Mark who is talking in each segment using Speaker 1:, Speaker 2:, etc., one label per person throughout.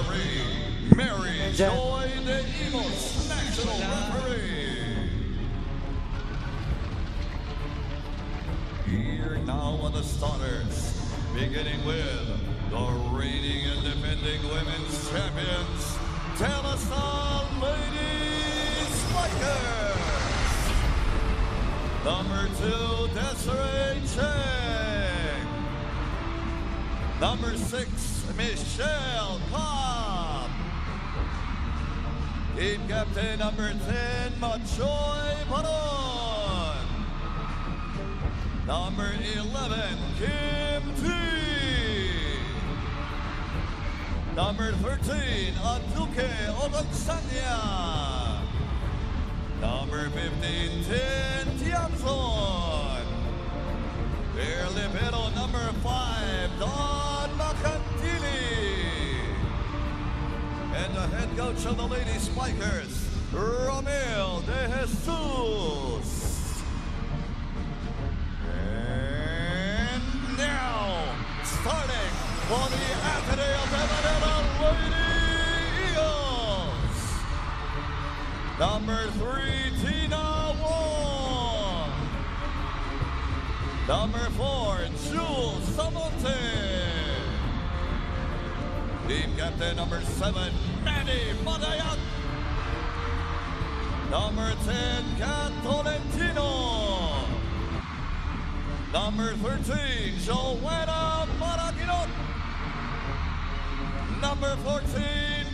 Speaker 1: referee, Mary Joy de Eagles, national referee. Here now are the starters, beginning with the reigning and defending women's champions, DLSU Lady Spikers. Number 2, Desiree Cheng. Number 6, Michelle Cobb. Team captain number 10, Machoy Paron. Number 11, Kim T. Number 13, Aduke Ogansanya. Number 15, Tin Tianzon. Their libero number 5, Don Macantili. And the head coach of the Lady Spikers, Romel De Jesus. And now, starting for the Ateneo de Manila Lady Eagles. Number 3, Tina Wong. Number 4, Jules Samonte. Team captain number 7, Manny Madayak. Number 10, Kat Tolentino. Number 13, Joanna Maraginot. Number 14,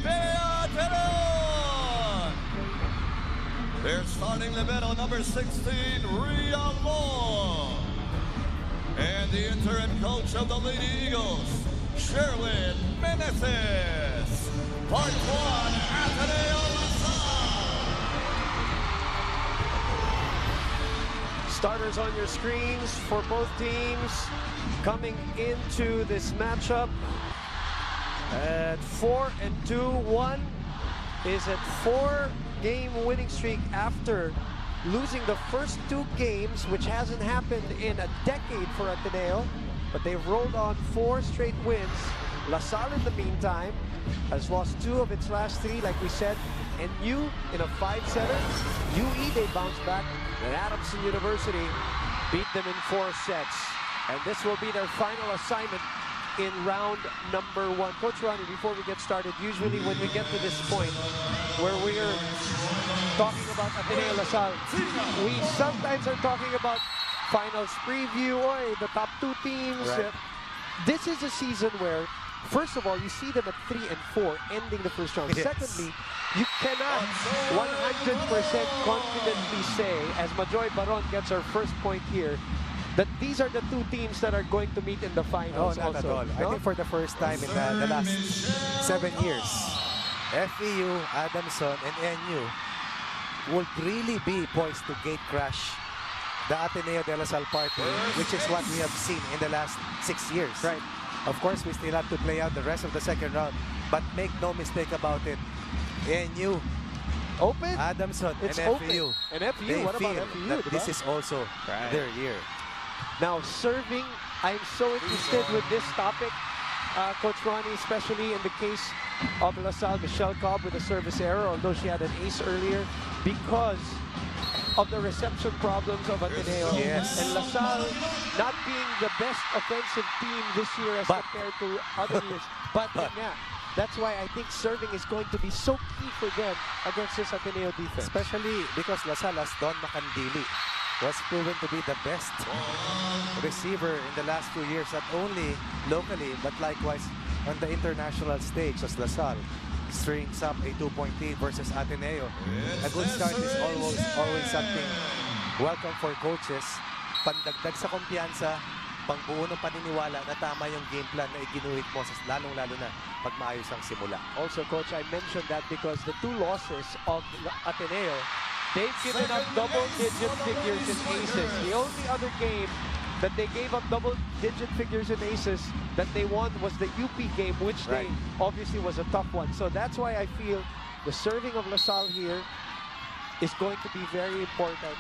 Speaker 1: Bea Teron. Their starting libero number 16, Rhea Long. And the interim coach of the Lady Eagles, Sherwin Meneses. Part 1, Ateneo LaSalle.
Speaker 2: Starters on your screens for both teams coming into this matchup at 4-2. One is at 4-game winning streak after losing the first 2 games, which hasn't happened in a decade for Ateneo, but they've rolled on 4 straight wins. LaSalle, in the meantime, has lost 2 of its last 3, like we said, and U in a 5-setter. UE, they bounced back, and Adamson University beat them in 4 sets. And this will be their final assignment in round number 1. Coach Ronnie, before we get started, usually when we get to this point where we're talking about Ateneo LaSalle, we sometimes are talking about finals preview, or the top 2 teams.
Speaker 3: Right.
Speaker 2: This is a season where, first of all, you see them at 3 and 4, ending the first round.
Speaker 3: Yes.
Speaker 2: Secondly, you cannot 100% confidently say, as Majoy Baron gets our first point here, that these are the 2 teams that are going to meet in the finals.
Speaker 3: No, not
Speaker 2: also.
Speaker 3: at all.
Speaker 2: No?
Speaker 3: I think for the first time in the last 7 years, FEU, Adamson, and NU would really be poised to gate crash the Ateneo de La Salle party, which is what we have seen in the last 6 years.
Speaker 2: Right.
Speaker 3: Of course, we still have to play out the rest of the second round, but make no mistake about it, NU,
Speaker 2: Open?
Speaker 3: Adamson,
Speaker 2: It's
Speaker 3: and
Speaker 2: open.
Speaker 3: FEU,
Speaker 2: And FEU,
Speaker 3: they
Speaker 2: what about
Speaker 3: feel
Speaker 2: FEU?
Speaker 3: that
Speaker 2: diba?
Speaker 3: this is also their year.
Speaker 2: Now, serving, I'm so interested with this topic, Coach Ronnie, especially in the case of LaSalle, Michelle Cobb with a service error, although she had an ace earlier, because of the reception problems of Ateneo.
Speaker 3: Yes.
Speaker 2: And LaSalle not being the best offensive team this year as compared to other years. But yeah, that's why I think serving is going to be so key for them against this Ateneo defense.
Speaker 3: Especially because LaSalle has Don Macandili, was proven to be the best receiver in the last 2 years, not only locally, but likewise on the international stage as LaSalle strings up a 2-point lead versus Ateneo. A good start is always something welcome for coaches. Pandagdag sa kumpiyansa, pangbuo ng paniniwala na tama yung game plan na iginuhit mo, lalong-lalo na pag maayos ang simula.
Speaker 2: Also, Coach, I mentioned that because the 2 losses of Ateneo, they've given up double-digit figures in aces. The only other game that they gave up double-digit figures in aces that they won was the UP game, which they obviously was a tough one. So that's why I feel the serving of LaSalle here is going to be very important.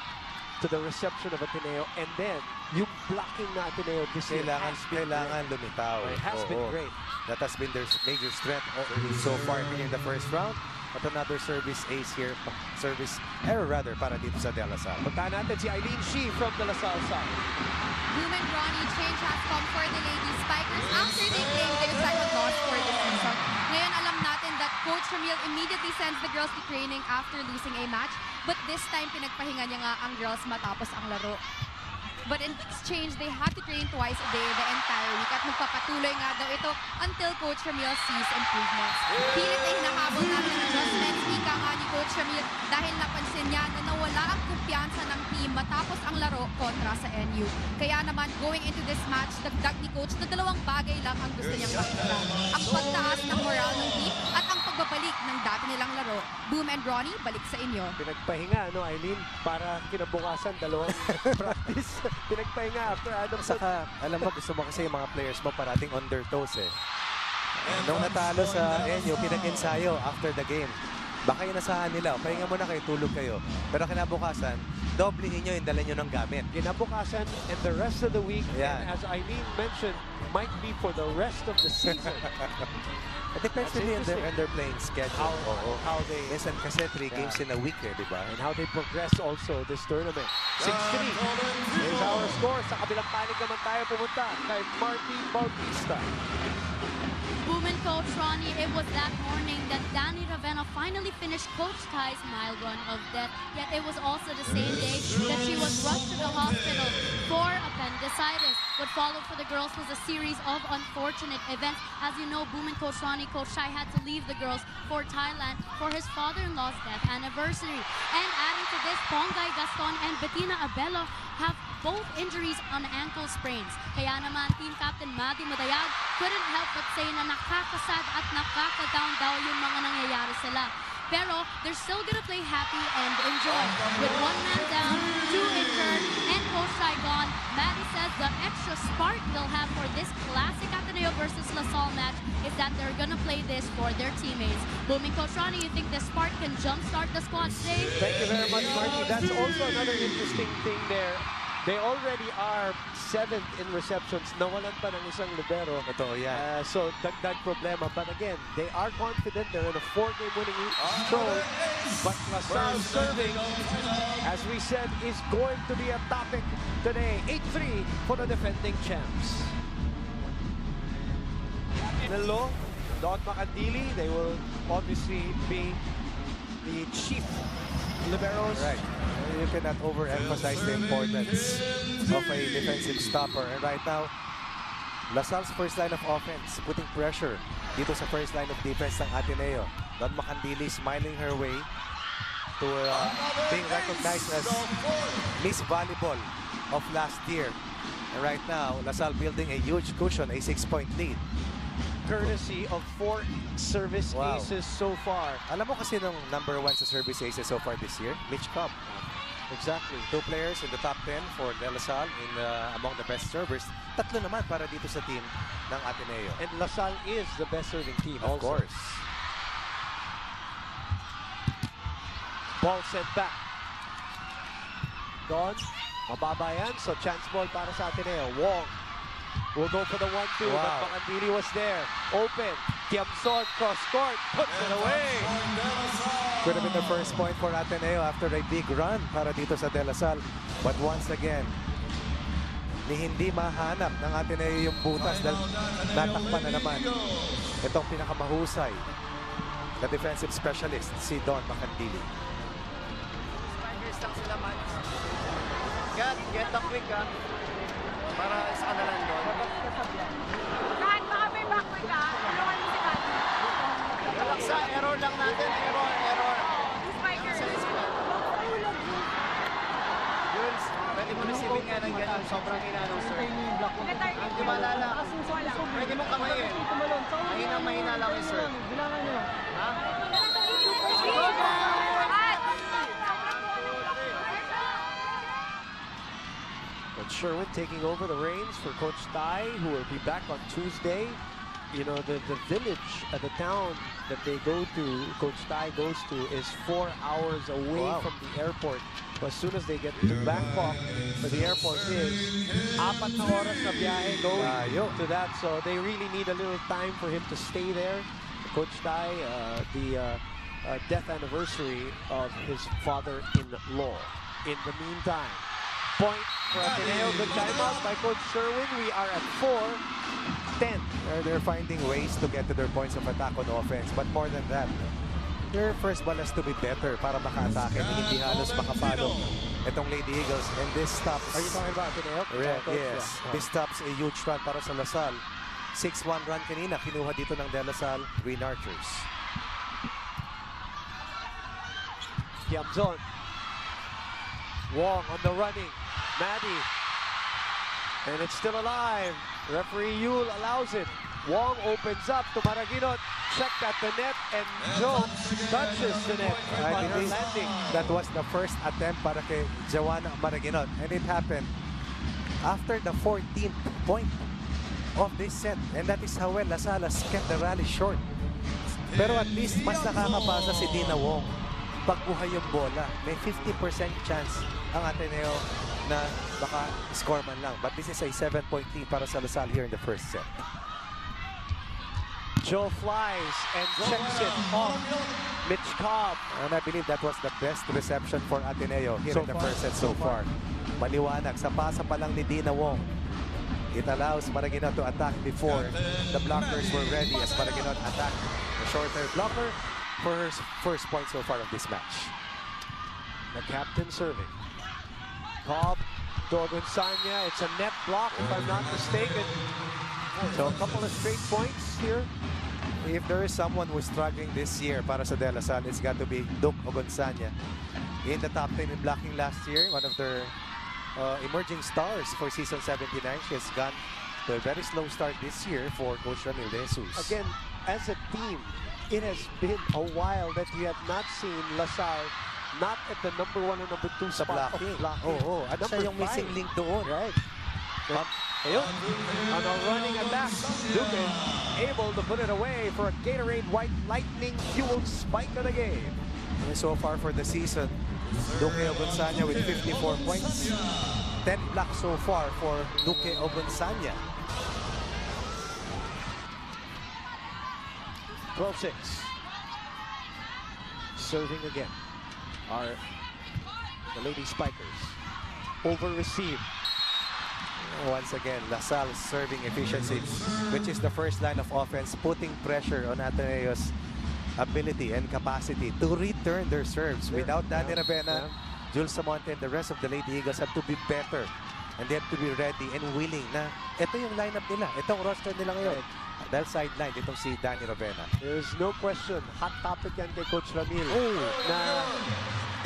Speaker 2: to the reception of Ateneo, and then yung blocking na Ateneo this year
Speaker 3: Kailangan lumitaw.
Speaker 2: it has been great.
Speaker 3: That has been their major strength so far in the first round. At another service ace here, service error rather, para dito sa De La Salle.
Speaker 2: Puntahan natin si Eileen Shi from De La Salle side.
Speaker 4: Boom and Ronnie, change has come for the ladies Spikers after they claimed their second loss for the season. Ngayon alam natin that Coach Ramil immediately sends the girls to training after losing a match, but this time pinagpahinga niya nga ang girls matapos ang laro. But in exchange, they had to train twice a day the entire week at magpapatuloy nga daw ito until Coach Ramil sees improvements. Pilit ay hinahabol natin ang adjustments, ika nga ni Coach Ramil dahil napansin niya na nawala ang kumpiyansa ng team matapos ang laro kontra sa NU. Kaya naman, going into this match, dagdag ni Coach na dalawang bagay lang ang gusto niyang makita. Ang pagtaas ng moral ng team at ang pagbabalik ng dati nilang laro. Boom and Ronnie, balik sa inyo.
Speaker 2: Pinagpahinga, no, Eileen, para kinabukasan dalawang practice. Pinagpahinga after Adam.
Speaker 3: Saka, alam mo, gusto mo kasi yung mga players mo parating on their toes eh. Nung natalo sa NU, pinag-ensayo after the game. Baka inasahan nila, pahinga muna kayo, tulog kayo. Pero kinabukasan, doblehin nyo, indala nyo ng gamit.
Speaker 2: Kinabukasan and the rest of the week,
Speaker 3: Yeah.
Speaker 2: and as Eileen mentioned, might be for the rest of the season.
Speaker 3: It depends
Speaker 2: That's
Speaker 3: really on
Speaker 2: interesting.
Speaker 3: their playing schedule.
Speaker 2: How they
Speaker 3: Minsan kasi 3 games in a week eh, di ba?
Speaker 2: and how they progress also this tournament. 6-3 is our score. Sa kabilang panig naman tayo pumunta kay Marty Bautista.
Speaker 5: Boom and Coach Ronnie, it was that morning that Danny Ravenna finally finished Coach Ty's mile run of death. Yet it was also the same day that she was rushed to the hospital for appendicitis. What followed for the girls was a series of unfortunate events. As you know, Boom and Coach Ronnie, Coach Ty had to leave the girls for Thailand for his father-in-law's death anniversary. And adding to this, Pongay Gaston and Bettina Abello have both injuries on ankle sprains. Kaya naman, Team Captain Maddie Madayag couldn't help but say na nakakasad at nakaka-down daw yung mga nangyayari sila. Pero they're still gonna play happy and enjoy. With 1 man down, 2 injured, and Coach Ty gone, Maddie says the extra spark they'll have for this classic Ateneo versus La Salle match is that they're gonna play this for their teammates. Booming Coach Ronnie, you think the spark can jumpstart the squad today?
Speaker 2: Thank you very much, Marty. That's also another interesting thing there. They already are 7th in receptions. Nawalan pa ng isang libero.
Speaker 3: Totoo yan.
Speaker 2: So, dagdag problema. But again, they are confident. They're in a 4-game winning streak. But La Salle serving, as we said, is going to be a topic today. 8-3 for the defending champs. Nelo, Don Macandili, they will obviously be the chief liberos.
Speaker 3: Right. You cannot overemphasize the importance of a defensive stopper. And right now, La Salle's first line of offense putting pressure dito sa first line of defense ng Ateneo. Don Macandili smiling her way to being recognized as Miss Volleyball of last year. And right now, La Salle building a huge cushion, a 6-point lead.
Speaker 2: Courtesy of 4 service
Speaker 3: Wow.
Speaker 2: aces so far.
Speaker 3: Alam mo kasi nung number 1 sa service aces so far this year, Mitch Cobb.
Speaker 2: Exactly.
Speaker 3: 2 players in the top 10 for De La Salle in among the best servers. 3 naman para dito sa team ng Ateneo.
Speaker 2: And La Salle is the best serving team.
Speaker 3: Of
Speaker 2: also.
Speaker 3: course.
Speaker 2: Ball sent back. Don, mababa yan. So chance ball para sa Ateneo. Wong will go for the 1-2.
Speaker 3: Wow.
Speaker 2: But Macandili was there. Open. Tiamson cross court. Puts it away.
Speaker 3: Could have been the first point for Ateneo after a big run para dito sa De La Salle. But once again, hindi mahanap ng Ateneo yung butas dahil natakpan na naman itong pinakamahusay na defensive specialist, si Don Macandili.
Speaker 6: Spikers lang sila, man. Get the quick, ha. Para isa ka na lang doon.
Speaker 7: Kahit baka may backwick ka, tulungan mo si Kat.
Speaker 6: Relaxa, error lang natin. Error.
Speaker 7: Spikers.
Speaker 6: Jules, pwede mo nasibin nga ng ganyan. Sobrang hina ng sir. Ang di malala. Pwede mo kamayin. Mahina lang yung sir. Ha?
Speaker 2: But Sherwin taking over the reins for Coach Ty, who will be back on Tuesday. You know, the village, the town that they go to, Coach Ty goes to, is 4 hours away
Speaker 3: Wow.
Speaker 2: from the airport. As soon as they get to Bangkok, where the airport is, 4 na oras na biyahe going to that. So they really need a little time for him to stay there. Coach Tai, the death anniversary of his father-in-law. In the meantime, point for Ateneo. Good timeout by Coach Sherwin. We are at 4-10.
Speaker 3: They're finding ways to get to their points of attack on offense. But more than that, their first ball has to be better para maka-atake. Hindi halos makapalo itong Lady Eagles. And this stops...
Speaker 2: Are you talking about Ateneo?
Speaker 3: Yes.
Speaker 2: Yeah.
Speaker 3: This stops a huge run para sa Lasal. 6-1 run kanina. Kinuha dito ng De La Salle Green Archers.
Speaker 2: Kiamzon. Wong on the running. Maddie. And it's still alive. Referee Yule allows it. Wong opens up to Maraguinot. Checked at the net, and Joe touches the net.
Speaker 3: I believe
Speaker 2: landing.
Speaker 3: that was the first attempt para kay Joanna Maraguinot. And it happened after the 14th point of this set. And that is how well Lasal has kept the rally short. Pero at least mas nakakapasa si Dina Wong. Pagbuhay yung bola, may 50% chance ang Ateneo na baka score man lang. But this is a 7-point lead para sa Lasal here in the first set.
Speaker 2: Joe flies and checks it off Mitch Cobb.
Speaker 3: And I believe that was the best reception for Ateneo here
Speaker 2: So
Speaker 3: in the
Speaker 2: far.
Speaker 3: first set so far. Maliwanag, sa pasa pa lang ni Dina Wong. It allows Maraguinot to attack before the blockers were ready as Maraguinot attacked the shorter blocker for her first point so far of this match.
Speaker 2: The captain serving. Cobb to Gonzanya. It's a net block if I'm not mistaken. So a couple of straight points here.
Speaker 3: If there is someone who's struggling this year para sa De La Salle, it's got to be Duke Ogonzanya. In the top 10 in blocking last year, one of their emerging stars for season 79. She has gone to a very slow start this year for Coach Ramil De Jesus.
Speaker 2: Again, as a team, it has been a while that we have not seen LaSalle not at the number 1 and number 2
Speaker 3: sa
Speaker 2: spot
Speaker 3: blocking.
Speaker 2: of blocking.
Speaker 3: At siya yung missing link doon.
Speaker 2: Right. Ayun. On a running attack, Duque able to put it away for a Gatorade White Lightning fueled spike of the game.
Speaker 3: And so far for the season, Duque Ogonzanya with 54 points. 10 blocks so far for Duque Ogonzanya.
Speaker 2: 12-6. Serving again are the Lady Spikers. Over receive.
Speaker 3: Once again, LaSalle's serving efficiency, which is the first line of offense, putting pressure on Ateneo's ability and capacity to return their serves. Without Danny Ravena, Jules Samonte, and the rest of the Lady Eagles have to be better. And they have to be ready and willing na ito yung lineup nila. Itong roster nila ngayon. Dahil sideline, itong si Danny Ravena.
Speaker 2: There's no question. Hot topic yan kay Coach Ramil. Na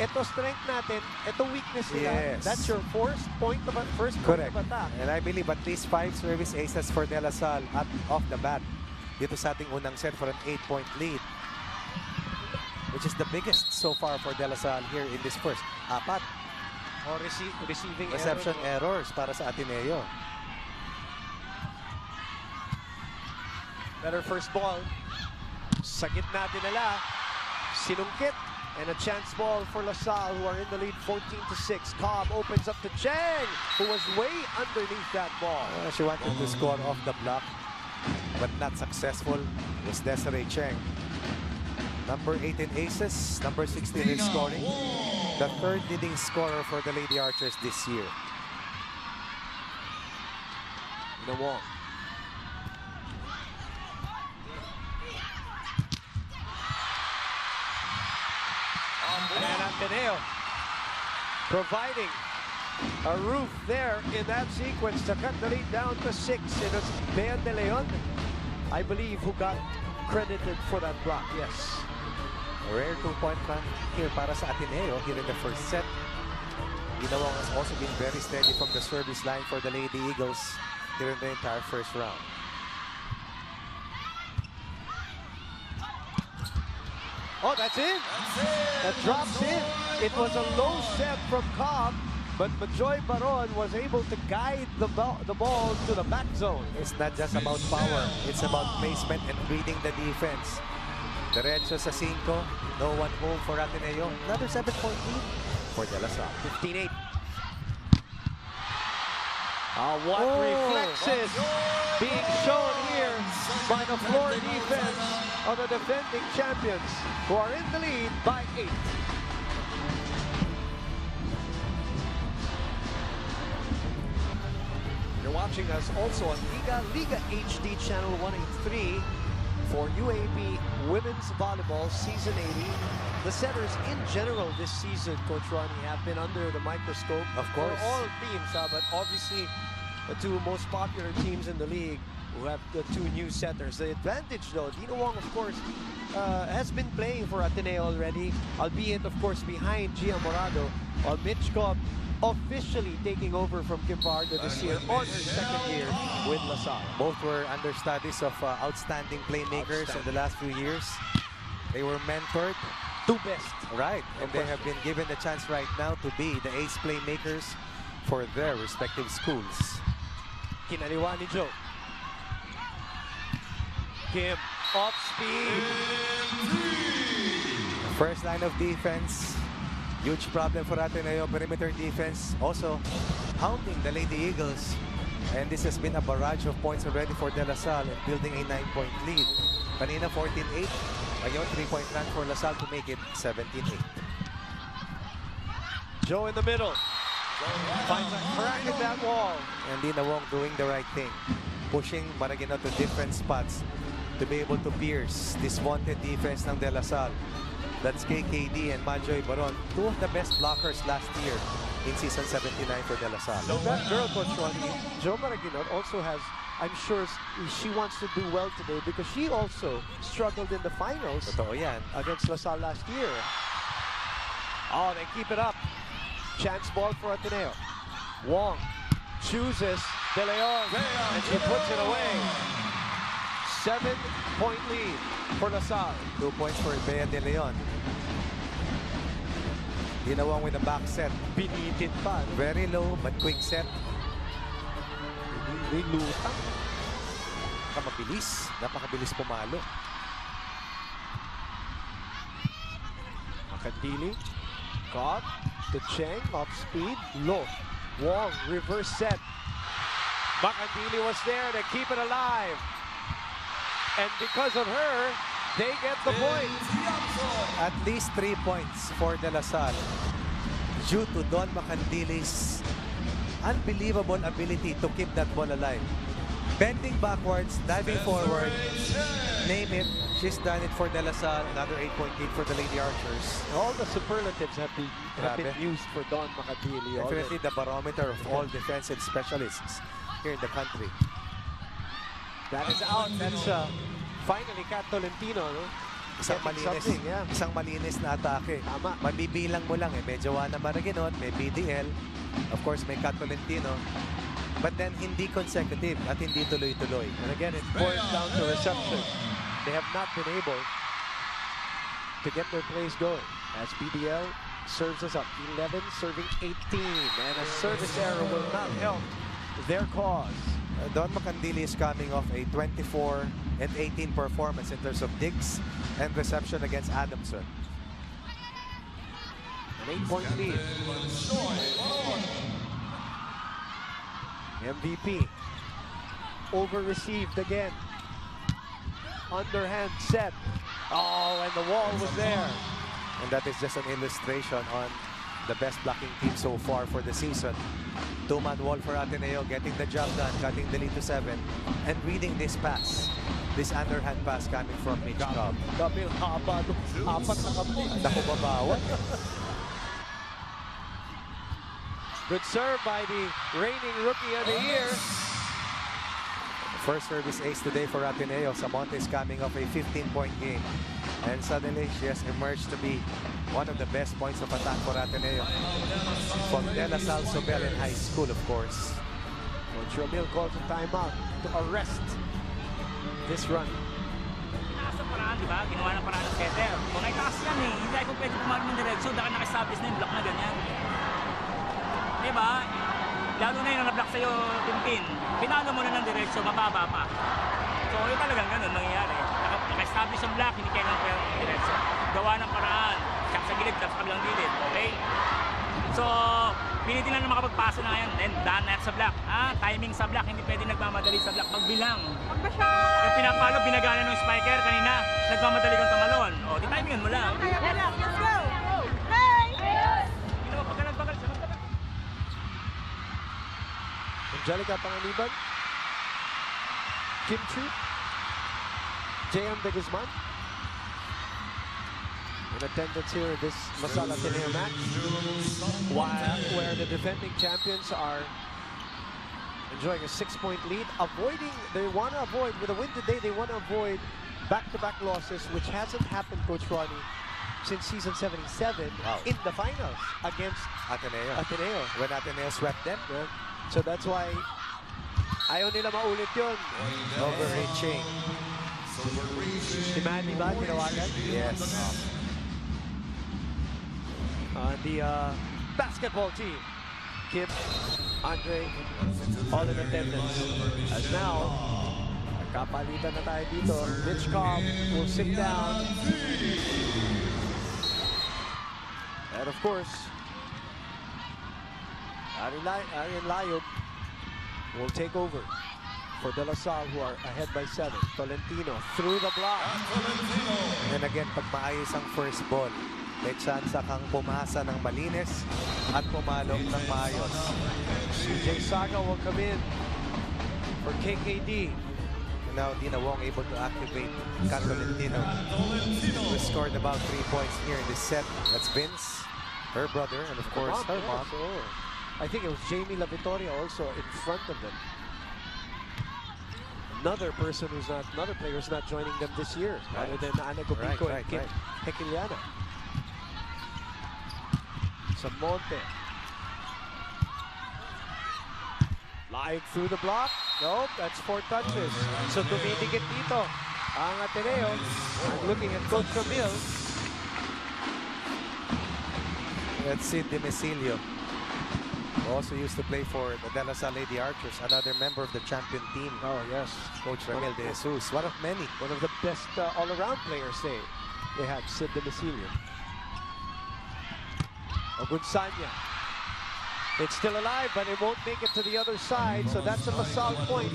Speaker 2: ito strength natin, ito weakness nila.
Speaker 3: Yes.
Speaker 2: That's your first point of attack.
Speaker 3: And I believe at least 5 service aces for De La Salle off the bat. Dito sa ating unang set for an 8-point lead. Which is the biggest so far for De La Salle here in this first. 4
Speaker 2: Or receiving
Speaker 3: reception errors para sa Ateneo.
Speaker 2: Better first ball. Sa gitna dinala. Sinungkit. And a chance ball for LaSalle, who are in the lead 14-6. Cobb opens up to Cheng, who was way underneath that ball.
Speaker 3: She wanted to score off the block, but not successful. It was Desiree Cheng. Number 8 in aces, number 16 in scoring. The third leading scorer for the Lady Archers this year.
Speaker 2: The wall. And Ateneo providing a roof there in that sequence to cut the lead down to 6. It was Bean De Leon, I believe, who got credited for that block. Yes.
Speaker 3: A rare 2-point run here para sa Ateneo here in the first set. Ginawang has also been very steady from the service line for the Lady Eagles here in the entire first round.
Speaker 2: Oh, that's it. That drops in. It was a low set from Cobb, but Majoy Baron was able to guide the ball to the back zone.
Speaker 3: It's not just about power. It's about placement and reading the defense. Diretso sa 5. No one home for Ateneo. Another 7-point lead. for De La Salle.
Speaker 2: 15-8. What reflexes being shown here by the floor defense of the defending champions, who are in the lead by 8. You're watching us also on Liga HD Channel 183 for UAAP Women's Volleyball Season 80. The setters in general this season, Coach Ronnie, have been under the microscope.
Speaker 3: Of course.
Speaker 2: For all teams, but obviously the two most popular teams in the league who have the two new setters. The advantage, though, Dina Wong, of course, has been playing for Ateneo already, albeit, of course, behind Gia Morado, while Mitch Cobb officially taking over from Kim Varda this year on her second year with La Salle.
Speaker 3: Both were understudies of outstanding playmakers in the last few years. They were mentored.
Speaker 2: Two best.
Speaker 3: Right, and they have been given the chance right now to be the ace playmakers for their respective schools.
Speaker 2: Kinaliwa ni Joe. Kim, off speed.
Speaker 3: First line of defense, huge problem for Ateneo. Perimeter defense also hounding the Lady Eagles. And this has been a barrage of points already for De La Salle and building a 9-point lead. Kanina 14-8. Ngayon 3-point run for La Salle to make it 17-8.
Speaker 2: Joe in the middle. Finds a crack in that wall.
Speaker 3: And Dina Wong doing the right thing. Pushing Maragino to different spots to be able to pierce this vaunted defense ng De La Salle. That's KKD and Majoy Baron, two of the best blockers last year in season 79 for De La Salle.
Speaker 2: So that girl, Coach Ronnie, Joe Maragino, also has, I'm sure she wants to do well today because she also struggled in the finals
Speaker 3: Totoo yan.
Speaker 2: against La Salle last year. Oh, they keep it up. Chance ball for Ateneo. Wong chooses De Leon, and she puts it away. 7-point lead for La Salle.
Speaker 3: 2 points for Bea De Leon. Dina Wong with a back set.
Speaker 2: Pinitin pa.
Speaker 3: Very low but quick set.
Speaker 2: Nilutang.
Speaker 3: Mabilis. Napakabilis pumalo.
Speaker 2: Makandili. Cobb to Cheng, off speed, low. Wong, reverse set. Makandili was there to keep it alive. And because of her, they get the point.
Speaker 3: At least 3 points for De La Salle due to Don Makandili's unbelievable ability to keep that ball alive. Bending backwards, diving forward, name it. She's done it for De La Salle. Another 8-point lead for the Lady Archers.
Speaker 2: All the superlatives have been used for Don Makandili.
Speaker 3: Definitely the barometer of all defensive specialists here in the country.
Speaker 2: That is out. That's finally Kat Tolentino, no?
Speaker 3: Isang malinis na atake.
Speaker 2: Tama.
Speaker 3: Mabibilang mo lang eh. May Joanna Maraginot, may BDL. Of course, may Kat Tolentino. But then, hindi consecutive at hindi tuloy-tuloy.
Speaker 2: And again, it boils down to reception. They have not been able to get their plays going. As BDL serves us up. 11 serving 18. And a service error will not help their cause.
Speaker 3: Don Makandili is coming off a 24 and 18 performance in terms of digs and reception against Adamson.
Speaker 2: An 8-point lead. MVP. Over-received again. Underhand set. Oh, and the wall was there.
Speaker 3: And that is just an illustration on the best blocking team so far for the season. Two-man wall for Ateneo, getting the job done, cutting the lead to 7, and reading this pass. This underhand pass coming from Mitch Cobb.
Speaker 2: Dami ang haba. Apat na kampi.
Speaker 3: Naku, babawan.
Speaker 2: Good serve by the reigning Rookie of the Year.
Speaker 3: First service ace today for Ateneo. Samonte is coming off a 15-point game. And suddenly, she has emerged to be one of the best points of attack for Ateneo. From De La Salle Sobel in high school, of course.
Speaker 2: Coach Ramil calls a timeout to arrest this run.
Speaker 8: Taas ang paraan, di ba? Ginawa ng paraan ng setter. Kung ay taas yan eh, hindi ako pwede pumarang ng direksyon dahil naka-establish na yung block na ganyan. Di ba? Lalo na yung na-block sa'yo, Pimpin. Pinalo mo na ng direksyon, mababa pa. So, yun talagang ganun mangyayari. Naka-establish ang block, hindi kaya ng direksyon. Gawa ng paraan. Siyak sa gilid, tapos kabilang gilid. Okay? So, pinitin lang na makapagpasa na ngayon. Then, daan na sa block. Timing sa block, hindi pwede nagmamadali sa block. Magbilang. Yung pinapalo, binagana ng spiker kanina, nagmamadali kang tumalon. O, di timingan mo lang.
Speaker 7: Let's go! Hey!
Speaker 8: Pagkalag-bagal siya.
Speaker 2: Angelica Panganiban, Kim Chu, J.M. de Guzman in attendance here in this Masala Ateneo match, where the defending champions are enjoying a 6-point lead, they want to avoid, with a win today, they want to avoid back-to-back losses, which hasn't happened, Coach Ronnie, since season 77 in the finals against
Speaker 3: Ateneo. When Ateneo swept them.
Speaker 2: Yeah. So that's why ayaw nila maulit yun.
Speaker 3: Overreaching.
Speaker 2: Si Manny ba tinawagan?
Speaker 3: Yes.
Speaker 2: The basketball team, Kip, Andre, all in attendance. As now, nagkapalitan na tayo dito. Mitch Cobb will sit down. And of course, Arian Layob will take over for De La Salle, who are ahead by 7. Tolentino through the block.
Speaker 3: And again, pag maayos ang first ball, may chance kang pumasa ng malinis at pumalok ng maayos.
Speaker 2: CJ Saga will come in for KKD.
Speaker 3: Now, Dina Wong able to activate Tolentino, who scored about 3 points here in this set. That's Vince, her brother, and of course, her mom.
Speaker 2: I think it was Jamie La Vittoria also in front of them. Another player who's not joining them this year, other than Ana Gobico and Kim Hekiliana. Samonte. Live through the block. Nope, that's 4 touches. So dumidikit dito ang Ateneo. I'm looking at Coach Camille.
Speaker 3: Let's see Demecilio. Also used to play for the De La Salle Lady Archers, another member of the champion team.
Speaker 2: Oh, yes.
Speaker 3: Coach Ramil De Jesus, one of many.
Speaker 2: One of the best all-around players they have, Sid Demecilio. Ogunsanya. It's still alive, but it won't make it to the other side, so that's a Masal point.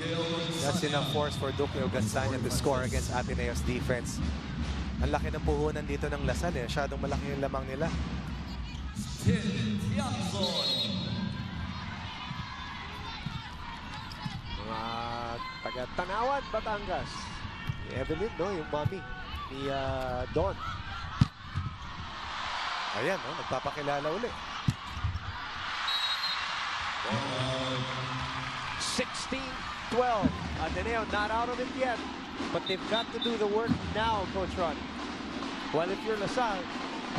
Speaker 3: That's enough force for Duque Ogunsanya to score against Ateneo's defense. Ang laki ng puhunan dito ng Lasal, masyadong malaki yung lamang nila.
Speaker 2: Taga-Tanawan, Batangas. Si Evelyn, no? Yung mommy ni Don.
Speaker 3: Ayan, nagpapakilala uli.
Speaker 2: 16-12. Ateneo not out of it yet, but they've got to do the work now, Coach Ronnie. Well, if you're LaSalle,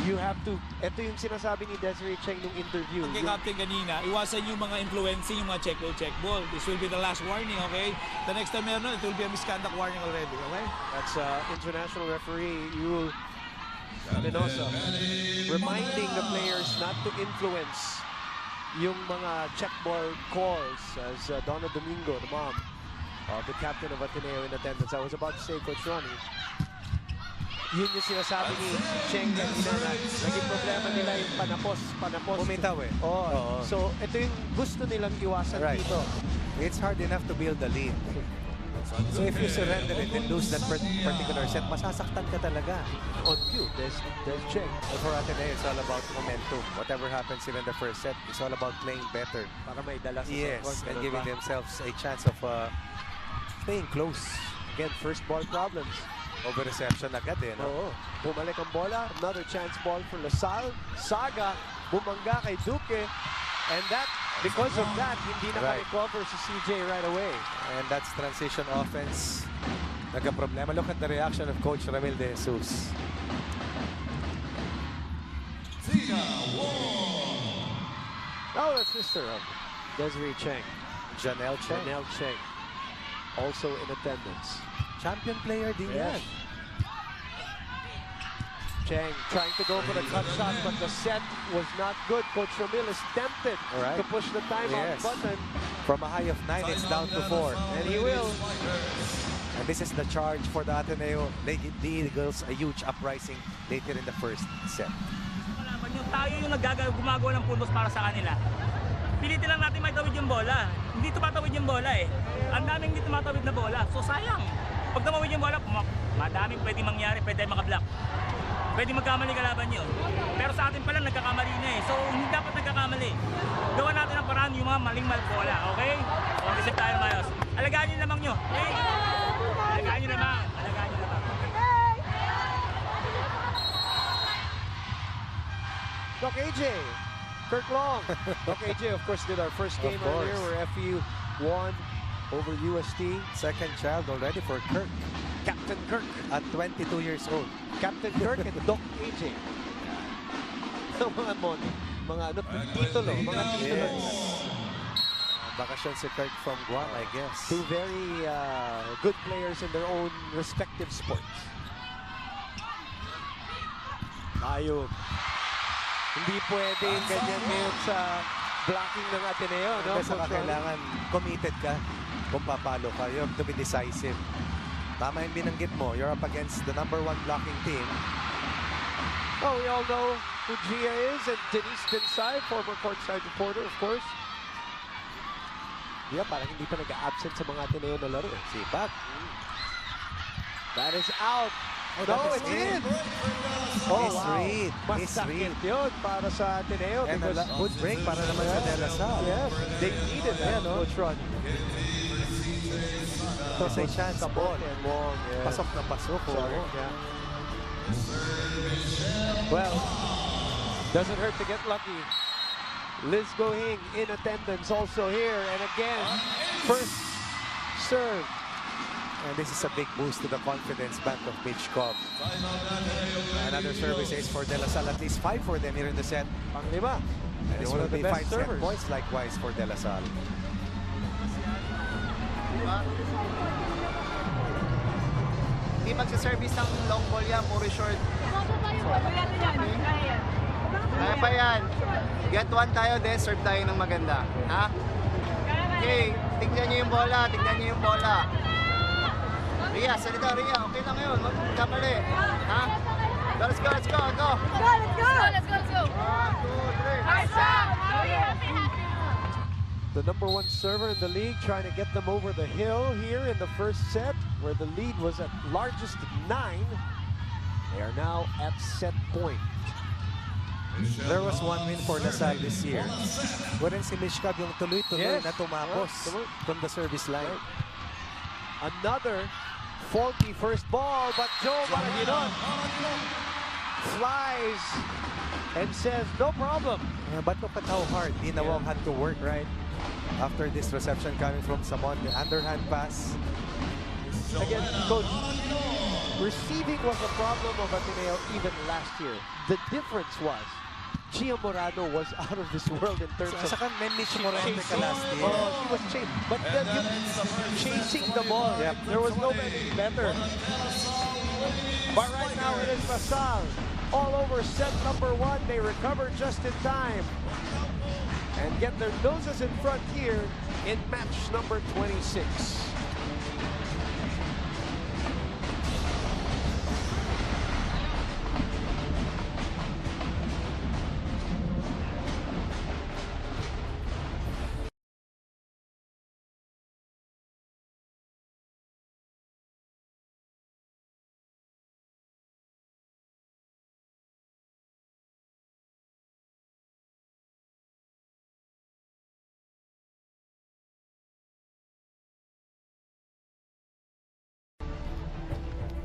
Speaker 2: you have to, ito yung sinasabi ni Desiree Cheng nung interview.
Speaker 9: Kay Captain kanina, iwasan yung mga influencing, yung mga check ball. This will be the last warning, okay? The next time meron, it will be a misconduct warning already, okay?
Speaker 2: That's international referee Yul Menosa reminding the players not to influence yung mga check ball calls, as Donna Domingo, the mom of the captain of Ateneo in attendance. I was about to say, Coach Ronnie, yun yung sinasabi ni Cheng kanina na naging problema nila yung panapos.
Speaker 3: Bumitaw
Speaker 2: Oh, so ito yung gusto nilang iwasan dito.
Speaker 3: It's hard enough to build the lead. So if you surrender it and lose that particular set, masasaktan ka talaga.
Speaker 2: On cue, there's Cheng.
Speaker 3: But for Ateneo, it's all about momentum. Whatever happens in the first set, it's all about playing better.
Speaker 2: Para may dala sa
Speaker 3: yes, and giving themselves a chance of staying close.
Speaker 2: Again, first ball problems.
Speaker 3: Over-reception agad no?
Speaker 2: Oo. Bumalik ang bola. Another chance ball for LaSalle. Saga, bumangga kay Duque. And that, because of that, hindi naka-recover si CJ right away.
Speaker 3: And that's transition offense. Nagka-problema. Look at the reaction of Coach Ramil De Jesus.
Speaker 2: Oh, that's sister of Desiree Cheng.
Speaker 3: Janelle Cheng.
Speaker 2: Janelle Cheng. Also in attendance.
Speaker 3: Champion player din yan.
Speaker 2: Cheng trying to go for the cut shot, but the set was not good. Coach Ramil is tempted to push the timeout button.
Speaker 3: From a high of 9, it's down to 4.
Speaker 2: And he will.
Speaker 3: And this is the charge for the Ateneo. They give the Eagles a huge uprising later in the first set.
Speaker 8: Malaman nyo tayo yung gumagawa ng puntos para sa kanila. Pilitin lang natin may tawid yung bola. Hindi tumatawid yung bola eh. Ang daming hindi tumatawid na bola. So sayang. Pag tumawid yung bola, madaming pwede mangyari, pwede makablock. Pwede magkamali kalaban nyo. Pero sa atin pala nagkakamali na eh. So hindi dapat nagkakamali. Gawa natin ang paraan yung mga maling bola, okay? O, isip tayo mayos. Alagaan nyo lamang nyo, okay? Alagaan nyo lamang. Alagaan nyo lamang.
Speaker 2: Doc AJ, Kirk Long. Doc AJ, of course, did our first game earlier where FU won over UST.
Speaker 3: Second child already for Kirk.
Speaker 2: Captain Kirk
Speaker 3: At 22 years old.
Speaker 2: Captain Kirk and Doc AJ. mga titulo. Mga titulo.
Speaker 3: Bakasyon si Kirk from Guam, I guess.
Speaker 2: Two very good players in their own respective sports. Ayun. Hindi pwedeng ganyan ngayon sa blocking ng Ateneo, no?
Speaker 3: Saka kailangan committed ka kung papalo ka. You have to be decisive. Tama yung binanggit mo. You're up against the #1 blocking team.
Speaker 2: Oh, we all know who Gia is, and Denise Dinsay, former courtside reporter, of course. Yeah, parang hindi pa nag-absent sa mga Ateneo na laro.
Speaker 3: Sipag.
Speaker 2: That is out.
Speaker 3: Oh,
Speaker 2: no,
Speaker 3: that is
Speaker 2: it's in.
Speaker 3: Oh, misread.
Speaker 2: Masakit yun para sa Ateneo.
Speaker 3: And a good break para naman sa De La Salle.
Speaker 2: Yes, they needed that, no? Coach Ron.
Speaker 3: Ito sa chance ball.
Speaker 2: Wong, yeah.
Speaker 3: Pasok na pasok.
Speaker 2: Sorry, yeah. Well, doesn't hurt to get lucky. Liz Gohing in attendance also here. And again, first serve.
Speaker 3: And this is a big boost to the confidence back of Mitchkov. Another service ace for De La Salle. At least 5 for them here in the set.
Speaker 2: Pang-lima.
Speaker 3: And this
Speaker 2: one
Speaker 3: will
Speaker 2: of the
Speaker 3: be
Speaker 2: best
Speaker 3: 5 set
Speaker 2: servers.
Speaker 3: points likewise for De La Salle.
Speaker 6: Hindi magsaservice ng long ball yan, puro short. Kaya pa yan. Get one tayo, then serve tayo ng maganda. Ha? Okay, tignan nyo yung bola, tignan nyo yung bola. Ria, salita, Ria. Okay lang yun, magkamali. Ha? Let's go, let's go, go.
Speaker 7: Let's go!
Speaker 6: 1, 2, 3.
Speaker 7: Nice job!
Speaker 2: The #1 server in the league trying to get them over the hill here in the first set, where the lead was at largest 9. They are now at set point.
Speaker 3: There was one win for La Salle this year. Wherein si Mitchkov yung tuloy-tuloy
Speaker 2: Yes.
Speaker 3: na tumapos from the service line.
Speaker 2: Another faulty first ball, but Joe Maraginon flies and says, no problem.
Speaker 3: But look at how hard Dinawang had to work
Speaker 2: Right.
Speaker 3: after this reception coming from Samon. The underhand pass.
Speaker 2: Again, Coach, receiving was a problem of Ateneo even last year. The difference was, Gia Morado was out of this world in terms of
Speaker 3: Saka may Mitch Morente ka last year.
Speaker 2: Oh, she was chasing. But then chasing the ball.
Speaker 3: Yep.
Speaker 2: There was nobody better. But right now it is La Salle. All over set #1. They recover just in time. And get their noses in front here in match number 26.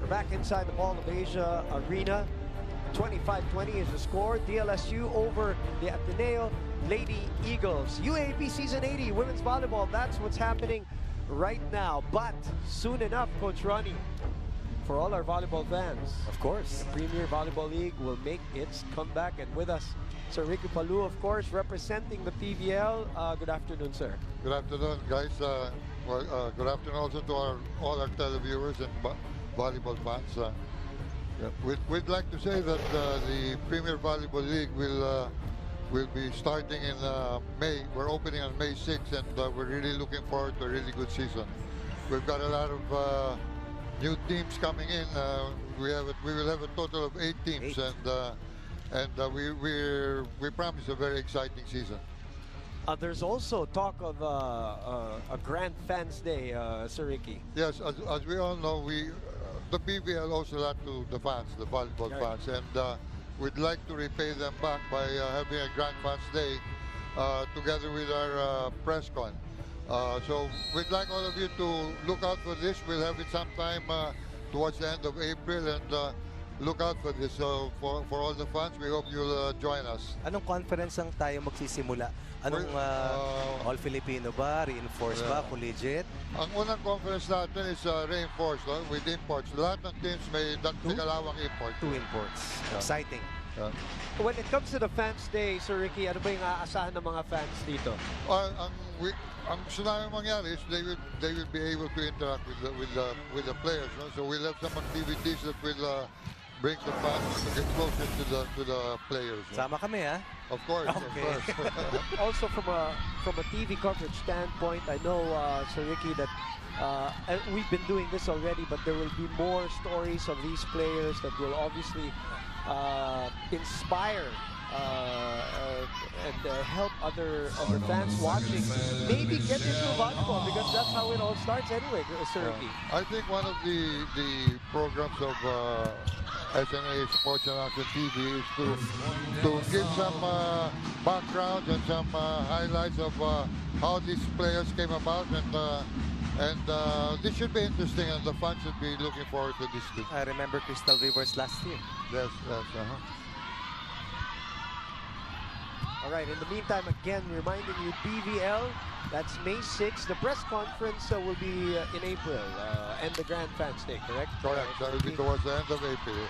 Speaker 2: We're back inside the Mall of Asia Arena. 25-20 is the score. DLSU over the Ateneo Lady Eagles. UAAP Season 80 Women's Volleyball. That's what's happening right now. But soon enough, Coach Ronnie, for all our volleyball fans,
Speaker 3: Of course.
Speaker 2: the Premier Volleyball League will make its comeback. And with us, Sir Ricky Palou, of course, representing the PVL. Good afternoon, sir.
Speaker 10: Good afternoon, guys. Good afternoon also to all our televiewers and volleyball fans. We'd like to say that the Premier Volleyball League will be starting in May. We're opening on May 6th, and we're really looking forward to a really good season. We've got a lot of new teams coming in. We will have a total of 8 teams, and we promise a very exciting season.
Speaker 2: There's also talk of a Grand Fans Day, Sir Ricky.
Speaker 10: Yes, as we all know, the PBL owes a lot to the fans, the volleyball fans, and we'd like to repay them back by having a Grand Fans Day together with our press con. So we'd like all of you to look out for this. We'll have it sometime towards the end of April, and look out for this. So for all the fans, we hope you'll join us.
Speaker 3: Anong conference ang tayo magsisimula? Anong all-Filipino ba? Reinforced ba? Collegiate?
Speaker 10: Ang unang conference natin is reinforced with imports. Lahat ng teams may kalawang import.
Speaker 3: 2 imports. Exciting.
Speaker 2: When it comes to the Fans Day, Sir Ricky, ano ba yung aasahan ng mga fans dito?
Speaker 10: Ang gusto namin mangyari is they will be able to interact with the players. No? So we'll have some activities that will bring the fans to get closer to the players. No?
Speaker 3: Sama kami, ha?
Speaker 10: Of course,
Speaker 3: okay.
Speaker 10: of course.
Speaker 2: Also from a TV coverage standpoint, I know, Sir Ricky, that we've been doing this already, but there will be more stories of these players that will obviously inspire and help other fans watching maybe get into volleyball, because that's how it all starts anyway, Sir Ricky.
Speaker 10: I think one of the programs of SNA Sports Announcement TV is to give some background and some highlights of how these players came about, and this should be interesting, and the fans should be looking forward to this too.
Speaker 3: I remember Crystal Rivers last year.
Speaker 10: Yes.
Speaker 2: All right, in the meantime, again, reminding you, BVL, that's May 6th. The press conference will be in April, and the Grand Fans Day, correct?
Speaker 10: Correct, that will be towards the end of April.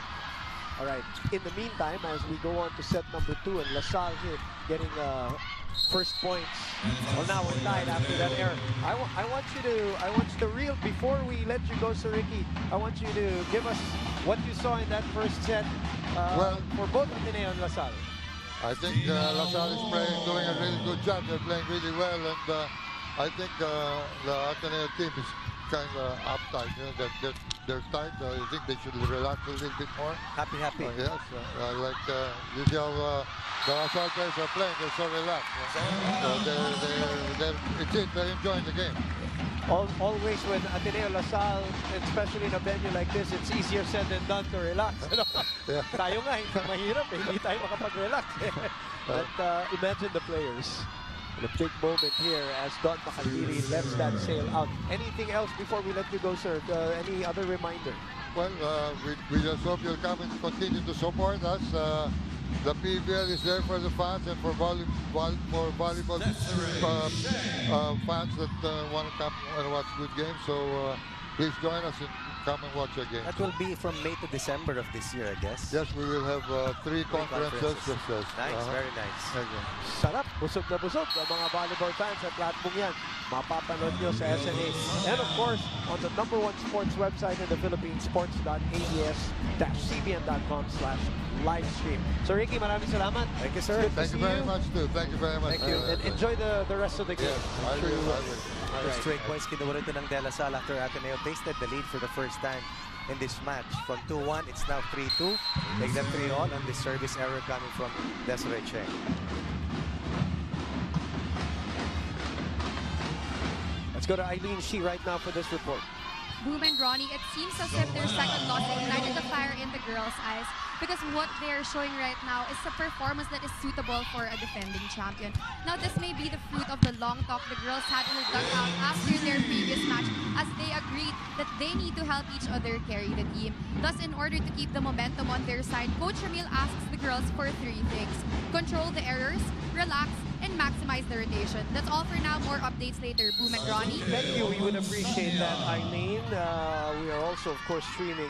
Speaker 2: All right, in the meantime, as we go on to set number 2, and LaSalle here getting first points. Well, now we're tied after that error. I want you to reel, before we let you go, Sir Ricky, I want you to give us what you saw in that first set for both Ateneo and LaSalle.
Speaker 10: I think LaSalle is doing a really good job. They're playing really well, and I think the Ateneo team is kind of uptight. You know, they're tight. I think they should relax a little bit more.
Speaker 3: Happy.
Speaker 10: Yes, like you see how the LaSalle players are playing. They're so relaxed. So they're enjoying the game.
Speaker 2: Always when Ateneo LaSalle, especially in a venue like this, it's easier said than done to relax. Tayo nga, mahirap, hindi tayo makapag-relax. But imagine the players. And a big moment here as Don Macandili lets that sail out. Anything else before we let you go, sir? Any other reminder?
Speaker 10: Well, we just hope you'll come and continue to support us. The PBL is there for the fans and for volleyball fans that want to come and watch good games. So please join us and come and watch our game.
Speaker 3: That will be from May to December of this year, I guess.
Speaker 10: Yes, we will have three conferences.
Speaker 3: Nice, very nice.
Speaker 2: Sarap, busog na busog ang mga volleyball fans at lahat mong yan. Mapapanood nyo sa SNA. And of course, on the #1 sports website in the Philippines, sports.ads-cbn.com/livestream. So Ricky, maraming salamat.
Speaker 3: Thank you, sir.
Speaker 10: Thank you very much, too. Thank you very much.
Speaker 2: Thank you. And enjoy the rest of the game.
Speaker 10: Yes, I will.
Speaker 3: First straight points kinuha rin ng De La Salle after Ateneo tasted the lead for the first time in this match. From 2-1, it's now 3-2. Take them 3-all on this service error coming from Desiree Cheng.
Speaker 2: Let's go to Eileen Shi right now for this report.
Speaker 4: Boom and Ronnie, it seems as if their second loss ignited the fire in the girls' eyes, because what they're showing right now is a performance that is suitable for a defending champion. Now, this may be the fruit of the long talk the girls had in the dugout after their previous match, as they agreed that they need to help each other carry the team. Thus, in order to keep the momentum on their side, Coach Ramil asks the girls for 3 things: control the errors, relax, and maximize the rotation. That's all for now. More updates later. Boom and Ronnie.
Speaker 2: Thank you. We would appreciate that, Eileen. We are also, of course, streaming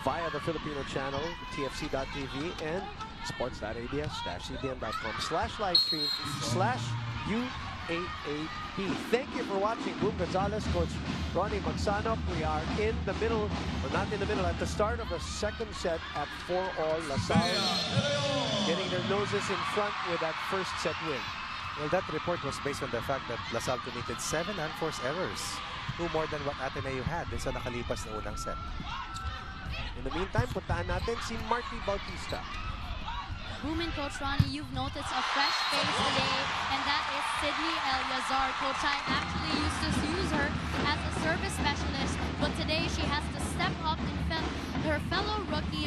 Speaker 2: via the Filipino channel, tfc.tv, and sports.ads-cbn.com/livestream/UAAP. Thank you for watching. Boom Gonzalez, Coach Ronnie Magsanok. We are in the middle, or not in the middle, at the start of a second set at 4-all. LaSalle getting their noses in front with that first set win.
Speaker 3: Well, that report was based on the fact that LaSalle committed 7 unforced errors. 2 more than what Ateneo had dun sa nakalipas na unang set.
Speaker 2: In the meantime, puntahan natin si Marty Bautista.
Speaker 5: Women coach Ronnie, you've noticed a fresh face today, and that is Sydney Eliazar. Coach I actually used to use her as a service specialist, but today she has to step up and fill her fellow rookie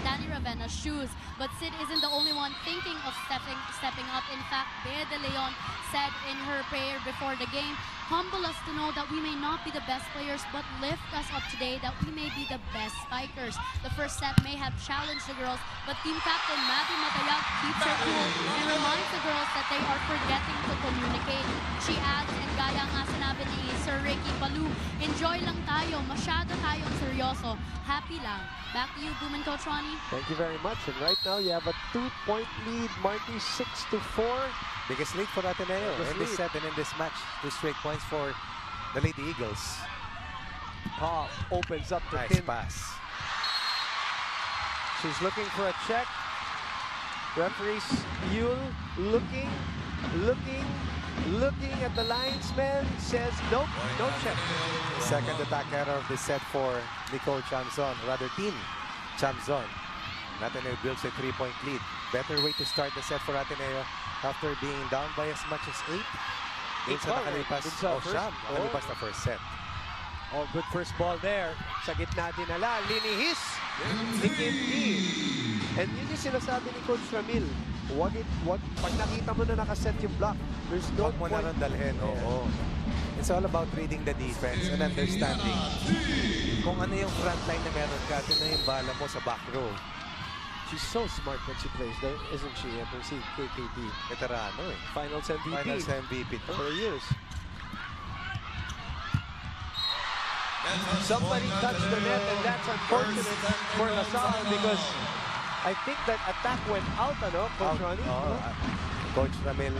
Speaker 5: Danny Ravena's shoes. But Sid isn't the only one thinking of stepping up. In fact, Bea de Leon said in her prayer before the game, humble us to know that we may not be the best players, but lift us up today that we may be the best spikers. The first set may have challenged the girls, but team captain Maddie Matayag keeps her cool and reminds the girls that they are forgetting to communicate. She adds, and gaya nga sinabi ni Sir Ricky Palu, enjoy lang tayo, masyado tayong seryoso, happy lang. Back to you, Women coach Ronnie.
Speaker 2: Thank you very much. And right now you have a 2-point lead, Marty, 6-4.
Speaker 3: Biggest lead for Ateneo in this set and in this match. 2 straight points for the Lady Eagles.
Speaker 2: Paul opens up the
Speaker 3: Nice
Speaker 2: pin.
Speaker 3: pass.
Speaker 2: She's looking for a check. Referee Yule looking at the linesman, says nope, no check.
Speaker 3: Second attack error of the set for Nicole Chamzon, rather Team Chamzon. Ateneo builds a 3-point lead. Better way to start the set for Ateneo after being down by as much as 8. Dun sa nakalipas, nakalipas na first set.
Speaker 2: Oh, good first ball there. Sa gitna dinala, linihis ni Kim Lee. And yun yung sinasabi ni Coach Ramil. Pag nakita mo na nakaset yung block, there's no
Speaker 3: Huwag mo
Speaker 2: point.
Speaker 3: na rin dalhin. Oo. It's all about reading the defense and understanding kung ano yung front line na meron ka, ito na yung bala mo sa back row.
Speaker 2: She's so smart when she plays, isn't she? Ever see KKD?
Speaker 3: Veterano eh.
Speaker 2: Finals MVP.
Speaker 3: Finals MVP to.
Speaker 2: For years. Somebody touched the net, and that's unfortunate for LaSalle because I think that attack went out, Coach Ronnie?
Speaker 3: Coach Ramil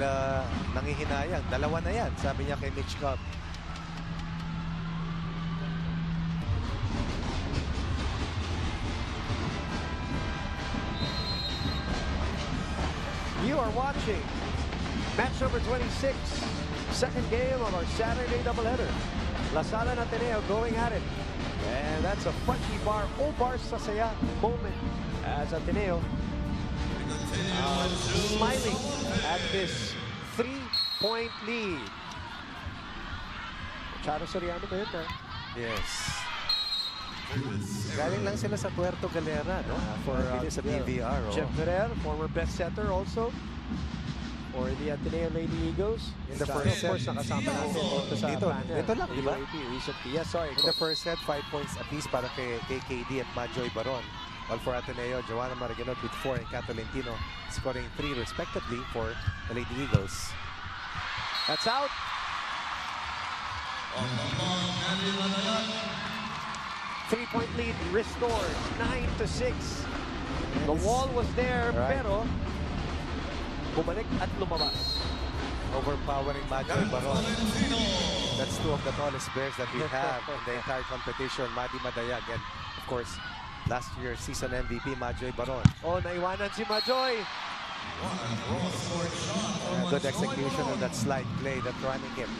Speaker 3: nangihinayang. Dalawa na yan, sabi niya kay Mitch Cobb.
Speaker 2: You are watching match number 26, second game of our Saturday doubleheader. LaSalle and Ateneo going at it. And that's a funky bar, bar sa saya moment as Ateneo smiling at this 3-point lead. Charo Soriano ba yun,
Speaker 3: Yes. Galing lang sila sa Puerto Galera, no? For sa BVR.
Speaker 2: Jeff Ferrer, former best setter also for the Ateneo Lady Eagles.
Speaker 3: In the first set,
Speaker 2: of course, nakasama natin dito sa panel.
Speaker 3: Dito lang, di ba?
Speaker 2: UAAP recently. Yes, sorry.
Speaker 3: In the first set, 5 points apiece para kay KD at Majoy Baron. While for Ateneo, Joanna Maraganot with 4 and Kat Tolentino scoring 3 respectively for the Lady Eagles.
Speaker 2: That's out. 3-point lead restored, 9-6. The wall was there, pero bumalik at lumabas.
Speaker 3: Overpowering Majoy Baron. That's 2 of the tallest bears that we have in the entire competition. Maddie Madayag and, of course, last year's season MVP, Majoy Baron.
Speaker 2: Oh, naiwanan si Majoy.
Speaker 3: Good execution on that slide play, that running game.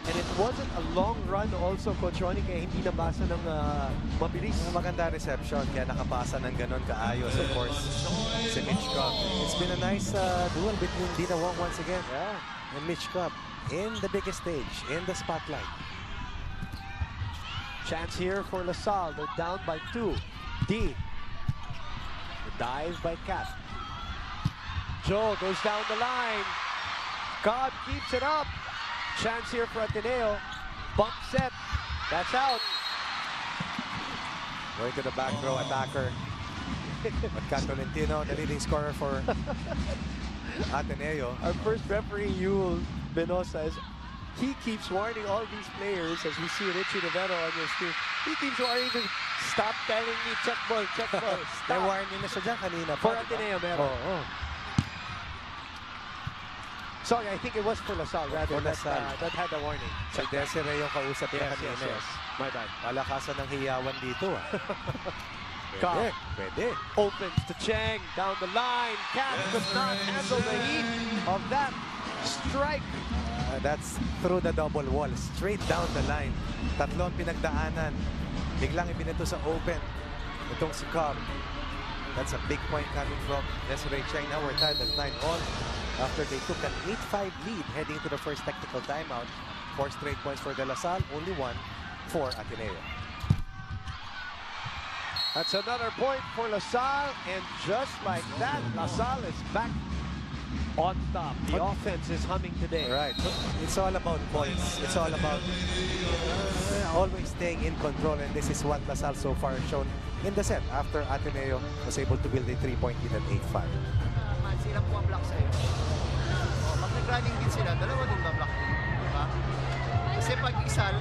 Speaker 2: And it wasn't a long run also, Coach Ronnie, kaya hindi nabasa ng mabilis.
Speaker 3: Maganda reception, kaya nakapasa ng ganon kaayos, of course, si Mitch Cobb. It's been a nice duel between Dina Wong once again and Mitch Cobb in the biggest stage, in the spotlight.
Speaker 2: Chance here for LaSalle. They're down by 2. D. The dive by Kat. Joe goes down the line. Cobb keeps it up. Chance here for Ateneo. Bump set. That's out.
Speaker 3: Going to the back row attacker. But Kat Tolentino, the leading scorer for Ateneo.
Speaker 2: Our first referee, Yul Benosa, he keeps warning all these players, as we see Richie Rivero on your screen. He keeps warning them, stop telling me check ball, check ball.
Speaker 3: May warning na siya dyan kanina.
Speaker 2: For Ateneo, meron. Sorry, I think it was for LaSalle rather. That had a warning.
Speaker 3: Si Desiree yung kausap niya kanina.
Speaker 2: Yes. My bad.
Speaker 3: Malakasan ng hiyawan dito. Pwede.
Speaker 2: Opens to Cheng down the line. Kat could not handle the heat of that strike.
Speaker 3: That's through the double wall. Straight down the line. Tatlong pinagdaanan. Biglang ibinito sa open. Itong si Cobb. That's a big point coming from Desiree Cheng. Now we're tied at 9-all after they took an 8-5 lead heading to the first technical timeout. 4 straight points for De La Salle, only 1 for Ateneo.
Speaker 2: That's another point for LaSalle, and just like that, LaSalle is back on top. The offense is humming today.
Speaker 3: Right. It's all about points. It's all about always staying in control, and this is what LaSalle so far has shown in the set after Ateneo was able to build a 3-point lead at 8-5.
Speaker 6: Sila pumablock sa'yo. Pag nag-running din sila, dalawa din ba-block din. Diba? Kasi pag isal,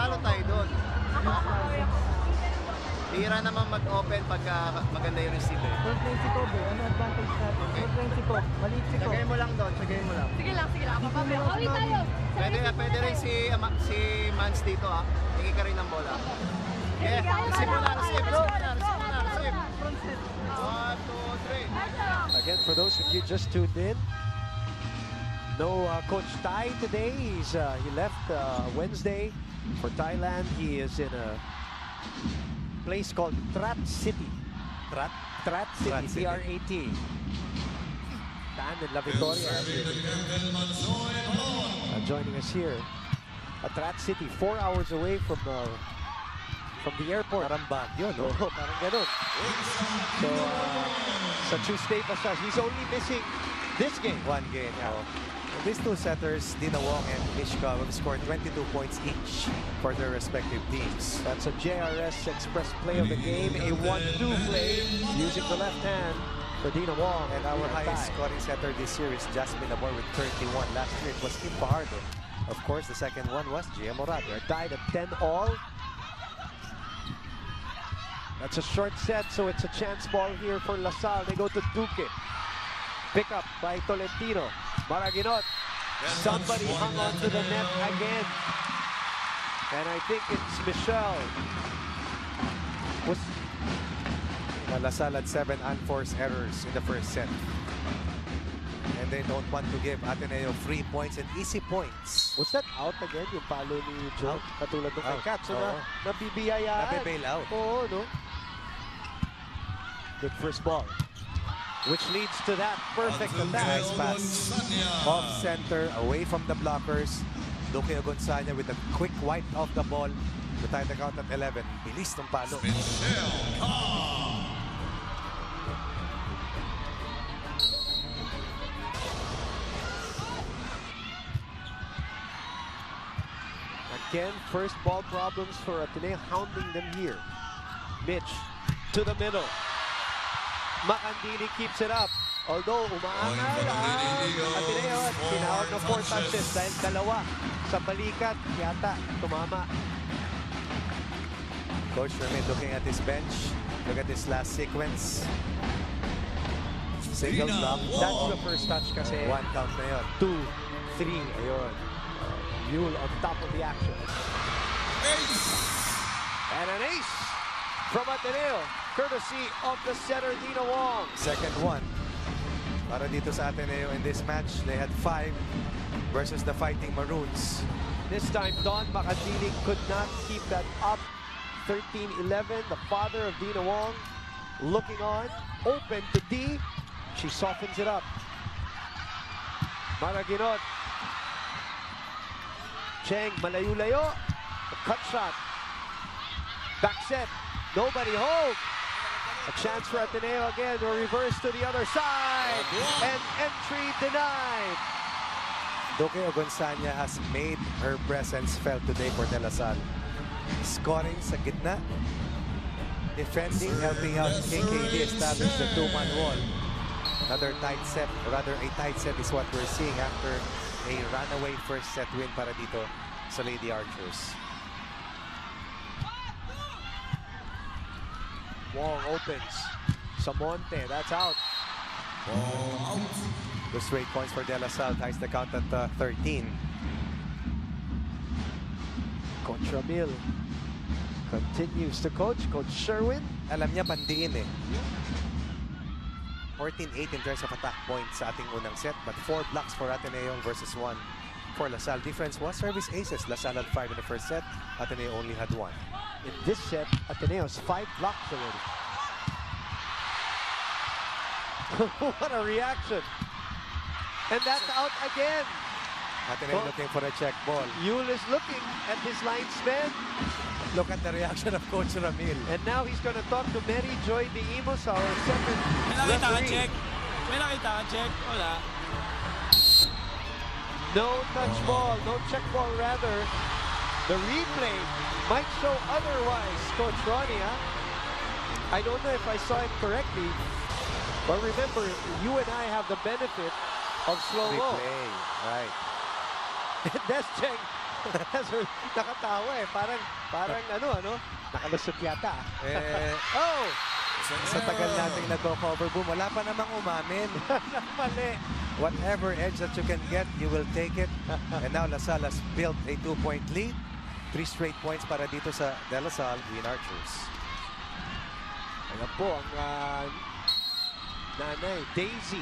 Speaker 6: talo tayo doon. Diba? Bihira naman mag-open pagka maganda yung receiver.
Speaker 11: Don't play si Kobe. Ano advantage natin? Don't play si Kobe. Maliit si Kobe.
Speaker 6: Sagay mo lang doon. Sagay mo lang.
Speaker 7: Sige lang. Pauwi tayo.
Speaker 6: Pwede rin si Mans dito ha. Hingi ka rin ng bola. Okay, receive mo na. Receive mo na. 1, 2, 3.
Speaker 2: Again, for those of you just tuned in, no Coach Tai today. He left Wednesday for Thailand. He is in a place called Trat City. Trat City, T-R-A-T. Dan and La Victoria joining us here at Trat City, 4 hours away from the airport.
Speaker 3: Parang Baguio, no?
Speaker 2: Oh, parang ganun. So, sa Tuesday pa siya. He's only missing this game.
Speaker 3: 1 game. Yeah. These two setters, Dina Wong and Mishka, have scored 22 points each for their respective teams.
Speaker 2: That's a JRS Express play of the game, a 1-2 play using the left hand for Dina Wong.
Speaker 3: And our highest scoring setter this year is Jasmine Amor with 31. Last year it was Kim Pajardo. Of course, the second one was Gia Morado.
Speaker 2: They're tied at 10-all. That's a short set, so it's a chance ball here for LaSalle. They go to Duque. Pick up by Tolentino. Maraginot. Somebody hung on to the net again. And I think it's Michelle.
Speaker 3: LaSalle had 7 unforced errors in the first set. And they don't want to give Ateneo free points and easy points.
Speaker 2: Was that out again, yung palo ni Joe? Katulad ng kay Kat. So nabibiyayaan.
Speaker 3: Nabe-bail out.
Speaker 2: Oo, no? Good first ball. Which leads to that perfect attack.
Speaker 3: Nice pass. Off center, away from the blockers. Duque Gonzania with a quick wipe off the ball to tie the count at 11. Bilis ng palo.
Speaker 2: Again, first ball problems for Ateneo, hounding them here. Mitch to the middle. Makandili keeps it up. Although umaangal Ateneo at tinawag ng 4 touches dahil dalawa sa balikat yata tumama.
Speaker 3: Coach Remy looking at his bench. Look at this last sequence. Single block.
Speaker 2: That's the first touch kasi.
Speaker 3: 1 count na yun.
Speaker 2: 2, 3. Ayun. Mule on top of the action.
Speaker 1: Ace!
Speaker 2: And an ace from Ateneo, courtesy of the setter, Dina Wong.
Speaker 3: Second one. Para dito sa Ateneo in this match, they had 5 versus the Fighting Maroons.
Speaker 2: This time, Don Makandili could not keep that up. 13-11, the father of Dina Wong looking on, open to D. She softens it up. Maraginot. Cheng, malayo-layo. A cut shot. Back set. Nobody home. A chance for Ateneo again. A reverse to the other side. And entry denied.
Speaker 3: Duque Gonzania has made her presence felt today for De La Salle. Scoring sa gitna. Defending, helping out KKD establish the 2-man wall. Another tight set, or rather a tight set is what we're seeing after a runaway first set win para dito sa Lady Archers.
Speaker 2: Wong opens. Samonte, that's out.
Speaker 3: The straight points for De La Salle ties the count at 13.
Speaker 2: Coach Ramil continues to coach. Coach Sherwin.
Speaker 3: Alam niya pandiin eh. 14-8 in terms of attack points sa ating unang set, but 4 blocks for Ateneo versus 1 for LaSalle. Difference was service aces. LaSalle had 5 in the first set. Ateneo only had 1.
Speaker 2: In this set, Ateneo's 5 blocks already. What a reaction. And that's out again.
Speaker 3: Ateneo looking for a check ball.
Speaker 2: Yul is looking at his linesman.
Speaker 3: Look at the reaction of Coach Ramil.
Speaker 2: And now he's going to talk to Mary Joy de Imos, our second
Speaker 9: May nakita ka
Speaker 2: referee.
Speaker 9: check. May nakita ka check. Wala.
Speaker 2: No touch ball, no check ball rather. The replay might show otherwise, Coach Ronnie. I don't know if I saw it correctly, but remember, you and I have the benefit of slow-mo.
Speaker 3: Replay, right.
Speaker 2: Descheng nakatawa eh. Parang nakalusot yata. Oh!
Speaker 3: Sa tagal nating nagko-cover boom, wala pa namang umamin.
Speaker 2: Mali.
Speaker 3: Whatever edge that you can get, you will take it. And now LaSalle has built a 2-point lead. 3 straight points para dito sa De La Salle Green Archers.
Speaker 2: Ayan po ang nanay, Daisy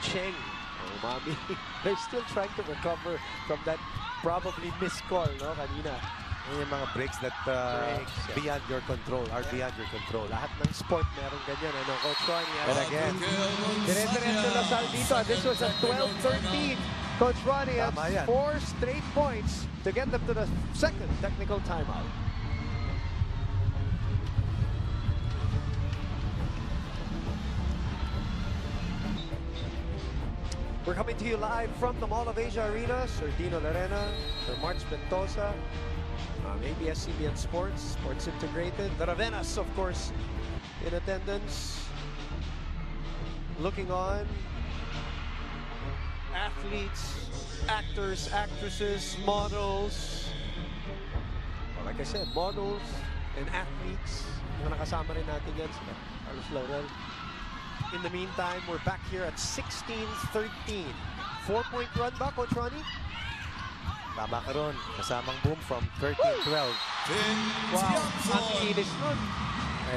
Speaker 2: Cheng. Oh, mommy. They're still trying to recover from that probably missed call, no, kanina.
Speaker 3: Yung mga breaks that beyond your control, are beyond your control.
Speaker 2: Lahat ng sport meron ganyan, ano, Coach Ronnie.
Speaker 3: But again,
Speaker 2: dire-diretso LaSalle dito. This was a 12-13. Coach Ronnie has 4 straight points to get them to the second technical timeout. We're coming to you live from the Mall of Asia Arena. Sir Dino Larena, Sir March Ventosa, ABS-CBN Sports, Sports Integrated. The Ravenas, of course, in attendance. Looking on. Athletes, actors, actresses, models. Well, like I said, models and athletes. Yung nakasama rin natin yan, sila Carlos Laurel. In the meantime, we're back here at 16-13. 4-point run ba, Coach Ronnie?
Speaker 3: Tama ka ron. Kasamang boom from 13-12.
Speaker 2: Wow, ang inis nun.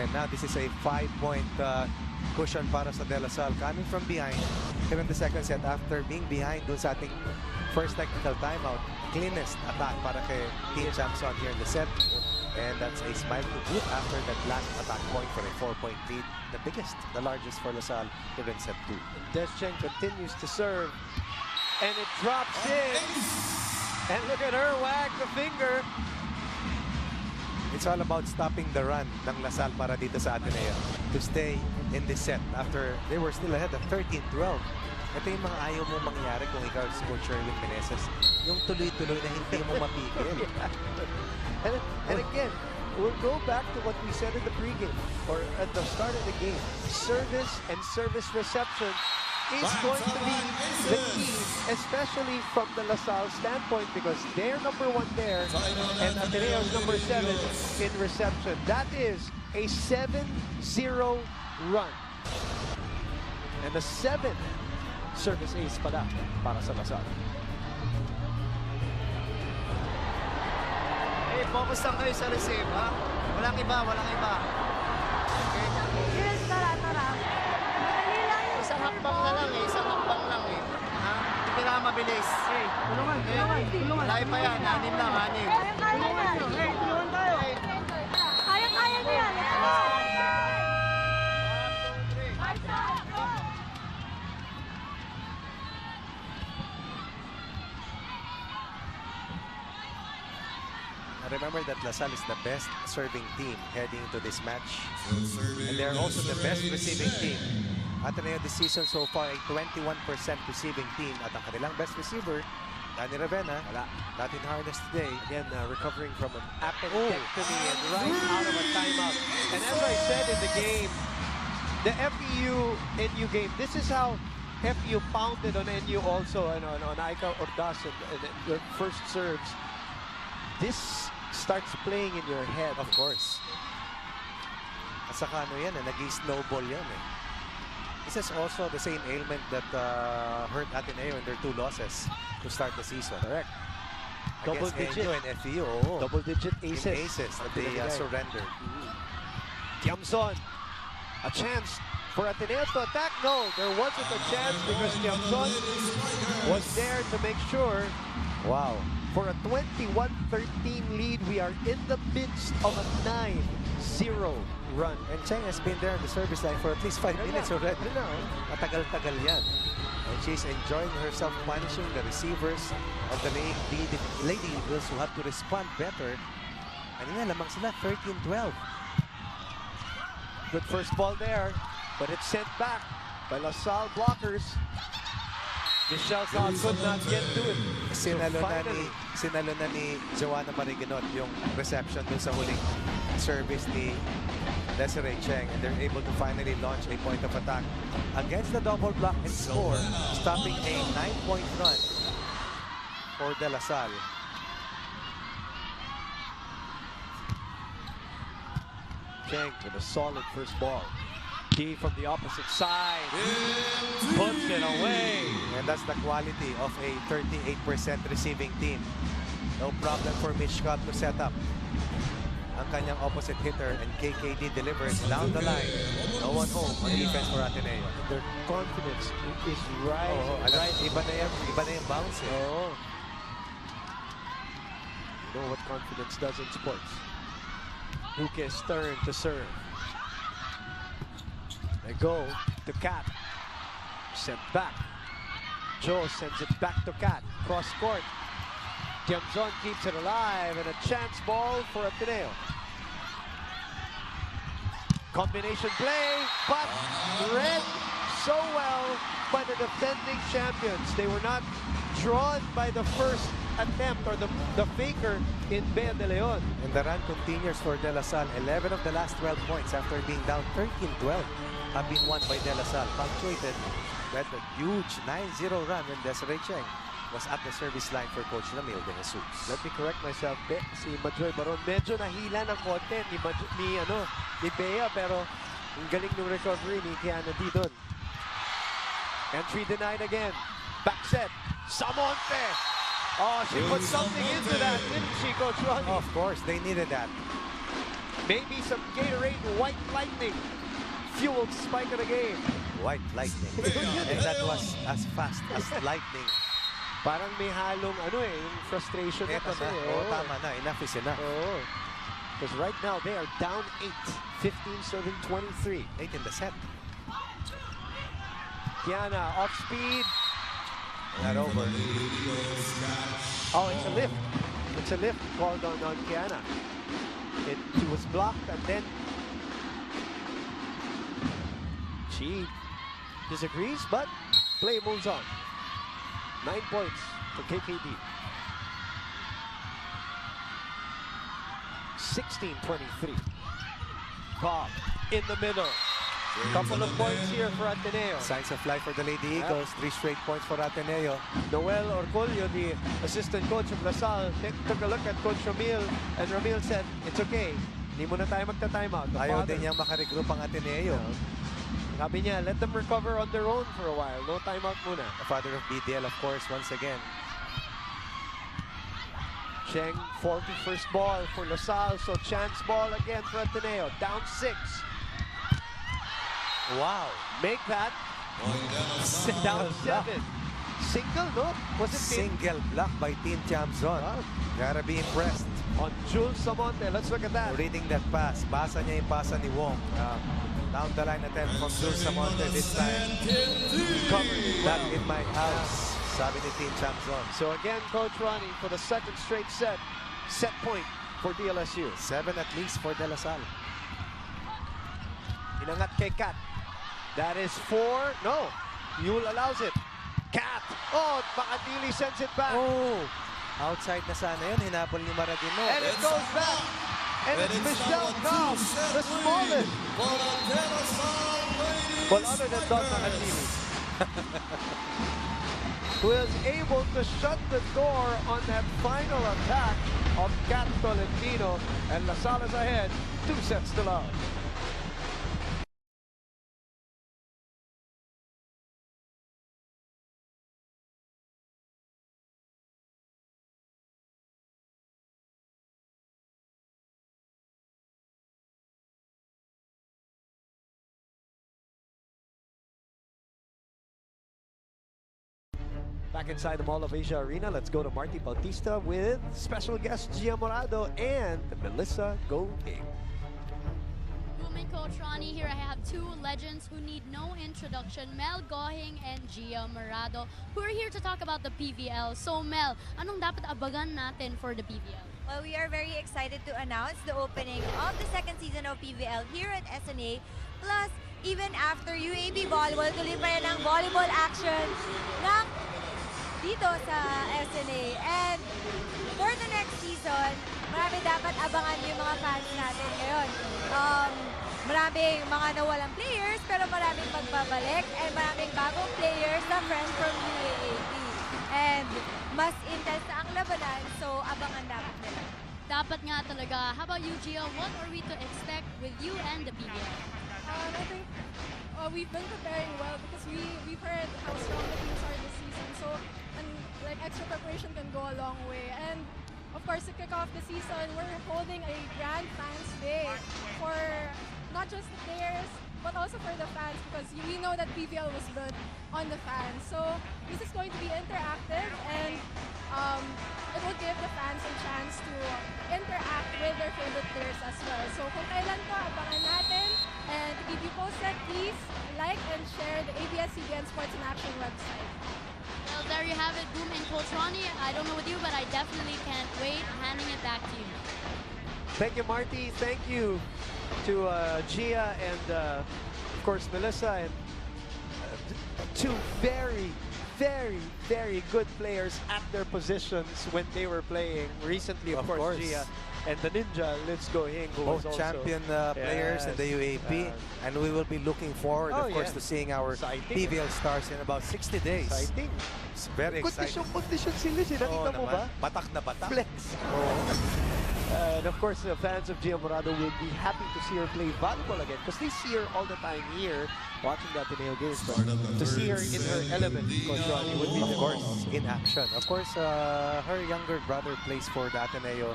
Speaker 3: And now this is a 5-point cushion para sa De La Salle. Coming from behind. Here in the second set, after being behind dun sa ating first technical timeout, cleanest attack para kay Team Chamson here in the set. And that's a smile to boot after that last attack point for a 4-point lead. The biggest, the largest for LaSalle here in set 2.
Speaker 2: Descheng continues to serve. And it drops in. And look at her wag the finger.
Speaker 3: It's all about stopping the run ng LaSalle para dito sa Ateneo to stay in this set after they were still ahead of 13-12. Ito yung mga ayaw mong mangyari kung ikaw si Coach Sherwin Meneses. Yung tuloy-tuloy na hindi mo mapigil.
Speaker 2: And again, we'll go back to what we said in the pregame or at the start of the game. Service and service reception is going to be the key, especially from the LaSalle standpoint, because they're number 1 there and Ateneo's number 7 in reception. That is a 7-0 run. And the 7th service ace pala para sa LaSalle.
Speaker 6: Hey, focus lang kayo sa receive, ha? Walang iba, walang iba. Okay?
Speaker 7: Yes, tara. Madali lang yun.
Speaker 6: Isang hakbang na lang eh, isang hakbang lang eh. Ha? Hindi kailangan mabilis. Hey, tulungan. Layo pa yan, 6 lang, 6.
Speaker 7: Kaya na. Hey, tulungan tayo. Kaya niya yan. Let's go. 1, 2, 3.
Speaker 3: Remember that LaSalle is the best serving team heading into this match. And they're also the best receiving team. Ateneo this season so far, a 21% receiving team. At ang kanilang best receiver, Danny Ravena, not in harness today.
Speaker 2: Again, recovering from an appendectomy and right out of a timeout. And as I said in the game, the FEU-NU game, this is how FEU pounded on NU also, and on Aika Ordaz and the first serves. This starts playing in your head.
Speaker 3: Of course. At saka ano yan, nag-snowball yan eh. This is also the same ailment that hurt Ateneo in their 2 losses to start the season.
Speaker 2: Correct.
Speaker 3: Against
Speaker 2: Double-digit.
Speaker 3: NU and FEU.
Speaker 2: Double-digit aces.
Speaker 3: Aces that they surrendered.
Speaker 2: Tiamson, a chance for Ateneo to attack. No, there wasn't a chance because Tiamson was there to make sure.
Speaker 3: Wow.
Speaker 2: For a 21-13 lead, we are in the midst of a 9-0 run.
Speaker 3: And Cheng has been there on the service line for at least 5 minutes already. Matagal-tagal yan. And she's enjoying herself punishing the receivers of the Lady Eagles who have to respond better. Kanina lamang sila 13-12.
Speaker 2: Good first ball there, but it's sent back by LaSalle blockers. Michelle Saw could not get to it.
Speaker 3: Sinalo na ni Joanna Mariginot yung reception dun sa huling service ni Desiree Cheng, and they're able to finally launch a point of attack against the double block and score, stopping a 9-point run for De La Salle.
Speaker 2: Cheng with a solid first ball. Key from the opposite side. Puts it away.
Speaker 3: And that's the quality of a 38% receiving team. No problem for Mishkov to set up ang kanyang opposite hitter, and KKD delivers down the line. No one home on defense for Ateneo.
Speaker 2: Their confidence is rising.
Speaker 3: Iba na yung bounce.
Speaker 2: Oh. You know what confidence does in sports. Huke's turn to serve. They go to Kat. Sent back. Joe sends it back to Kat. Cross court. Tiamzon keeps it alive, and a chance ball for Ateneo. Combination play, but read so well by the defending champions. They were not drawn by the first attempt or the faker in Bea de Leon.
Speaker 3: And the run continues for De La Salle. 11 of the last 12 points after being down 13-12 have been won by De La Salle, punctuated with a huge 9-0 run when Desiree Cheng was at the service line for Coach Ramil de Jesus.
Speaker 2: Let me correct myself. Si Majoy Baron medyo nahila ng konti ni Bea, pero ang galing ng recovery ni Kiana D doon. Entry denied again. Back set. Samonte. Oh, she put something into that, didn't she, Coach Ronnie?
Speaker 3: Of course, they needed that.
Speaker 2: Maybe some Gatorade White Lightning fueled spike of the game.
Speaker 3: White Lightning. And that was as fast as lightning.
Speaker 2: Parang may halong yung frustration na kasi.
Speaker 3: Tama na. Enough is enough.
Speaker 2: Because right now they are down 8. 15 serving 23.
Speaker 3: 8 in the set.
Speaker 2: Kiana off speed.
Speaker 3: Not over.
Speaker 2: Oh, it's a lift. It's a lift called on Kiana. She was blocked, and then she disagrees, but play moves on. 9 points for KKD. 16-23. Bob in the middle. Couple of points here for Ateneo.
Speaker 3: Signs of life for the Lady Eagles. 3 straight points for Ateneo.
Speaker 2: Noel Orcolio, the assistant coach of LaSalle, took a look at Coach Ramil, and Ramil said, "It's okay. Hindi muna tayo magta-timeout."
Speaker 3: Ayaw din niyang makaregroup ang Ateneo.
Speaker 2: Sabi niya, let them recover on their own for a while. No timeout muna.
Speaker 3: The father of BDL, of course, once again.
Speaker 2: Cheng, 41st ball for LaSalle, so chance ball again for Ateneo. Down 6.
Speaker 3: Wow.
Speaker 2: Make that down 7. Single, no? Was it
Speaker 3: single block by Team Tiamzon? Gotta be impressed.
Speaker 2: On Jules Samonte, let's look at that.
Speaker 3: Reading that pass. Basa niya yung pasa ni Wong. Down the line attempt from Jules Samonte this time. Covered. Not in my house. Sabi ni Team Tiamzon.
Speaker 2: So again, Coach Ronnie, for the second straight set point for DLSU.
Speaker 3: 7 at least for De La Salle.
Speaker 2: Inangat kay Kat. That is 4. No. Yule allows it. Kat. Oh, Makadili sends it back.
Speaker 3: Oh. Outside na sana yun. Hinapol ni Maradino.
Speaker 2: And it goes back. And it's Michelle Cobb, the smallest. Well, other than Don Makadili. Who is able to shut the door on that final attack of Kat Tolentino. And LaSalle is ahead. 2 sets to love. Back inside the Mall of Asia Arena, let's go to Marty Bautista with special guest Gia Morado and Melissa Golding.
Speaker 5: morning, Coach Ronnie. Here I have two legends who need no introduction, Mel Gohing and Gia Morado, who are here to talk about the PVL. So Mel, anong dapat abangan natin for the PVL?
Speaker 7: Well, we are very excited to announce the opening of the second season of PVL here at SNA. Plus, even after UAAP Volleyball, tuloy pa yan ang volleyball action ng dito sa SNA. And for the next season, marami dapat abangan yung mga fans natin ngayon. Maraming mga nawalang players, pero maraming magbabalik, and maraming bagong players na fresh from UAAP. And mas intense na ang labanan, so abangan dapat nila.
Speaker 5: Dapat nga talaga. How about you, Gia? What are we to expect with you and the PVL?
Speaker 12: I think we've been preparing well because we've heard how strong the teams are this season. So, and like extra preparation can go a long way. And of course, to kick off the season, we're holding a grand fans day for not just the players, but also for the fans, because we know that PVL was built on the fans. So this is going to be interactive, and it will give the fans a chance to interact with their favorite players as well. So kung kailan to, abangan natin. And to keep you posted, please like and share the ABS-CBN Sports in Action website.
Speaker 5: Well, there you have it, Boom and Coach Ronnie. I don't know with you, but I definitely can't wait. Handing it back to you.
Speaker 2: Thank you, Marty. Thank you to Gia and, of course, Melissa, and two very, very good players at their positions when they were playing. Recently, of course, Gia and the Ninja, Let's Go Hing, who
Speaker 3: both
Speaker 2: was also
Speaker 3: champion players in the UAP, and we will be looking forward, of course, to seeing our PVL stars in about 60 days.
Speaker 2: Exciting.
Speaker 3: It's very exciting.
Speaker 2: Condition sila. Nakita mo ba?
Speaker 3: Batak na batak.
Speaker 2: Flex. And of course, the fans of Gia Morado will be happy to see her play volleyball again, because they see her all the time here watching the Ateneo games. But to see her in her element, Coach Ronnie, would be,
Speaker 3: of course, in action. Of course, her younger brother plays for the Ateneo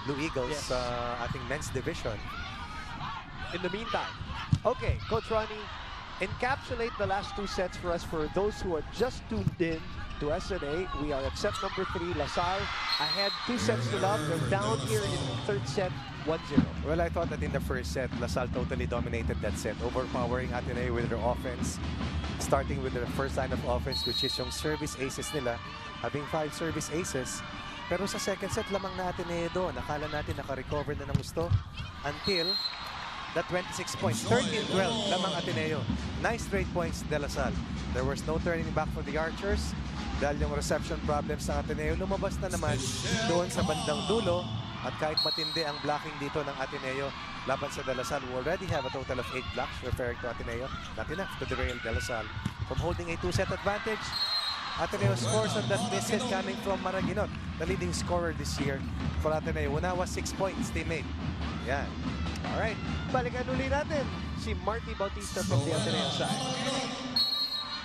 Speaker 3: Blue Eagles, I think men's division.
Speaker 2: In the meantime, okay, Coach Ronnie, encapsulate the last two sets for us. For those who are just tuned in to SNA, we are at set number 3. LaSalle ahead 2 sets to love. They're down here in the third set, 1-0.
Speaker 3: Well, I thought that in the first set, LaSalle totally dominated that set, overpowering Ateneo with their offense, starting with their first line of offense, which is yung service aces nila, having 5 service aces. Pero sa second set, lamang na Ateneo doon. Akala natin naka-recover na ng gusto until that 26 points. 13-12 lamang Ateneo. 9 straight points de La Salle. There was no turning back for the Archers. Dahil yung reception problems ng Ateneo, lumabas na naman doon sa bandang dulo. At kahit matindi ang blocking dito ng Ateneo laban sa De La Salle, we already have a total of 8 blocks referring to Ateneo. Not enough to derail De La Salle from holding a 2-set advantage. Ateneo scores on that miss hit coming from Maraguinot, the leading scorer this year for Ateneo. Una was 6 points they made. Yan.
Speaker 2: Alright, balikan uli natin si Marty Bautista from the Ateneo side.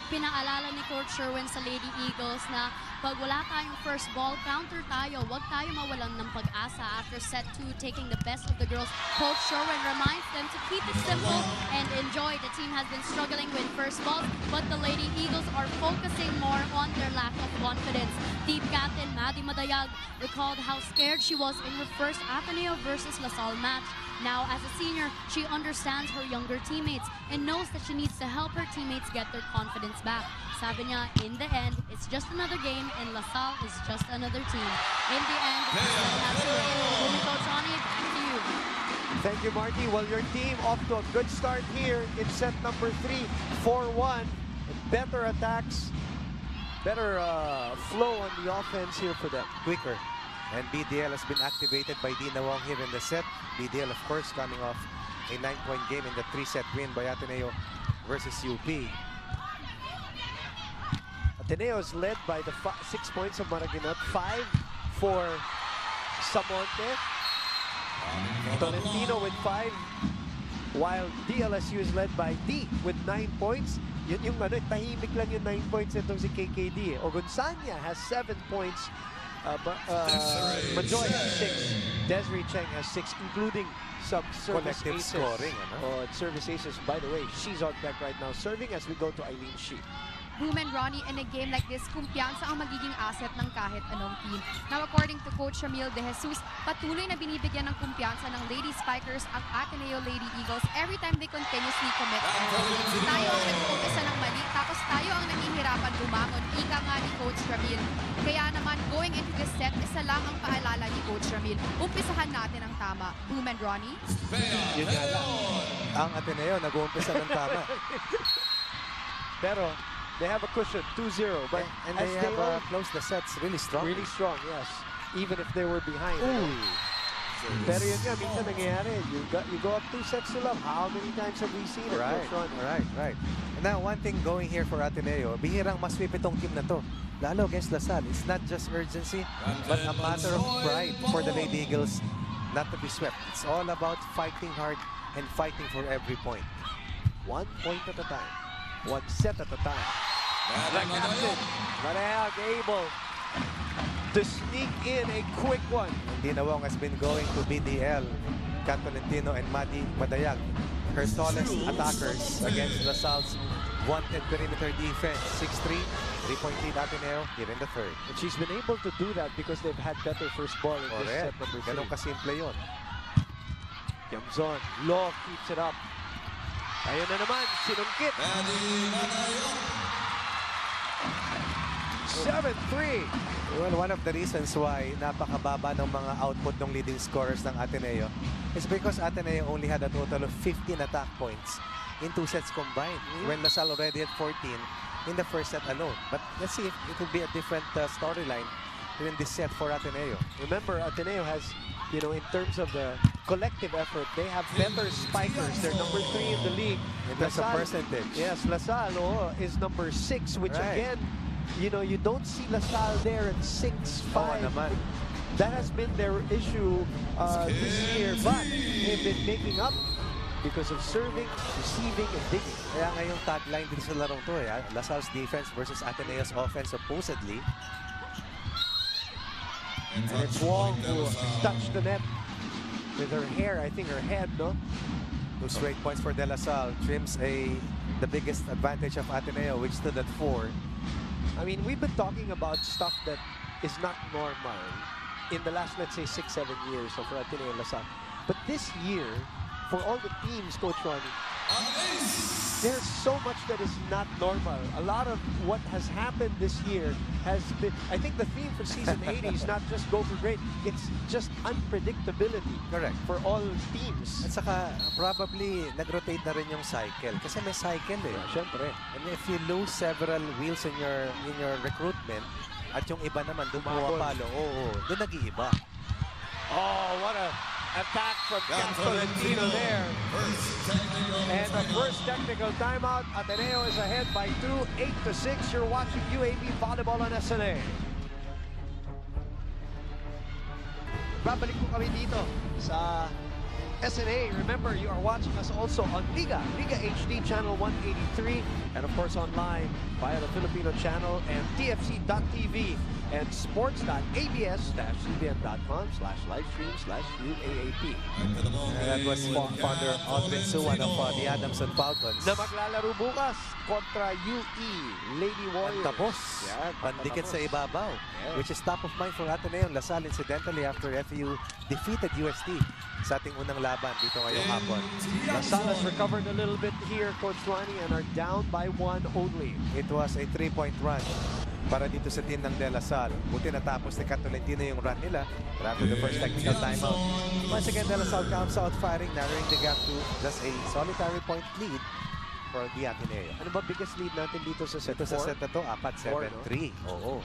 Speaker 5: Pinaalala ni Coach Sherwin sa Lady Eagles na pag wala tayong first ball, counter tayo. Huwag tayo mawalan ng pag-asa after set 2, taking the best of the girls. Coach Sherwin reminds them to keep it simple and enjoy. The team has been struggling with first balls, but the Lady Eagles are focusing more on their lack of confidence. Team captain Maddie Madayag recalled how scared she was in her first Ateneo versus LaSalle match. Now, as a senior, she understands her younger teammates and knows that she needs to help her teammates get their confidence back. Sabi niya, in the end, it's just another game and LaSalle is just another team. In the end, LaSalle has to win. Coach Ronnie, back to you.
Speaker 2: Thank you, Marty. Well, your team off to a good start here in set number 3, 4-1. Better attacks, better flow on the offense here for them.
Speaker 3: Quicker. And BDL has been activated by Dina Wong here in the set. BDL, of course, coming off a 9-point game in the 3-set win by Ateneo versus UP.
Speaker 2: Ateneo is led by the 6 points of Maraguinot, 5 for Samonte. Tolentino with 5, while DLSU is led by D with 9 points. Yun yung tahimik lang yung 9 points itong si KKD. Ogunsanya has 7 points. Majoy has 6. Desiree Cheng has 6, including some service aces.
Speaker 3: Scoring,
Speaker 2: service aces. By the way, she's on deck right now, serving as we go to Eileen Shi.
Speaker 4: Boom and Ronnie, in a game like this, kumpiyansa ang magiging asset ng kahit anong team. Now, according to Coach Ramil De Jesus, patuloy na binibigyan ng kumpiyansa ng Lady Spikers ang Ateneo Lady Eagles every time they continuously commit. Tayo ang nag-uumpisa ng mali, tapos tayo ang nahihirapan lumangon, ika nga ni Coach Ramil. Kaya naman, going into this set, isa lang ang paalala ni Coach Ramil. Umpisahan natin ang tama. Boom and Ronnie.
Speaker 3: Yun nga lang. Ang Ateneo nag-uumpisa ng tama.
Speaker 2: Pero they have a cushion, 2-0. But
Speaker 3: and
Speaker 2: as
Speaker 3: they have closed the sets really strong.
Speaker 2: Really strong, yes. Even if they were behind. Pero yun nga, minsan nangyayari. You go up 2 sets to love. How many times have we seen it?
Speaker 3: Right. And now, one thing going here for Ateneo, bihirang masweep itong team na to. Lalo against LaSalle, it's not just urgency, but a matter of pride for the Lady Eagles not to be swept. It's all about fighting hard and fighting for every point.
Speaker 2: 1 point at a time. 1 set at a time. The captain, Marehag, able to sneak in a quick one.
Speaker 3: Dina Wong has been going to BDL, Kat Tolentino and Maddie Madayag, her tallest attackers against LaSalle's wanted perimeter defense. 6-3, 3-point lead Ateneo here in the third.
Speaker 2: And she's been able to do that because they've had better first ball in this set number 3.
Speaker 3: Ganun kasimple yun.
Speaker 2: Yamzon, Law keeps it up. Ayun na naman, sinungkit. 7-3.
Speaker 3: Well, one of the reasons why napakababa ng mga output ng leading scorers ng Ateneo is because Ateneo only had a total of 15 attack points in 2 sets combined, when LaSalle already had 14 in the first set alone. But let's see if it will be a different storyline in this set for Ateneo.
Speaker 2: Remember, Ateneo has, you know, in terms of the collective effort, they have better spikers. They're number 3 in the league.
Speaker 3: In terms of percentage.
Speaker 2: Yes, LaSalle is number 6, which again, you know, you don't see LaSalle there at 6-5. That has been their issue this year, but they've been making up because of serving, receiving, and digging.
Speaker 3: Kaya ngayong tagline din sa larong to, LaSalle's defense versus Ateneo's offense supposedly.
Speaker 2: And it's Wong who touched the net with her hair, I think her head, no?
Speaker 3: 2 straight points for De La Salle trims the biggest advantage of Ateneo, which stood at 4.
Speaker 2: I mean, we've been talking about stuff that is not normal in the last, let's say, 6-7 years of Ateneo and LaSalle. But this year, for all the teams, Coach Ronnie, there's so much that is not normal. A lot of what has happened this year has been, I think the theme for season 80 is not just go for great, it's just unpredictability.
Speaker 3: Correct.
Speaker 2: For all teams.
Speaker 3: At saka, probably, nag-rotate na rin yung cycle. Kasi may cycle eh.
Speaker 2: Siyempre.
Speaker 3: And if you lose several wheels in your recruitment, at yung iba naman, doon pumapalo, doon nag-iiba.
Speaker 2: Oh, what a attack from Tolentino there. And the first technical timeout. Ateneo is ahead by 2, 8-6. You're watching UAAP Volleyball on SNA. Babalik po kami dito sa SNA. Remember, you are watching us also on Liga HD channel 183, and of course online via the Filipino channel and TFC.tv and sports.abs-cbn.com/livestream/UAAP.
Speaker 3: That was founder Audrey Suwan of the Adamson Falcons.
Speaker 2: Na maglalaro bukas kontra UE Lady Warriors.
Speaker 3: Tapos, pandikit sa ibabaw, which is top of mind for Ateneo and LaSalle incidentally after FEU defeated UST sa ating unang laban dito ngayong hapon.
Speaker 2: LaSalle has recovered a little bit here, Coach Ronnie, and are down by 1 only.
Speaker 3: It was a 3-point run para dito sa team ng De La Salle. Buti natapos ni Kat Tolentino yung run nila after the first technical timeout. Once again, De La Salle comes out firing, narrowing the gap to just a solitary point lead for the Ateneo.
Speaker 2: Ano ba biggest lead natin dito sa set 4?
Speaker 3: Sa set na to, 4-7-3. Oo.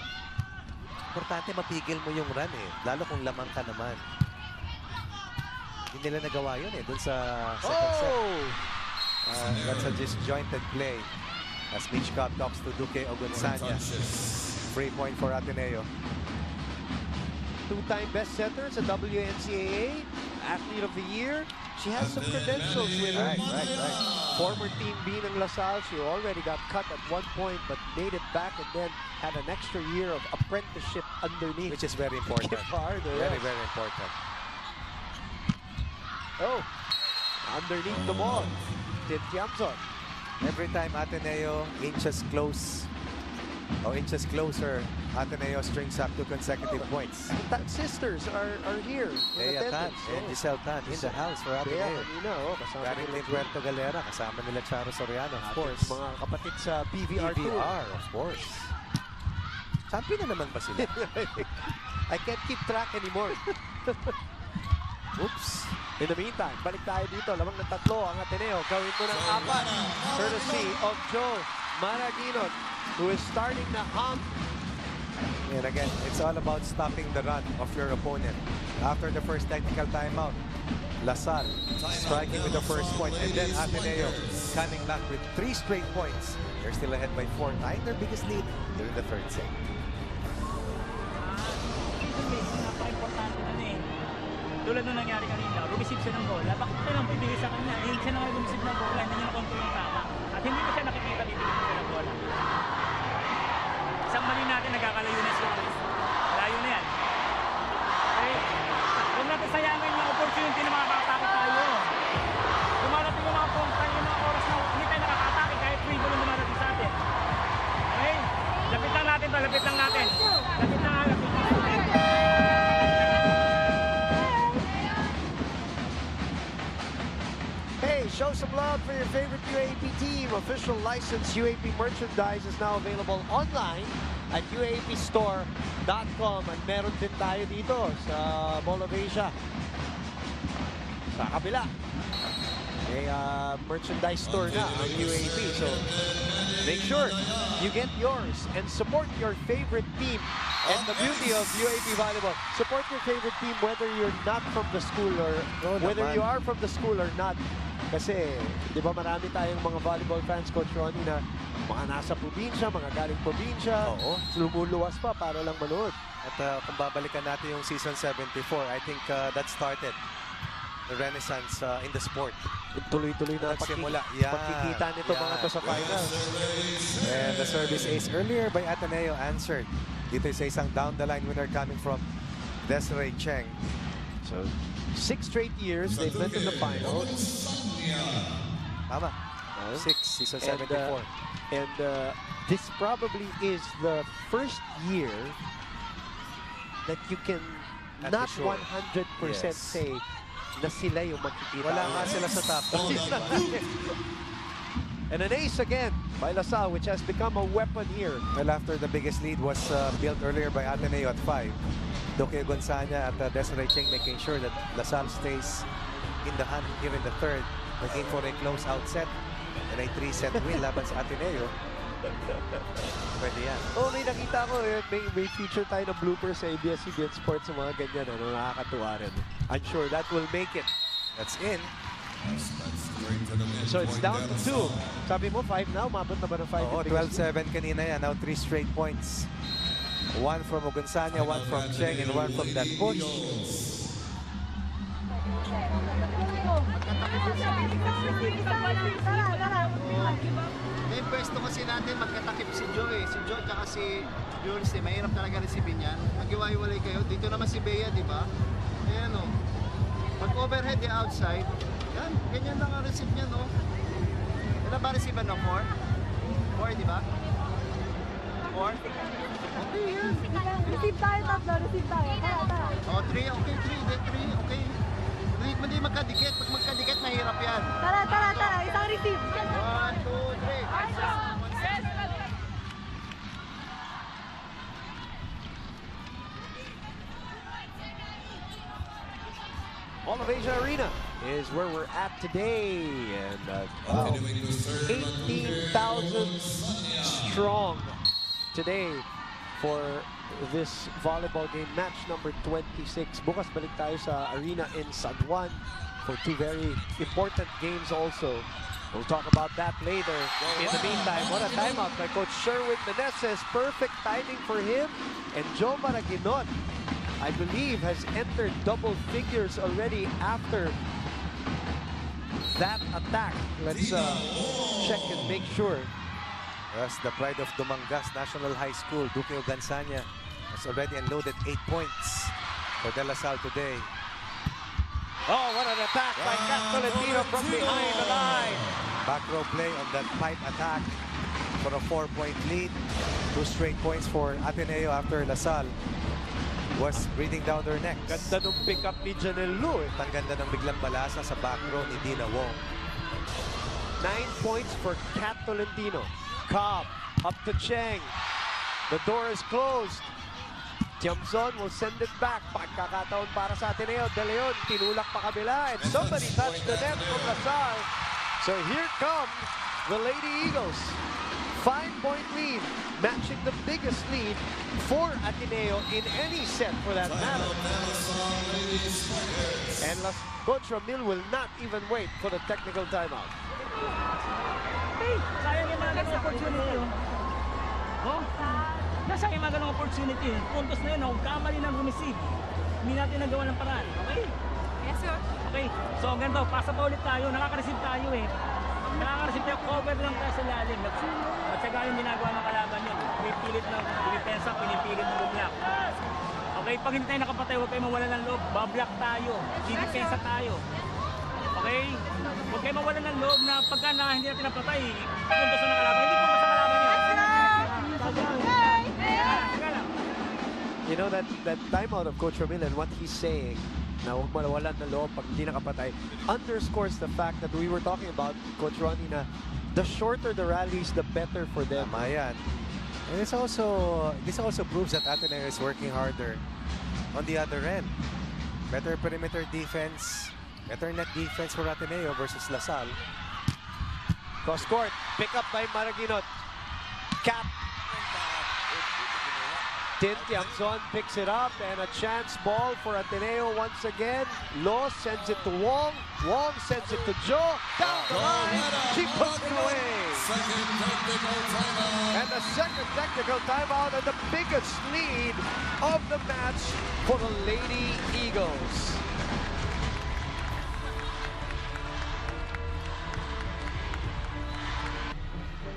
Speaker 3: Importante mapigil mo yung run eh, lalo kung lamang ka naman. Hindi nila nagawa yun eh, dun sa second set. That's a disjointed play. As Mitch Cobb talks to Duque Ogunsanya. Free point for Ateneo.
Speaker 2: 2-time best setter sa WNCAA, Athlete of the Year. She has some credentials with her.
Speaker 3: Right.
Speaker 2: Former Team B ng LaSalle. She already got cut at one point but made it back and then had an extra year of apprenticeship underneath.
Speaker 3: Which is very important. Very important.
Speaker 2: Oh, underneath the ball. Tiamzon.
Speaker 3: Every time Ateneo inches close inches closer. Ateneo strings up 2 consecutive points.
Speaker 2: Tan sisters are here.
Speaker 3: Leia Tan and Giselle Tan in the house for Ateneo.
Speaker 2: Kasama
Speaker 3: Galing
Speaker 2: nila
Speaker 3: din Puerto Galera, kasama nila Charo Soriano, of course.
Speaker 2: Mga kapatid sa PVR tour.
Speaker 3: PVR, of course. Champion na naman ba sila?
Speaker 2: I can't keep track anymore. Oops. In the meantime, balik tayo dito. Lamang ng 3 ang Ateneo. Gawin mo ng 4. Courtesy of Joe Maraguinot, who is starting the hump.
Speaker 3: And again, it's all about stopping the run of your opponent. After the first technical timeout, Lasal striking with the first point, and then Ateneo coming back with 3 straight points. They're still ahead by 4, tying their biggest lead during the third set.
Speaker 8: Napaka-importante na eh. Tulad nung nangyari kanina, rumisip siya ng bola. Bakit siya lang bibigay sa kanya? Eh, siya lang rumisip ng bola, hindi niya na-control yung tama. At hindi ko siya nakikita bibigay siya ng bola. Isang mali natin, nagkakalayo na siya. Layo na yan. Okay? Huwag natin sayangin yung opportunity na makakatake tayo. Dumarating yung mga punta, yung mga oras na hindi tayo nakakatake kahit free ball yung dumarating sa atin. Okay? Lapit lang natin to, lapit lang natin. Lapit lang natin.
Speaker 2: Hey, show some love for your favorite UAAP team. Official licensed UAAP merchandise is now available online at uaapstore.com. At meron din tayo dito sa Mall of Asia. Sa kabila. May merchandise store na ang UAAP. So, make sure you get yours and support your favorite team. And the beauty of UAAP Volleyball, support your favorite team whether you're not from the school or whether you are from the school or not. Kasi, di ba marami tayong mga volleyball fans, Coach Ronnie, na mga nasa probinsya, mga galing probinsya, lumuluwas pa para lang manood.
Speaker 3: At kung babalikan natin yung season 74, I think that started the renaissance in the sport.
Speaker 2: Tuloy-tuloy na pagkikita nito mga to sa final.
Speaker 3: And the service ace earlier by Ateneo answered. Dito sa isang down-the-line winner coming from Desiree Cheng.
Speaker 2: So, 6 straight years they've been in the finals.
Speaker 3: Tama. 6, season 74.
Speaker 2: And this probably is the first year that you can not 100% say na sila yung makikita.
Speaker 3: Wala nga sila sa top.
Speaker 2: And an ace again by LaSalle, which has become a weapon here.
Speaker 3: Well, after the biggest lead was built earlier by Ateneo at 5. Duque Gonzana at Desiree Cheng making sure that LaSalle stays in the hunt here in the third. Looking for a close-out set and a 3-set win laban sa Ateneo. Pwede yan.
Speaker 2: Oh, may nakita ko yun. May feature tayo ng bloopers sa ABS-CBN Sports sa mga ganyan. Ano, nakakatuwa rin. I'm sure that will make it.
Speaker 3: That's in.
Speaker 2: So it's down to 2. Sabi mo, 5 now? Mabot na ba ng 5?
Speaker 3: Oo, 12-7 kanina yan. Now 3 straight points. 1 from Ogunsanya, 1 from Cheng, and 1 from that push.
Speaker 6: Yung pwesto kasi natin, magkatakip si Joe eh. Si Joe at si Jules eh. Mahirap talaga resipin yan. Mag-iwaiwalay kayo. Dito naman si Bea, di ba? Ayan o. Pag-overhead the outside, yan. Ganyan lang ang receive niya, no? Ilan ba receive no? 4? 4, di ba? 4? Okay, yan.
Speaker 12: Receive tayo, tatlo. Receive tayo. Tara.
Speaker 6: Oh, 3. Okay, 3. Okay. Hindi magkadikit. Pag magkadikit, mahirap yan.
Speaker 12: Tara. Isang receive.
Speaker 6: 1, 2, 3.
Speaker 2: Mall of Asia Arena is where we're at today. And 18,000 strong today for this volleyball game, match number 26. Bukas balik tayo sa arena in San Juan for 2 very important games also. We'll talk about that later. In the meantime, what a timeout by Coach Sherwin Meneses. Perfect timing for him. And Joe Maraguinot, I believe, has entered double figures already after that attack. Let's check and make sure.
Speaker 3: Yes, the pride of Dumangas National High School, Duque Ogansanya, has already unloaded 8 points for De La Salle today.
Speaker 2: Oh, what an attack by Cat Tolentino from behind the line.
Speaker 3: Back row play on that pipe attack for a 4-point lead. 2 straight points for Ateneo after Lasal was breathing down their necks.
Speaker 2: Ganda nung pick up ni Janelle Lu.
Speaker 3: Ang ganda ng biglang balasa sa back row ni Dina Wong.
Speaker 2: 9 points for Kat Tolentino. Cobb up to Cheng. The door is closed. Tiamzon will send it back. Pagkakataon para sa Ateneo. De Leon tinulak pa kabila. And somebody touched the net from Lasal. So here come the Lady Eagles. 5-point lead, matching the biggest lead for Ateneo in any set for that matter. And Coach Ramil will not even wait for the technical timeout.
Speaker 8: Hey, sayang yung mga ganong opportunity. Oh, nasayang yung mga ganong opportunity. Puntos na yun, kamali ng receive. Hindi natin nagawa ng paraan. Okay?
Speaker 12: Yes, sir.
Speaker 8: Okay, so ganito, pasa pa ulit tayo, nakaka-receive tayo eh. Nakaka-receive tayo, cover lang tayo sa lalim. At saka yung ginagawa ng kalaban yun. Pinipilit ng depensa, pinipilit ng block. Okay, pag hindi tayo nakapatay, huwag kayo mawala ng loob. Bablock tayo, didepensa tayo. Okay? Huwag kayo mawala ng loob na pagka hindi natin napatay, puntos na kalaban. Hindi puntos sa kalaban yun.
Speaker 2: You know that timeout of Coach Ramil and what he's saying, na huwag malawalan ng loob pag hindi nakapatay, underscores the fact that we were talking about, Coach Ronnie, na the shorter the rallies, the better for them.
Speaker 3: Tama yan. And this also proves that Ateneo is working harder on the other end. Better perimeter defense, better net defense for Ateneo versus Lasal.
Speaker 2: Cross court, pick up by Maraguinot. Cap. Tin Tiamzon picks it up and a chance ball for Ateneo once again. Lo sends it to Wong. Wong sends it to Joe. Down the line. She puts it away. And the second technical timeout and the biggest lead of the match for the Lady Eagles.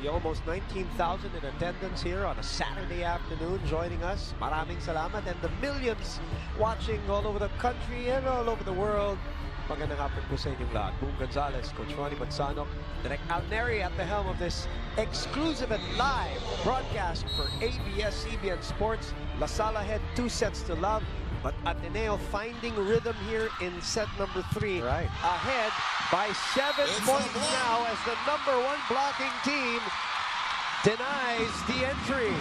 Speaker 2: Almost 19,000 in attendance here on a Saturday afternoon joining us. Maraming salamat, and the millions watching all over the country and all over the world. Magandang hapon po sa inyong lahat. Boom Gonzalez, Coach Ronnie Manzano, Direk Alneri at the helm of this exclusive and live broadcast for ABS-CBN Sports. Lasal ahead 2 sets to love, but Ateneo finding rhythm here in set number 3.
Speaker 3: Right.
Speaker 2: Ahead by 7 points now as the #1 blocking team denies the entry.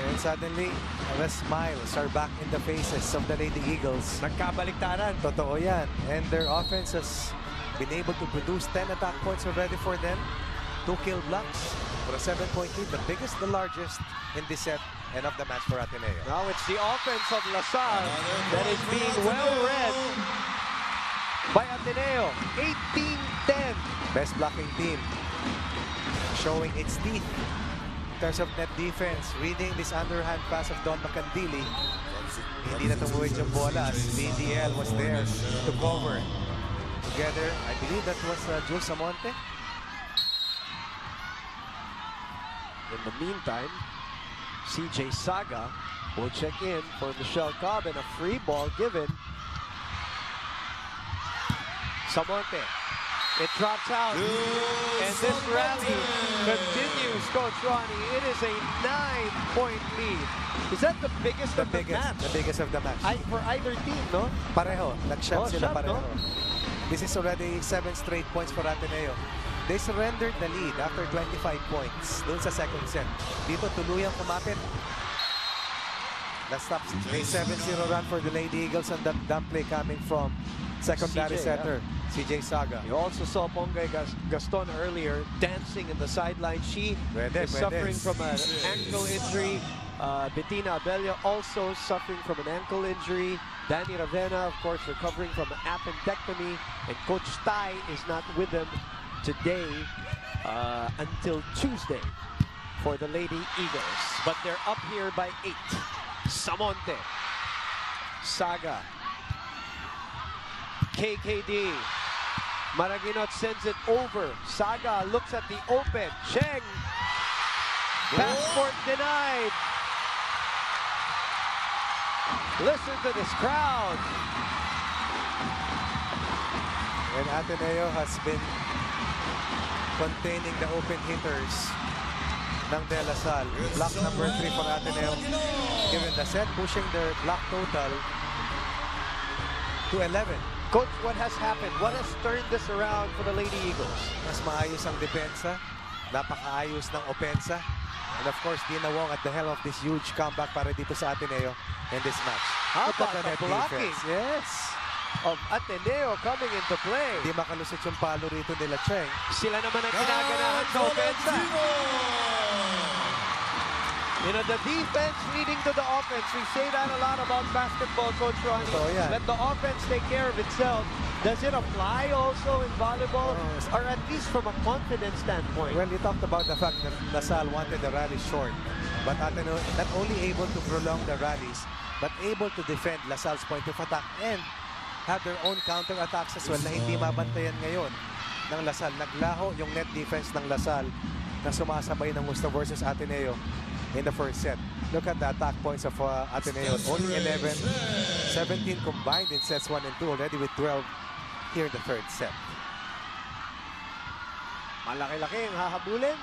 Speaker 3: And suddenly, the smiles are back in the faces of the Lady Eagles.
Speaker 2: Nagkabaliktaran.
Speaker 3: Totoo yan. And their offense has been able to produce 10 attack points already for them. 2 kill blocks for a 7-point lead, the biggest, the largest in this set and of the match for Ateneo.
Speaker 2: Now it's the offense of Lasal that is being well read by Ateneo. 18-10.
Speaker 3: Best blocking team showing its teeth in terms of net defense, reading this underhand pass of Don Macandili. Hindi na tumuwid yung bola as BDL was there to cover. Together, I believe that was Jules Samonte.
Speaker 2: In the meantime, CJ Saga will check in for Michelle Cobb and a free ball given. Samonte. It drops out. And this rally continues, Coach Ronnie. It is a 9-point lead. Is that the biggest of the match?
Speaker 3: The biggest of the match.
Speaker 2: For either team, no?
Speaker 3: Pareho. Nag-shot sila
Speaker 2: shot,
Speaker 3: pareho.
Speaker 2: no?
Speaker 3: This is already 7 straight points for Ateneo. They surrendered the lead after 25 points doon sa second set. Dito tuluyang kumapit. Let's stop a 7-0 run for the Lady Eagles and that dump play coming from secondary setter, CJ Saga.
Speaker 2: You also saw Pongay Gaston earlier dancing in the sideline. She is suffering from an ankle injury. Bettina Abella also suffering from an ankle injury. Danny Ravena, of course, recovering from an appendectomy. And Coach Tai is not with them today until Tuesday for the Lady Eagles. But they're up here by 8. Samonte. Saga. KKD. Maraguinot sends it over. Saga looks at the open. Cheng. Passport denied. Listen to this crowd.
Speaker 3: And Ateneo has been containing the open hitters ng De La Salle. Block number 3 for Ateneo. Given the set, pushing their block total to 11.
Speaker 2: Coach, what has happened? What has turned this around for the Lady Eagles?
Speaker 3: Mas maayos ang depensa. Napakaayos ng opensa. And of course, Dina Wong at the helm of this huge comeback para dito sa Ateneo in this match.
Speaker 2: How
Speaker 3: Look at
Speaker 2: about the
Speaker 3: net
Speaker 2: blocking?
Speaker 3: defense. Yes.
Speaker 2: Of Ateneo coming into play.
Speaker 3: Di makalusot yung palo rito nila, Cheng.
Speaker 2: Sila naman ang ginaganahan sa opensa. You know, the defense leading to the offense. We say that a lot about basketball, Coach Ronnie.
Speaker 3: Oh, yeah.
Speaker 2: Let the offense take care of itself. Does it apply also in volleyball? Or at least from a confidence standpoint?
Speaker 3: Well, you talked about the fact that La Salle wanted the rally short. But Ateneo not only able to prolong the rallies, but able to defend La Salle's point of attack and have their own counter-attacks as well na hindi mabantayan ngayon ng La Salle. Naglaho yung net defense ng La Salle na sumasabay ng gusto versus Ateneo in the first set. Look at the attack points of Ateneo. Only 11, 17 combined in sets 1 and 2, already with 12 here in the third set.
Speaker 2: Malaki-laki ang hahabulin.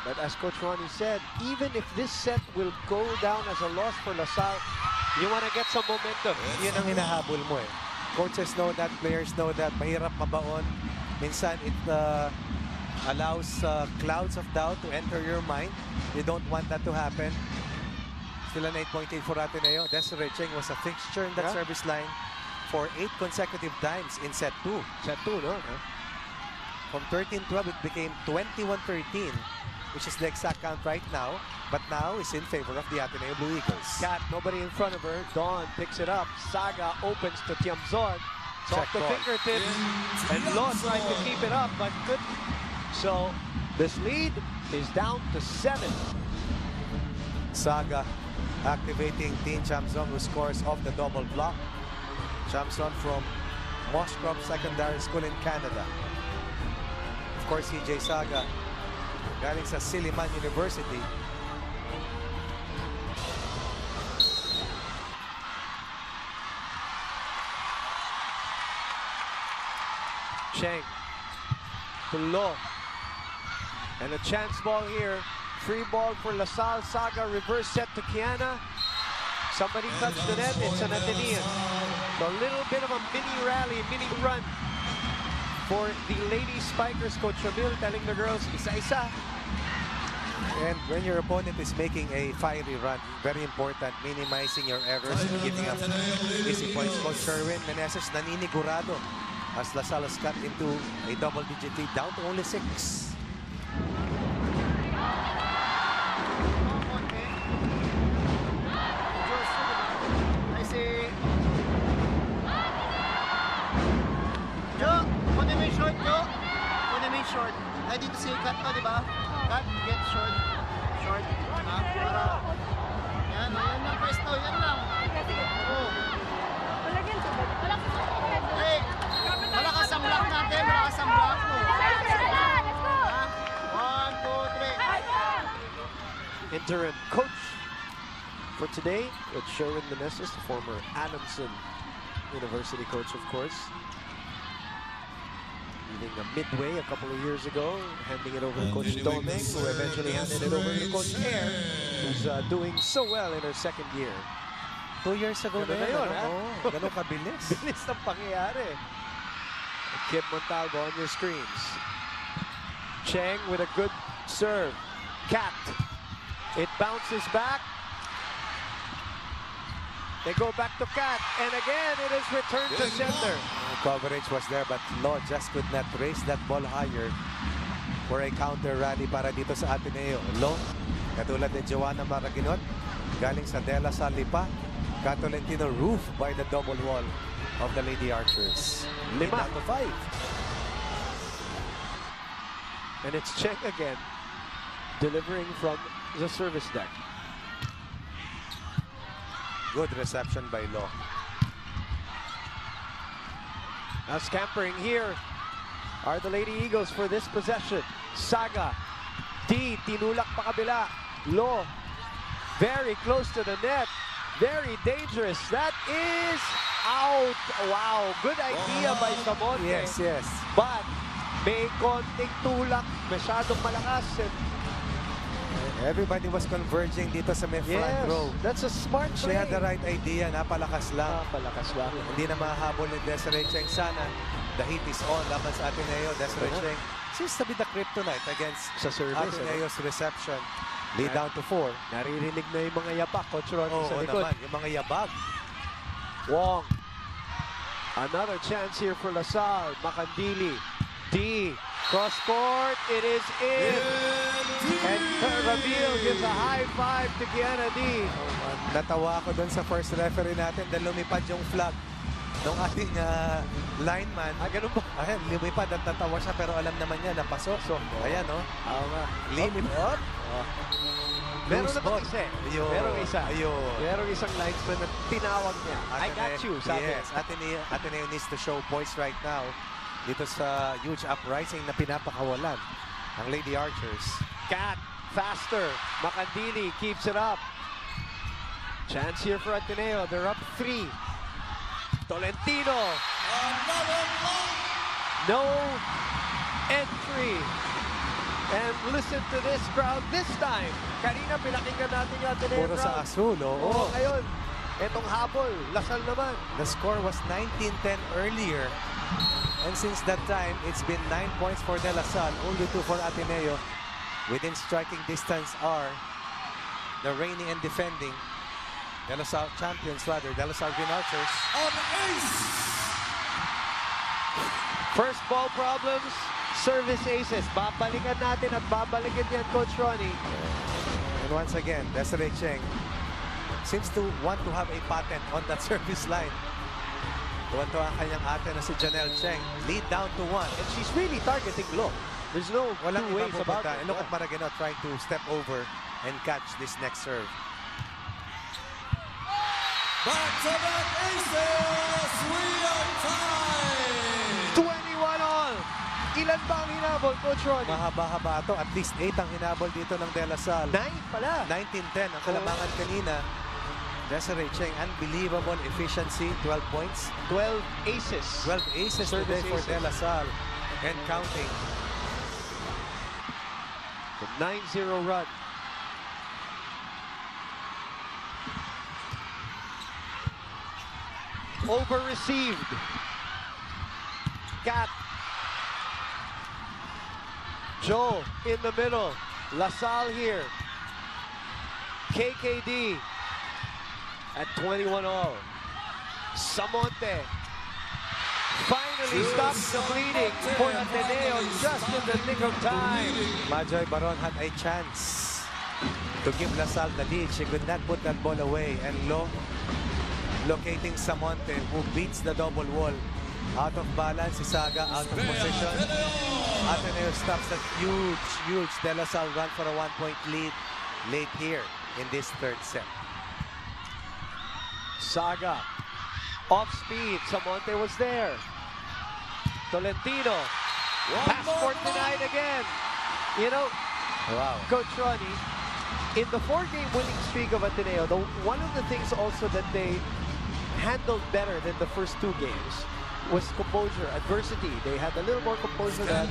Speaker 2: But as Coach Ronnie said, even if this set will go down as a loss for La Salle, you want to get some momentum.
Speaker 3: Yun ang hinahabol mo eh. Coaches know that, players know that. Mahirap mabaon. Minsan it allows clouds of doubt to enter your mind. You don't want that to happen. Still an 8.8 for Ateneo. Desiree Cheng was a fixture in that service line for 8 consecutive times in set 2.
Speaker 2: Set 2, no?
Speaker 3: From 13-12, it became 21-13, which is the exact count right now. But now it's in favor of the Ateneo Blue Eagles.
Speaker 2: Cat, nobody in front of her. Dawn picks it up. Saga opens to Tiamzon. It's off the fingertips. And Lo trying to keep it up, but good. So this lead is down to 7.
Speaker 3: Saga activating Dean Chamzon, who scores off the double block. Chamzon from Moscrop Secondary School in Canada. Of course, CJ Saga galing sa Silliman University.
Speaker 2: Cheng to Lo. And a chance ball here. Free ball for La Salle. Saga reverse set to Kiana. Somebody touched the net. It's an Atenean. So a little bit of a mini rally, mini run for the lady spikers. Coach Ramil telling the girls, isa-isa.
Speaker 3: And when your opponent is making a fiery run, very important, minimizing your errors and giving up easy points. Coach Sherwin Meneses naninigurado as La Salle has cut into a double-digit lead, down to only 6.
Speaker 6: Short. Ay, dito si Kat pa, di ba? Kat, get short. Short. Para. Yan, yan lang, pwesto. Yan lang. Oo. Hey, malakas ang block natin. Malakas ang block mo. 1, 2, 3.
Speaker 2: Interim coach for today, it's Sherwin Meneses, the former Adamson University coach, of course. Leading a midway a couple of years ago, handing it over to Coach Doming, who eventually handed it over to Coach Air, who's doing so well in her second year.
Speaker 3: 2 years ago na yun, ha? Ganun kabilis.
Speaker 2: Bilis ng pangyayari. Kip Montalvo on your screens. Cheng with a good serve. Cat. It bounces back. They go back to Cat, and again it is returned to center.
Speaker 3: Coverage was there, but Lo just could not raise that ball higher for a counter rally para dito sa Ateneo. Lo, katulad ni Joanna Maraginot, galing sa De La Salle pa, Catolentino roof by the double wall of the Lady Archers. 5 out of 5.
Speaker 2: And it's Cheng again, delivering from the service deck.
Speaker 3: Good reception by Lo.
Speaker 2: Now scampering here are the Lady Eagles for this possession. Saga. D. Tinulak pa kabila. Lo. Very close to the net. Very dangerous. That is out. Wow. Good idea by Samonte.
Speaker 3: Yes, yes.
Speaker 2: But may konting tulak. Masyadong malakas. And
Speaker 3: Everybody was converging dito sa may front row.
Speaker 2: That's a smart
Speaker 3: She
Speaker 2: play.
Speaker 3: had the right idea. Napalakas lang.
Speaker 2: Napalakas lang.
Speaker 3: Hindi na mahabol ni Desiree Cheng. Sana the heat is on laban sa Ateneo. Desiree Cheng seems to be the kryptonite against
Speaker 2: Sa service.
Speaker 3: Ateneo's reception. Lead down to 4.
Speaker 2: Naririnig na yung mga yabak, Coach Ronnie, sa
Speaker 3: Oo
Speaker 2: likod.
Speaker 3: naman, yung mga yabag.
Speaker 2: Wong. Another chance here for Lasal. Makandili. D. Cross court. It is in. And Ramil gives a high five to Gianna D.
Speaker 3: Natawa ako doon sa first referee natin dahil lumipad yung flag ng ating lineman.
Speaker 2: Ganun ba?
Speaker 3: Ayan, lumipad at natawa siya pero alam naman niya na pasok. So, ayan, no? Limipad.
Speaker 2: Meron
Speaker 3: Loose
Speaker 2: naman
Speaker 3: ball.
Speaker 2: isa.
Speaker 3: Ayun.
Speaker 2: Merong isa.
Speaker 3: Ayun.
Speaker 2: Merong isang linesman na tinawag niya. I got you, sabi.
Speaker 3: Yes, Ateneo needs to show poise right now dito sa huge uprising na pinapakawalan ang Lady Archers.
Speaker 2: Cat, faster. Makandili keeps it up. Chance here for Ateneo. They're up 3. Tolentino. No entry. And listen to this crowd this time. Kanina pinakinggan natin yung Ateneo
Speaker 3: Puro
Speaker 2: crowd.
Speaker 3: sa azul,
Speaker 2: Oo, ngayon. Etong habol. Lasal naman.
Speaker 3: The score was 19-10 earlier. And since that time, it's been 9 points for De La Salle, only 2 for Ateneo. Within striking distance are the reigning and defending De La Salle champions, rather, De La Salle Green Archers.
Speaker 2: First ball problems, service aces. Babalikan natin at babalikan yan, Coach Ronnie.
Speaker 3: And once again, Desiree Cheng seems to want to have a patent on that service line. Tuwan-tuwa ang kanyang ate na si Janelle Cheng. Lead down to 1.
Speaker 2: And she's really targeting low. There's no
Speaker 3: Walang
Speaker 2: two ways
Speaker 3: ibang
Speaker 2: about
Speaker 3: pupunta.
Speaker 2: it.
Speaker 3: And look at Maragino trying to step over and catch this next serve.
Speaker 1: Back-to-back aces! We are tied!
Speaker 2: 21 all. Ilan ba ang hinabol, Coach Ronnie?
Speaker 3: Mahaba-haba ito. At least 8 ang hinabol dito ng De La Salle.
Speaker 2: 9 pala.
Speaker 3: 19-10 ang kalamangan kanina. Desiree Cheng, unbelievable efficiency. 12 points.
Speaker 2: 12 aces.
Speaker 3: 12 aces
Speaker 2: Service
Speaker 3: today for
Speaker 2: aces.
Speaker 3: De La Salle. And counting.
Speaker 2: The 9-0 run. Over-received. Cat. Joe in the middle. LaSalle here. KKD at 21 all. Samonte finally stops the bleeding for Ateneo just in the nick of time.
Speaker 3: Majoy Baron had a chance to give LaSalle the lead. She could not put that ball away. And locating Samonte, who beats the double wall. Out of balance, si Saga out of position. Ateneo stops that huge De La Salle run for a 1-point lead late here in this third set.
Speaker 2: Saga off speed. Samonte was there. Tolentino. Passport denied again. You know,
Speaker 3: Wow.
Speaker 2: Coach Ronnie, in the 4-game winning streak of Ateneo, one of the things also that they handled better than the first 2 games was composure, adversity. They had a little more composure than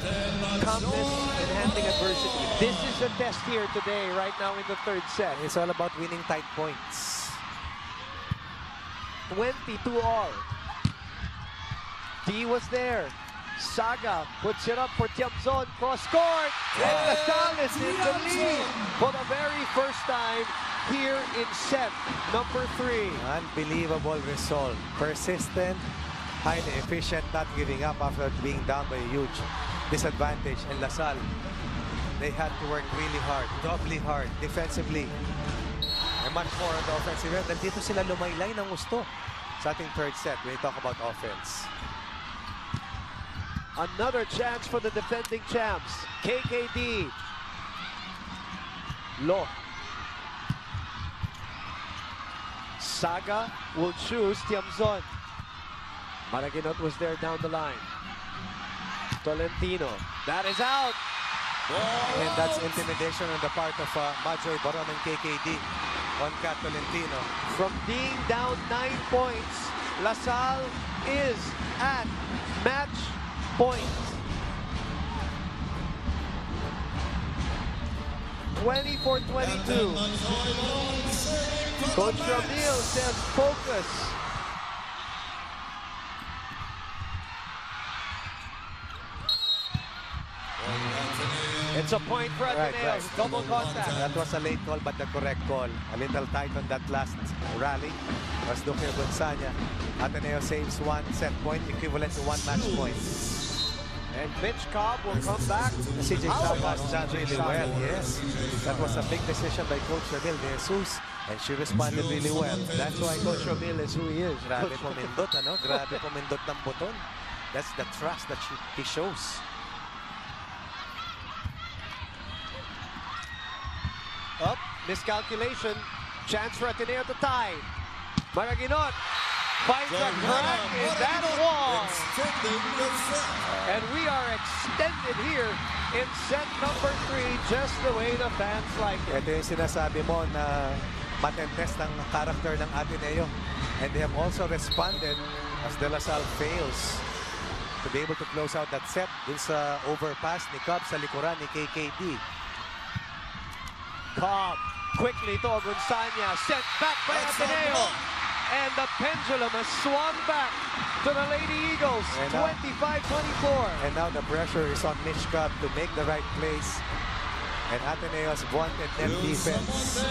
Speaker 2: calmness in handling adversity. This is a test here today, right now in the third set.
Speaker 3: It's all about winning tight points.
Speaker 2: 22 all. D was there. Saga puts it up for Tiamzon. Cross court. And LaSalle is in the lead for the very first time here in set number 3.
Speaker 3: Unbelievable result. Persistent, highly efficient, not giving up after being down by a huge disadvantage. And LaSalle, they had to work really hard, doubly hard, defensively. And much more on the offensive end. Dito sila lumaylay ng gusto sa ating third set when we talk about offense.
Speaker 2: Another chance for the defending champs. KKD. Lo. Saga will choose Tiamzon. Maraginot was there down the line. Tolentino. That is out.
Speaker 3: And that's intimidation on the part of Majoy Baron and KKD on Kat Tolentino.
Speaker 2: From being down 9 points, LaSalle is at match point. 24-22. Coach Ramil says focus. It's a point for Ateneo. Double contact.
Speaker 3: That was a late call, but the correct call. A little tight on that last rally. Was Duque Gonzanya. Ateneo saves one set point, equivalent to one match point.
Speaker 2: And Mitch Cobb will come back.
Speaker 3: CJ Saga has done really well, yes. That was a big decision by Coach Ramil de Jesus, and she responded really well.
Speaker 2: That's why Coach Ramil is who he is.
Speaker 3: Grabe pumindot, ano? Grabe pumindot ng buton. That's the trust that he shows.
Speaker 2: Up, miscalculation. Chance for Ateneo to tie. Maraginot finds a crack in that wall. And we are extended here in set number 3, just the way the fans like it.
Speaker 3: Ito yung sinasabi mo na matentest ang character ng Ateneo. And they have also responded as De La Salle fails to be able to close out that set dun sa overpass ni Cobb sa likuran ni KKD.
Speaker 2: Cobb quickly to Gonzanya, sent back by Ateneo. And the pendulum has swung back to the Lady Eagles, 25-24.
Speaker 3: And now the pressure is on Mitch Cobb to make the right plays. And Ateneo's wanted net defense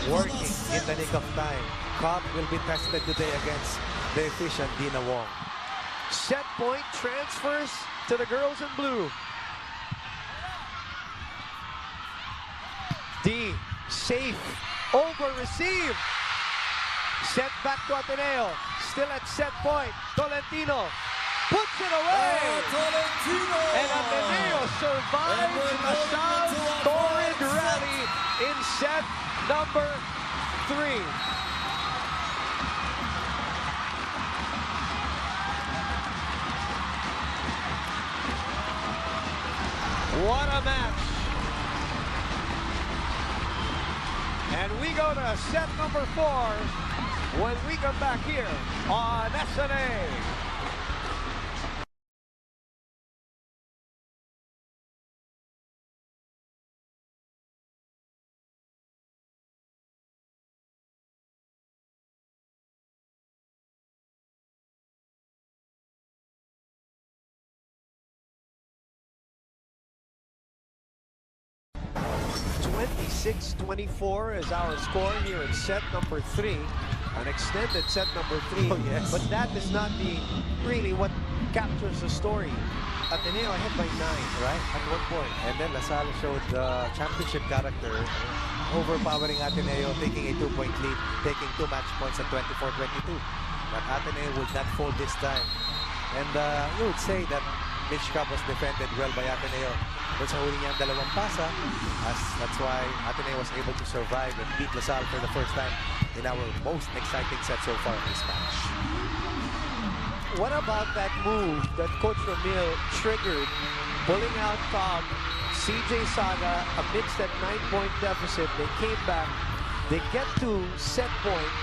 Speaker 3: working in the nick of time. Cobb will be tested today against the efficient Dina Wong.
Speaker 2: Set point transfers to the girls in blue. D, safe, over receive. Set back to Ateneo, still at set point. Tolentino puts it away. And Ateneo survives LaSalle's torrid rally in set number 3. What a match. And we go to set number 4 when we come back here on SNA. (26-24) is our score here in set number 3. An extended set number 3.
Speaker 3: Oh, yes.
Speaker 2: But that is not really what captures the story. Ateneo ahead by 9, right? At one point.
Speaker 3: And then La Salle showed championship character, overpowering Ateneo, taking a 2-point lead, taking 2 match points at 24-22. But Ateneo would not fold this time. And you would say that Mitch Cobb was defended well by Ateneo. But sa huli niya ang dalawang pasa, that's why Ateneo was able to survive and beat La Salle for the first time in our most exciting set so far in this match.
Speaker 2: What about that move that Coach Ramil triggered, pulling out Cobb, CJ Saga amidst that 9-point deficit? They came back, they get to set point,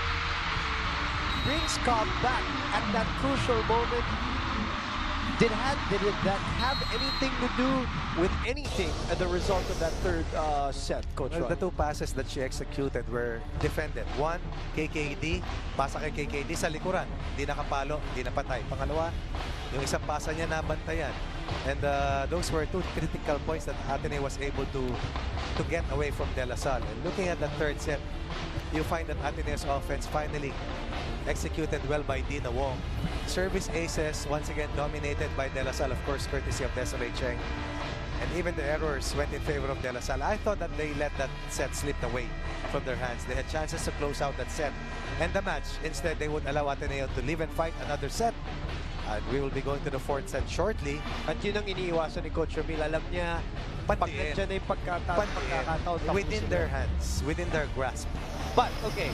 Speaker 2: brings Cobb back at that crucial moment. Did that have anything to do with anything at the result of that third set, Coach?
Speaker 3: Well, the 2 passes that she executed were defended. One, KKD, pasa kay KKD sa likuran. Di nakapalo, di napatay. Pangalawa, yung isang pasa niya nabantayan. And those were 2 critical points that Ateneo was able to get away from De La Salle. And looking at the third set, you find that Ateneo's offense finally executed well by Dina Wong. Service aces once again dominated by De La Salle, of course, courtesy of Desiree Cheng. And even the errors went in favor of De La Salle. I thought that they let that set slip away from their hands. They had chances to close out that set and the match. Instead, they would allow Ateneo to live and fight another set. And we will be going to the 4th set shortly.
Speaker 2: At yun ang iniiwasan ni Coach Ramil. Alam niya, pag nandiyan na yung pagkakataon,
Speaker 3: within their hands, within their grasp.
Speaker 2: But, okay,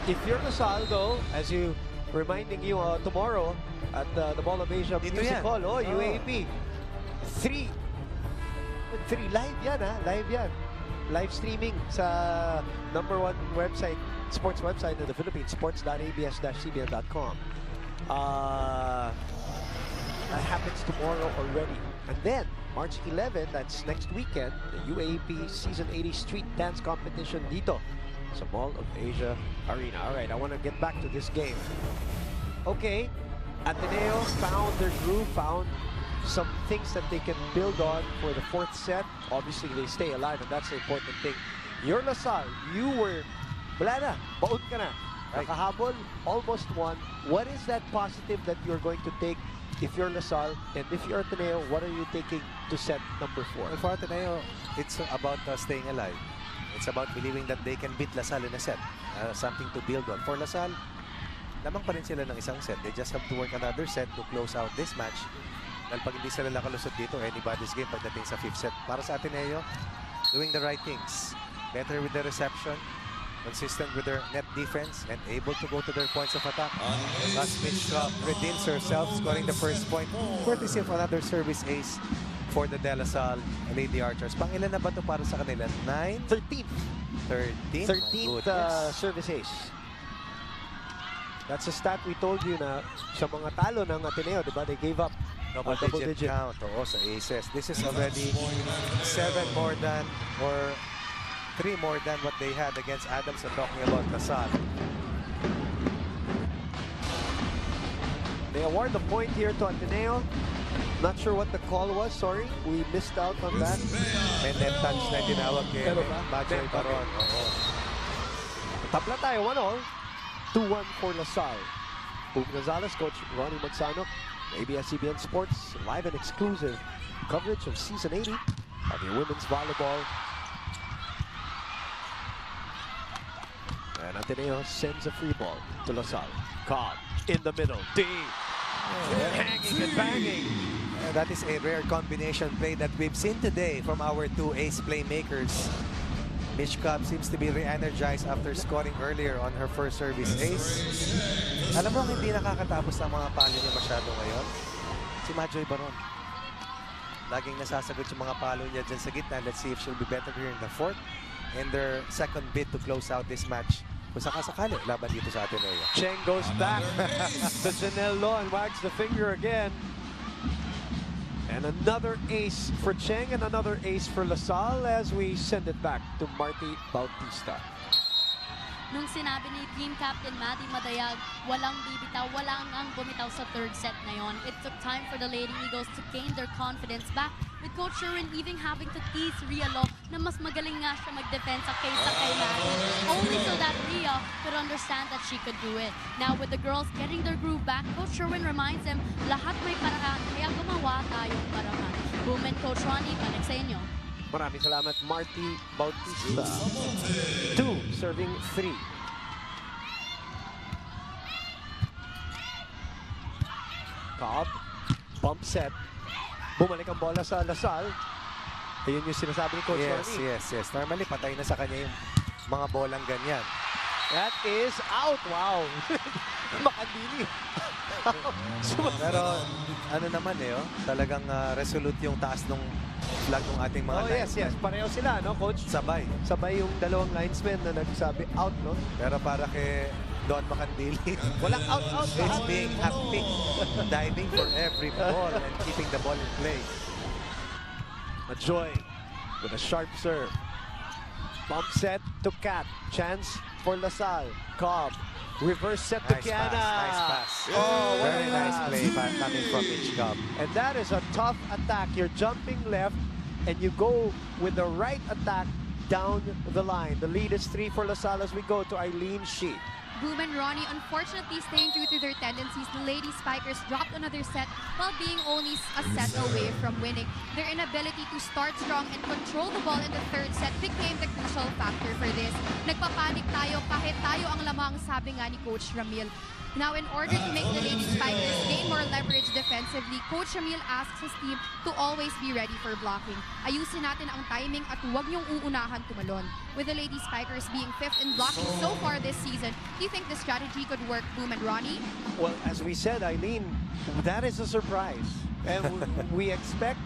Speaker 2: if you're LaSalle, though, as you reminding you tomorrow at the Mall of Asia Music Hall, UAAP, 3 live yan, ha? Live yan. Live streaming sa #1 website, sports website in the Philippines, sports.abs-cbn.com. That happens tomorrow already. And then, March 11, that's next weekend, the UAAP Season 80 Street Dance Competition dito sa Mall of Asia Arena. All right, I want to get back to this game. Okay, Ateneo found their groove, found some things that they can build on for the fourth set. Obviously, they stay alive, and that's the important thing. Your Lasal, you were, wala na, baon ka na. Nakahabol, almost won. What is that positive that you're going to take if you're Lasal, and if you're Ateneo, what are you taking to set number 4?
Speaker 3: Well, for Ateneo, it's about staying alive. It's about believing that they can beat Lasal in a set. Something to build on. For Lasal, lamang pa rin sila ng isang set. They just have to work another set to close out this match. Dahil pag hindi sila nakalusot dito, anybody's game pagdating sa 5th set. Para sa Ateneo, doing the right things. Better with the reception, consistent with their net defense, and able to go to their points of attack. Thus, Mitch redeems herself, scoring the first point, courtesy of another service ace for the De La Salle Lady Archers. Pangilan na ba ito para sa kanila? 9?
Speaker 2: 13th. 13th service ace. That's a stat we told you na sa mga talo ng Ateneo, di ba? They gave up
Speaker 3: double-digit count. Oo, sa aces. This is already 7 more than, or 3 more than what they had against Adams. So talking about Lasal.
Speaker 2: They award the point here to Ateneo. Not sure what the call was. Sorry, we missed out on that.
Speaker 3: And net touch na tinawag kay Bajoy Baron.
Speaker 2: Tapla tayo, 1-all. 2-1 for Lasal. Boom Gonzalez, Coach Ronnie Magsanok, ABS-CBN Sports, live and exclusive coverage of Season 80 of your women's volleyball. And Ateneo sends a free ball to Lasal. Cobb in the middle. Deep. Hanging and banging.
Speaker 3: That is a rare combination play that we've seen today from our 2 ace playmakers. Mitch Cobb seems to be re-energized after scoring earlier on her first service ace. Alam mo, hindi nakakatapos ng mga palo niya masyado ngayon. Si Bajoy Baron. Laging nasasagot yung mga palo niya dyan sa gitna. Let's see if she'll be better here in the 4th. In their second bid to close out this match. Kung sakasakali, laban dito sa Ateneo.
Speaker 2: Cheng goes back to Janelle Law and wags the finger again. And another ace for Cheng and another ace for Lasal as we send it back to Marty Bautista.
Speaker 5: Nung sinabi ni Team Captain Maddie Madayag, walang bibitaw, walang ang bumitaw sa 3rd set na yon. It took time for the Lady Eagles to gain their confidence back, with Coach Sherwin even having to tease Rhea Law na mas magaling nga siya mag-defensa kaysa kay Maddie, only so that Rhea could understand that she could do it. Now with the girls getting their groove back, Coach Sherwin reminds them, lahat may paraan, kaya gumawa tayong paraan. Boom and Coach Ronnie, balik sa inyo.
Speaker 2: Maraming salamat, Marty Bautista. 2 serving 3. Cobb, bump set. Bumalik ang bola sa Lasal. Ayun yung sinasabi ni Coach Ronnie.
Speaker 3: Yes. Normally, patay na sa kanya yung mga bolang ganyan.
Speaker 2: That is out. Wow. Makandili.
Speaker 3: Pero ano naman talagang resolute yung taas ng flag ng ating mga linesmen.
Speaker 2: Yes. Pareho sila, no, Coach?
Speaker 3: Sabay
Speaker 2: yung dalawang linesmen na nagsabi out, no?
Speaker 3: Pero para kay Don Macandili,
Speaker 2: walang out.
Speaker 3: He's being happy, diving for every ball and keeping the ball in play.
Speaker 2: Majoy with a sharp serve. Bump set to Kat. Chance for Lasal. Cobb. Reverse set to Kiana.
Speaker 3: Nice pass.
Speaker 2: Oh,
Speaker 3: very nice play coming from Mitch Cobb.
Speaker 2: And that is a tough attack. You're jumping left and you go with the right attack down the line. The lead is 3 for Lasal as we go to Eileen Shi.
Speaker 4: Boom and Ronnie, unfortunately staying true to their tendencies, the Lady Spikers dropped another set while being only a set away from winning. Their inability to start strong and control the ball in the 3rd set became the crucial factor for this. Nagpapanik tayo kahit tayo ang lamang, sabi nga ni Coach Ramil. Now, in order to make the Lady Spikers gain more leverage defensively, Coach Ramil asks his team to always be ready for blocking. Ayusin natin ang timing at huwag niyong uunahan tumalon. With the Lady Spikers being 5th in blocking so far this season, do you think the strategy could work, Boom and Ronnie?
Speaker 2: Well, as we said, Eileen, that is a surprise. And we expect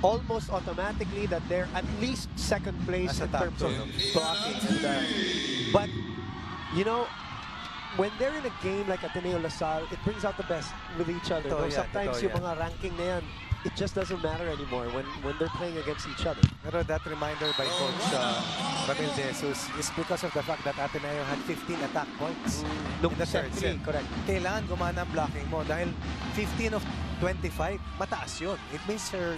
Speaker 2: almost automatically that they're at least 2nd place in terms of blocking. But, you know, when they're in a game like Ateneo Lasal, it brings out the best with each other.
Speaker 3: Totoo
Speaker 2: No?
Speaker 3: yan,
Speaker 2: Sometimes
Speaker 3: totoo
Speaker 2: yung
Speaker 3: yan.
Speaker 2: mga ranking na yan, it just doesn't matter anymore when they're playing against each other.
Speaker 3: Pero that reminder by Coach Ramil De Jesus is because of the fact that Ateneo had 15 attack points
Speaker 2: Nung
Speaker 3: in the third set.
Speaker 2: correct.
Speaker 3: Kailangan gumana ang blocking mo dahil 15 of 25, mataas yun. It means your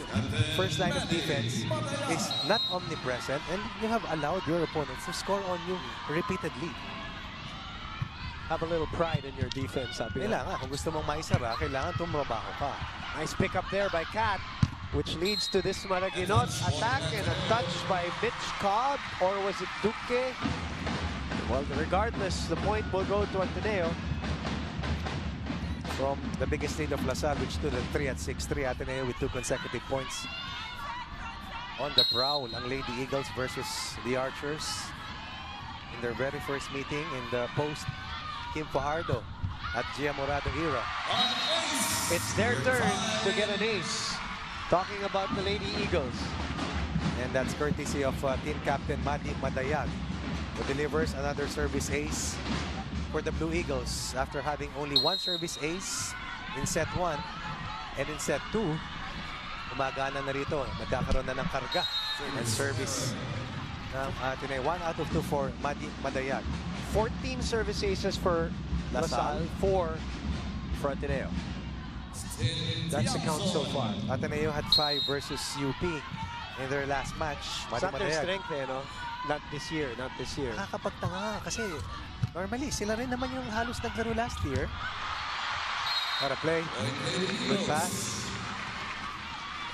Speaker 3: first line of defense is not omnipresent and you have allowed your opponents to score on you repeatedly.
Speaker 2: Have a little pride in your defense. Sabi nga.
Speaker 3: Kailangan, kung gusto mong maisara, kailangan tumrabaho ka.
Speaker 2: Nice pick up there by Kat, which leads to this Maraguinot attack and a touch by Mitch Cobb, or was it Duque? Well, regardless, the point will go to Ateneo.
Speaker 3: From the biggest lead of Lasal, which stood at 3 at 6-3, Ateneo with 2 consecutive points. On the prowl, ang Lady Eagles versus the Archers in their very first meeting in the post-Kim Fajardo at Gia Morado era.
Speaker 2: It's their turn to get an ace. Talking about the Lady Eagles.
Speaker 3: And that's courtesy of team captain Madi Madayag, who delivers another service ace for the Blue Eagles after having only 1 service ace in set 1. And in set 2, umagana na rito. Nagkakaroon na ng karga and service ng Ateneo. 1 out of 2 for Madi Madayag.
Speaker 2: 14 service aces for Lasal, 4 for Ateneo. That's the count so far.
Speaker 3: Ateneo had 5 versus UP in their last match.
Speaker 2: It's not their strength, eh, no? Not this year, not this year.
Speaker 3: Nakakapagtanga kasi normally sila rin naman yung halos naglaro last year. Para play. Good pass.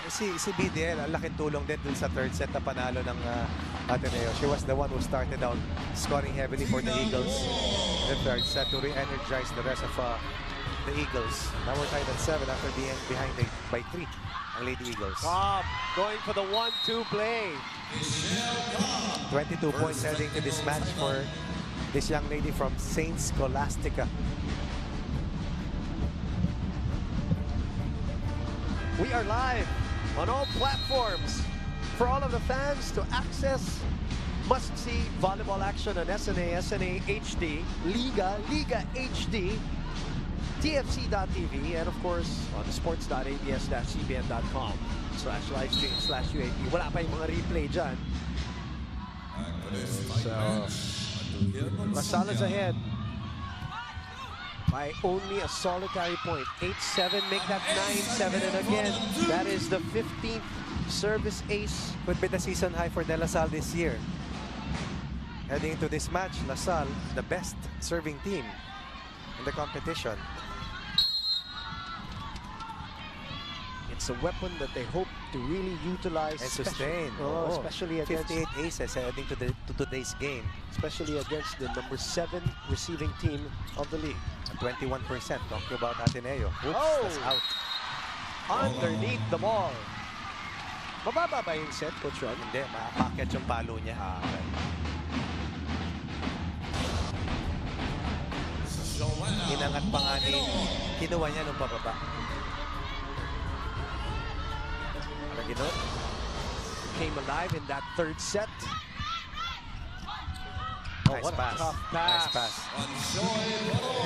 Speaker 3: Si BDL, ang laking tulong din dun sa third set na panalo ng Ateneo. She was the one who started out scoring heavily for the Eagles in the third set to re-energize the rest of the Eagles. Now we're tied at 7 after being behind by 3 ang Lady Eagles.
Speaker 2: Cobb going for the 1-2 play.
Speaker 3: 22 points heading to this match for this young lady from Saint Scholastica.
Speaker 2: We are live on all platforms for all of the fans to access must-see volleyball action on SNA, SNA HD, Liga HD, TFC.tv, and of course on sports.abs-cbn.com/livestream/UAP. Wala pa yung mga replay dyan. So, Lasal is ahead by only a solitary point. 8-7, make that 9-7, and again, that is the 15th service ace.
Speaker 3: Could be the season high for De La Salle this year. Heading into this match, La Salle, the best serving team in the competition.
Speaker 2: It's a weapon that they hope to really utilize
Speaker 3: And sustain.
Speaker 2: especially against
Speaker 3: 58 aces heading to today's game.
Speaker 2: especially against the number 7 receiving team of the league.
Speaker 3: 21%. Talking about Ateneo. Oops, that's out.
Speaker 2: Underneath the ball. Mababa ba yung set, Coach Ron?
Speaker 3: Hindi, maapakyat yung palo niya. Inangat pa nga ni, kinuha niya nung pababa.
Speaker 2: Maraguinot came alive in that third set.
Speaker 3: Nice
Speaker 2: what
Speaker 3: pass.
Speaker 2: a tough pass.
Speaker 3: Nice pass.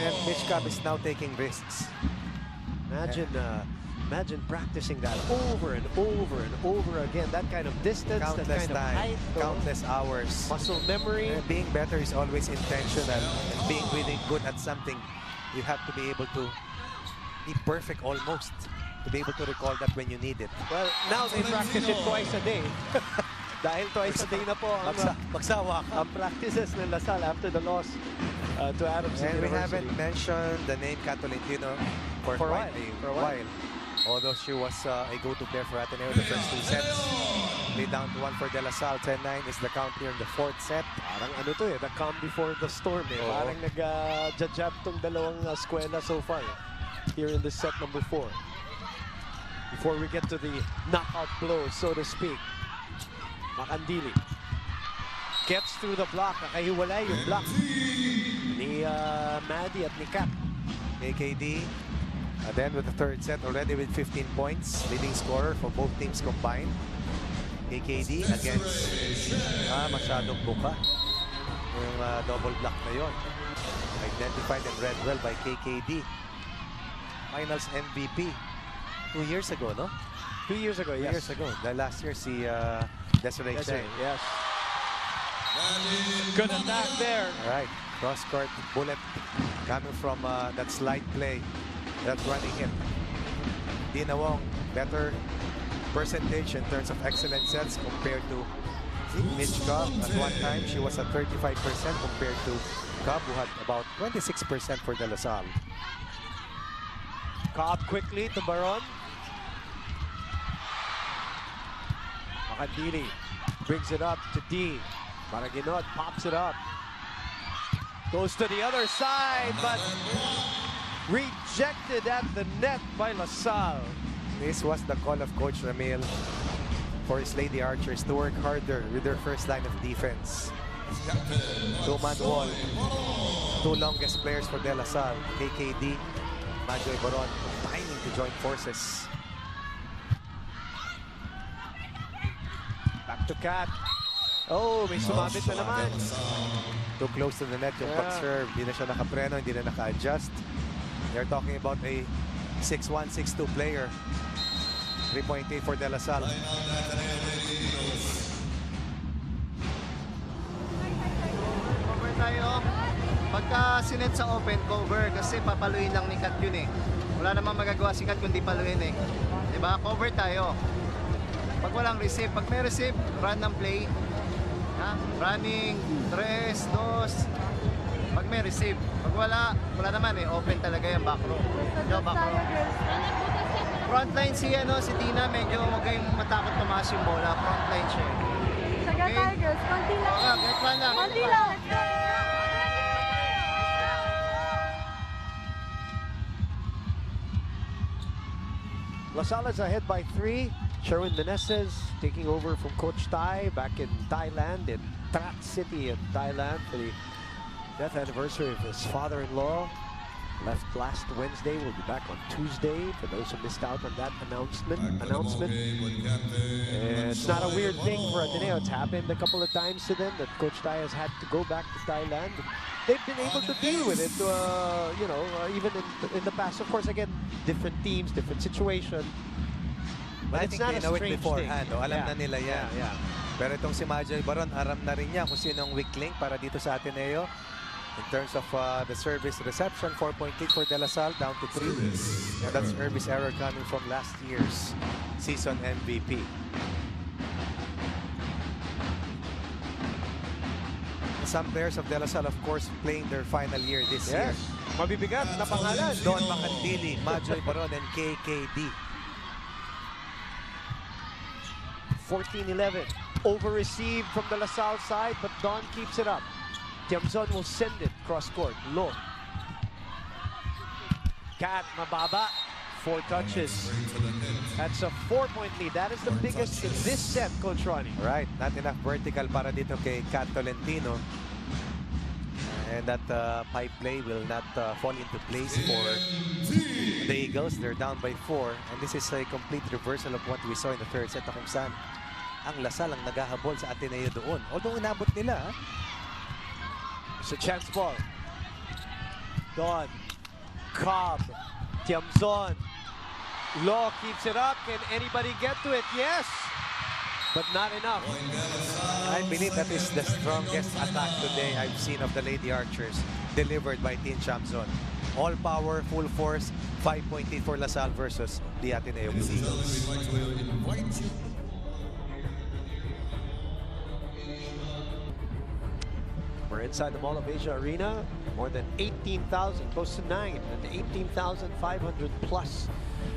Speaker 3: And Mitch Cobb is now taking risks.
Speaker 2: Imagine practicing that over and over and over again. That kind of distance,
Speaker 3: Countless
Speaker 2: that kind
Speaker 3: time,
Speaker 2: of height,
Speaker 3: countless hours.
Speaker 2: muscle memory.
Speaker 3: Being better is always intentional. And being really good at something, you have to be able to be perfect almost to be able to recall that when you need it.
Speaker 2: Well, now they practice it twice a day. Dahil twice a day na po
Speaker 3: magsawa ka.
Speaker 2: ang practices ng Lasal after the loss to Adams
Speaker 3: And we
Speaker 2: University.
Speaker 3: haven't mentioned the name Catolentino for
Speaker 2: For a
Speaker 3: quite
Speaker 2: while.
Speaker 3: a while. Although she was a go-to player for Ateneo in the first 2 sets. Lead down to 1 for De La Salle. 10-9 is the count here in the 4th set.
Speaker 2: Parang ano to eh, the calm before the storm eh.
Speaker 3: Oo.
Speaker 2: Parang nag-jab tong dalawang eskwela so far here in this set number 4. Before we get to the knockout blows, so to speak. Makandili gets through the block. Nakahiwalay yung block ni Maddie at ni Kat.
Speaker 3: AKD. And then with the 3rd set already with 15 points. Leading scorer for both teams combined. AKD against masyadong buka. Yung double block na yon. Identified and read well by KKD. Finals MVP 2 years ago, no?
Speaker 2: 2 years ago,
Speaker 3: 2
Speaker 2: yes.
Speaker 3: years ago. The last year, si Desiree Cheng.
Speaker 2: Yes. Good attack there.
Speaker 3: All right, cross-court bullet coming from that slide play, that running hit. Dina Wong, better percentage in terms of excellent sets compared to Mitch Cobb. At one time, she was at 35% compared to Cobb, who had about 26% for De La Salle.
Speaker 2: Cobb quickly to Baron. Makandili brings it up to D. Maraginot pops it up. Goes to the other side, but rejected at the net by LaSalle.
Speaker 3: This was the call of Coach Ramil for his Lady Archers to work harder with their first line of defense. Two-man wall. Two longest players for De La Salle, KKD, Majoy Baron, timing to join forces.
Speaker 2: Back to Kat. Oh, may sumabit na naman.
Speaker 3: Too close to the net yung pag-serve. Hindi na siya nakapreno, hindi na naka-adjust. They're talking about a 6'1", 6'2 player. 3.8 for De La Salle.
Speaker 6: Cover tayo. Pagka sinet sa open, cover. Kasi papaluin lang ni Kat yun eh. Wala namang magagawa si Kat kundi paluin eh. Diba? Cover tayo. Pag walang receive, pag may receive, run ng play. Ha? Running, 3, 2. Pag may receive. Pag wala naman eh. Open talaga yung back row. Yo, back row. Frontline si Dina, medyo huwag kayong matakot tumaas yung bola. Frontline siya.
Speaker 7: Saga Tigers, konti lang.
Speaker 6: Get one lang.
Speaker 7: Konti lang.
Speaker 2: LaSalle is ahead by 3. Sherwin Meneses taking over from Coach Tai back in Thailand, in Trat City in Thailand for the death anniversary of his father-in-law. Left last Wednesday, will be back on Tuesday for those who missed out on that announcement. It's not a weird thing for Ateneo. It's happened a couple of times to them that Coach Tai has had to go back to Thailand. They've been able to deal with it, even in the past. Of course, again, different teams, different situation.
Speaker 3: But I
Speaker 2: it's
Speaker 3: think
Speaker 2: not
Speaker 3: they
Speaker 2: a
Speaker 3: know it
Speaker 2: strange
Speaker 3: beforehand.
Speaker 2: thing.
Speaker 3: Alam na nila yan.
Speaker 2: Yeah.
Speaker 3: Pero itong si Majoy Baron, aram na rin niya kung sino ang weak link para dito sa Ateneo. In terms of the service reception, 4.8 for De La Salle, down to 3. And that's service error coming from last year's season MVP. Some players of De La Salle, of course, playing their final year this year.
Speaker 2: Mabibigat na pangalan.
Speaker 3: Don Makandili, Majoy Baron, and KKD.
Speaker 2: 14-11. Over-received from the LaSalle side, but Don keeps it up. Tiamzon will send it cross-court. Low. Kat, mababa. 4 touches. That's a 4-point lead. That is the biggest in this set, Coach Ronnie.
Speaker 3: Right. Not enough vertical para dito kay Kat Tolentino. And that pipe play will not fall into place for the Eagles. They're down by 4. And this is a complete reversal of what we saw in the third set na kung saan ang LaSalle ang naghahabol sa Ateneo doon. Although inabot nila,
Speaker 2: It's a chance ball. Don. Cobb. Tiamzon. Law keeps it up. Can anybody get to it? Yes. But not enough.
Speaker 3: I believe that is the strongest attack today I've seen of the Lady Archers, delivered by Team Tiamzon. All power, full force, 5.8 for LaSalle versus the Ateneo Blue Eagles.
Speaker 2: We're inside the Mall of Asia Arena. More than 18,000, close to 9, and 18,500 plus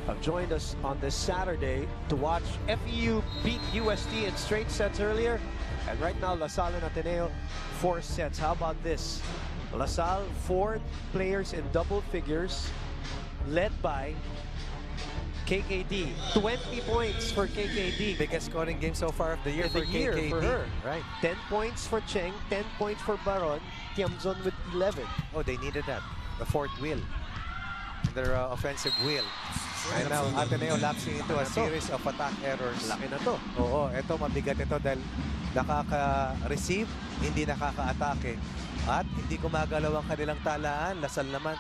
Speaker 2: have joined us on this Saturday to watch FEU beat UST in straight sets earlier. And right now, LaSalle and Ateneo, 4 sets. How about this? LaSalle, 4 players in double figures, led by KKD. 20 points for KKD.
Speaker 3: Biggest scoring game so far of the year for KKD.
Speaker 2: For her.
Speaker 3: Right.
Speaker 2: 10 points for Cheng, 10 points for Baron, Tiamzon with 11.
Speaker 3: Oh, they needed that. The fourth wheel. Their offensive wheel. And now, Ateneo lapsing into a series of attack errors.
Speaker 2: Laki na to.
Speaker 3: Oo, ito mabigat ito dahil nakaka-receive, hindi nakaka-atake. At hindi gumagalaw ang kanilang talaan. Lasal naman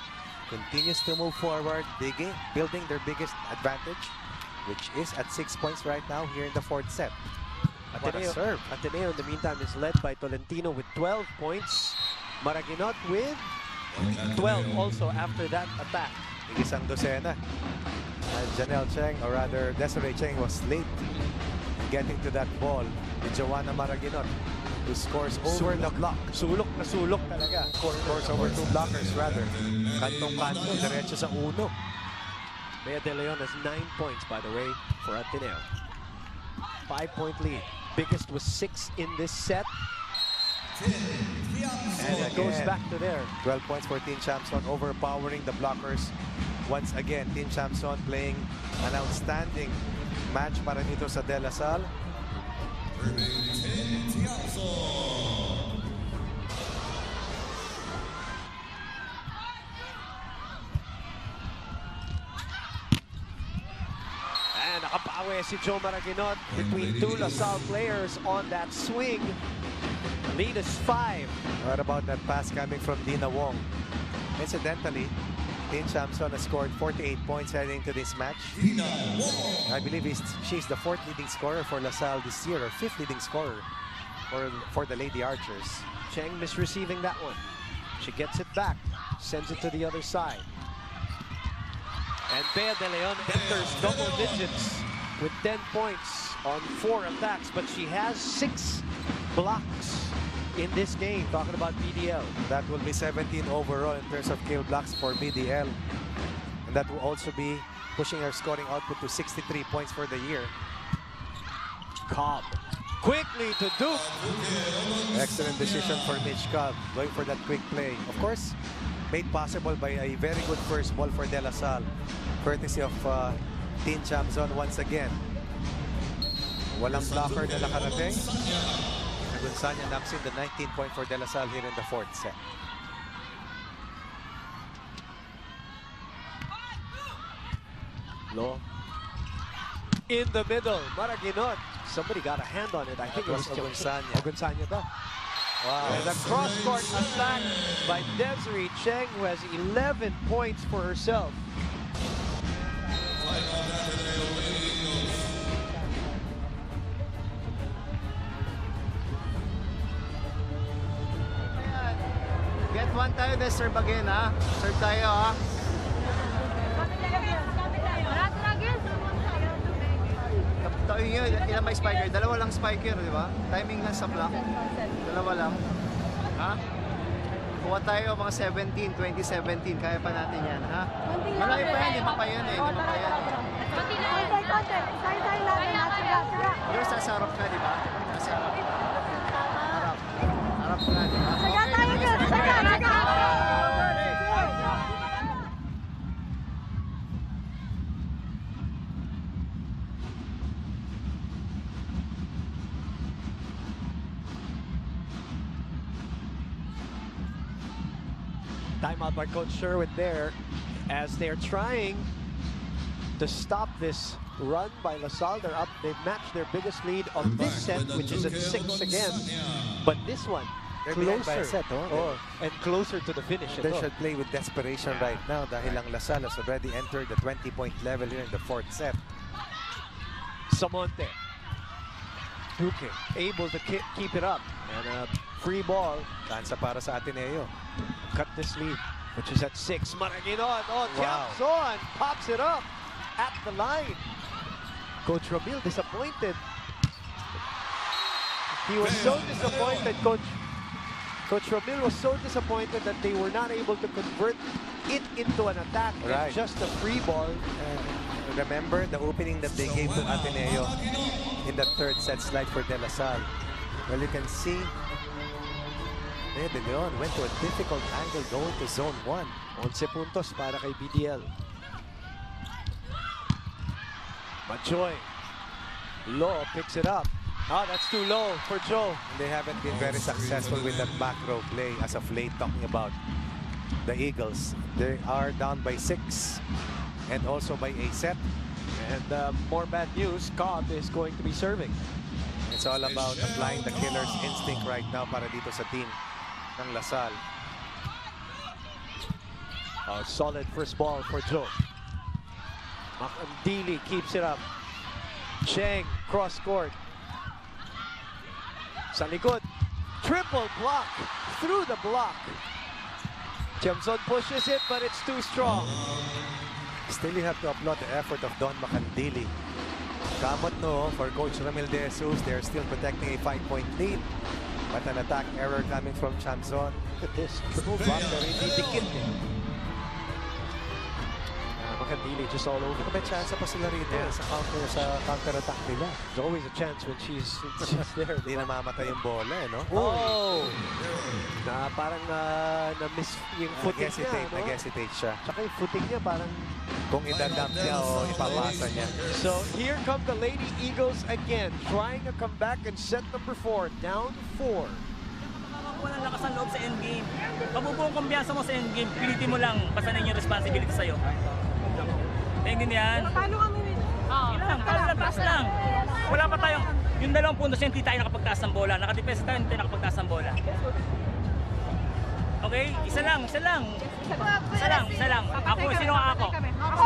Speaker 3: continues to move forward, building their biggest advantage, which is at 6 points right now here in the fourth set. What a serve.
Speaker 2: Ateneo, in the meantime, is led by Tolentino with 12 points. Maraguinot with 12 also after that attack.
Speaker 3: Isang dosena. Janelle Cheng, or rather Desiree Cheng, was late getting to that ball with Joanna Maraguinot, who scores over the block.
Speaker 2: Sulok na sulok talaga.
Speaker 3: Scores over 2 blockers rather. Kantong-kanto, diretso sa uno.
Speaker 2: Bea De Leon has 9 points, by the way, for Ateneo. 5-point lead. Biggest was 6 in this set. And it goes back to there.
Speaker 3: 12 points for Team Chamson, overpowering the blockers. Once again, Team Chamson playing an outstanding match para dito sa De La Salle.
Speaker 2: And nakapawi si Joe Maraguinot between 2 La Salle players on that swing. Lead is 5.
Speaker 3: What about that pass coming from Dina Wong? Incidentally, Team Chamson has scored 48 points heading to this match. I believe she's the 4th leading scorer for La Salle this year, or 5th leading scorer for the Lady Archers.
Speaker 2: Cheng misreceiving that one. She gets it back, sends it to the other side. And Bea De Leon enters double digits with 10 points on 4 attacks, but she has 6 blocks in this game, talking about BDL.
Speaker 3: That will be 17 overall in terms of kill blocks for BDL. And that will also be pushing her scoring output to 63 points for the year.
Speaker 2: Cobb quickly to Duke.
Speaker 3: Excellent decision for Mitch Cobb, going for that quick play. Of course, made possible by a very good first ball for De La Salle, courtesy of Team Chamson once again. Walang blocker na nakarating. Gonzanya knocks in the 19 point for De La Salle here in the fourth set.
Speaker 2: Low. In the middle, Maraguinot. Somebody got a hand on it. I think it was
Speaker 3: Gonzanya.
Speaker 2: Gonzanya ba?
Speaker 3: Wow.
Speaker 2: And a cross-court attack by Desiree Cheng, who has 11 points for herself.
Speaker 6: Get one tayo, then serve again, ha? Serve tayo, ha? Tayo nyo, ilan may spiker? Dalawa lang spiker, di ba? Timing lang sa block. Dalawa lang. Ha? Kuha tayo mga 17, 2017. Kaya pa natin yan, ha? Malayo pa yan, lima pa yan eh. Lima pa yan eh. Yung sasarap ka, di ba? Sasarap. Harap. Harap ka, di ba? Saga tayo dyan! Saga!
Speaker 2: Timeout by Coach Sherwood there, as they're trying to stop this run by La Salle. They've matched their biggest lead of this set, which is at 6 again. But this one, closer, and closer to the finish.
Speaker 3: They should play with desperation right now dahil ang La Salle has already entered the 20-point level here in the fourth set.
Speaker 2: Samonte. Duque able to keep it up. And a free ball.
Speaker 3: Tansa para sa Ateneo.
Speaker 2: Cut this lead, which is at 6. Maraguinot, taps on, pops it up at the line. Coach Ramil disappointed. He was so disappointed, Coach Ramil was so disappointed that they were not able to convert it into an attack.
Speaker 3: Right.
Speaker 2: Just a free ball.
Speaker 3: Remember the opening that they gave to Ateneo in the third set slide for De La Salle. Well, you can see De Leon went to a difficult angle going to zone 1.
Speaker 2: 11 puntos para kay BDL. Majoy. Low picks it up. That's too low for Joe.
Speaker 3: They haven't been very successful with that back row play as of late, talking about the Eagles. They are down by 6 and also by a set.
Speaker 2: And more bad news, Cobb is going to be serving.
Speaker 3: It's all about applying the killer's instinct right now para dito sa team ng Lasal.
Speaker 2: A solid first ball for Joe. Makandili keeps it up. Cheng, cross court. Sa likod. Triple block. Through the block. Tiamzon pushes it, but it's too strong.
Speaker 3: Still, you have to applaud the effort of Don Makandili. Kamot no for Coach Ramil De Jesus. They're still protecting a 5-point lead. But an attack error coming from Tiamzon.
Speaker 2: Look at this. Triple block na rin didikit eh. Makandili just all over.
Speaker 3: May chance pa sila rito sa counter attack nila.
Speaker 2: There's always a chance when she's there.
Speaker 3: Hindi namamatay yung bola, no?
Speaker 2: Oh! Na parang na-miss yung footing niya, no?
Speaker 3: Nag-hesitate siya.
Speaker 2: Tsaka yung footing niya parang
Speaker 3: kung idadump niya o ipapasa niya.
Speaker 2: So here come the Lady Eagles again, trying a comeback in set number 4, down 4.
Speaker 8: Walang lakas ng loob sa endgame. Pabubuong kumbiyansa mo sa endgame, pilitin mo lang, pasanin yung responsibility sa'yo. Naiintindihan? Paano kami rin? Taas lang. Wala pa tayong, yung 2 puntos hindi tayo nakapagtaas ng bola. Nakadepensa tayo, hindi tayo nakapagtaas ng bola. Okay? Isa lang. Ako, sino ako? Ako!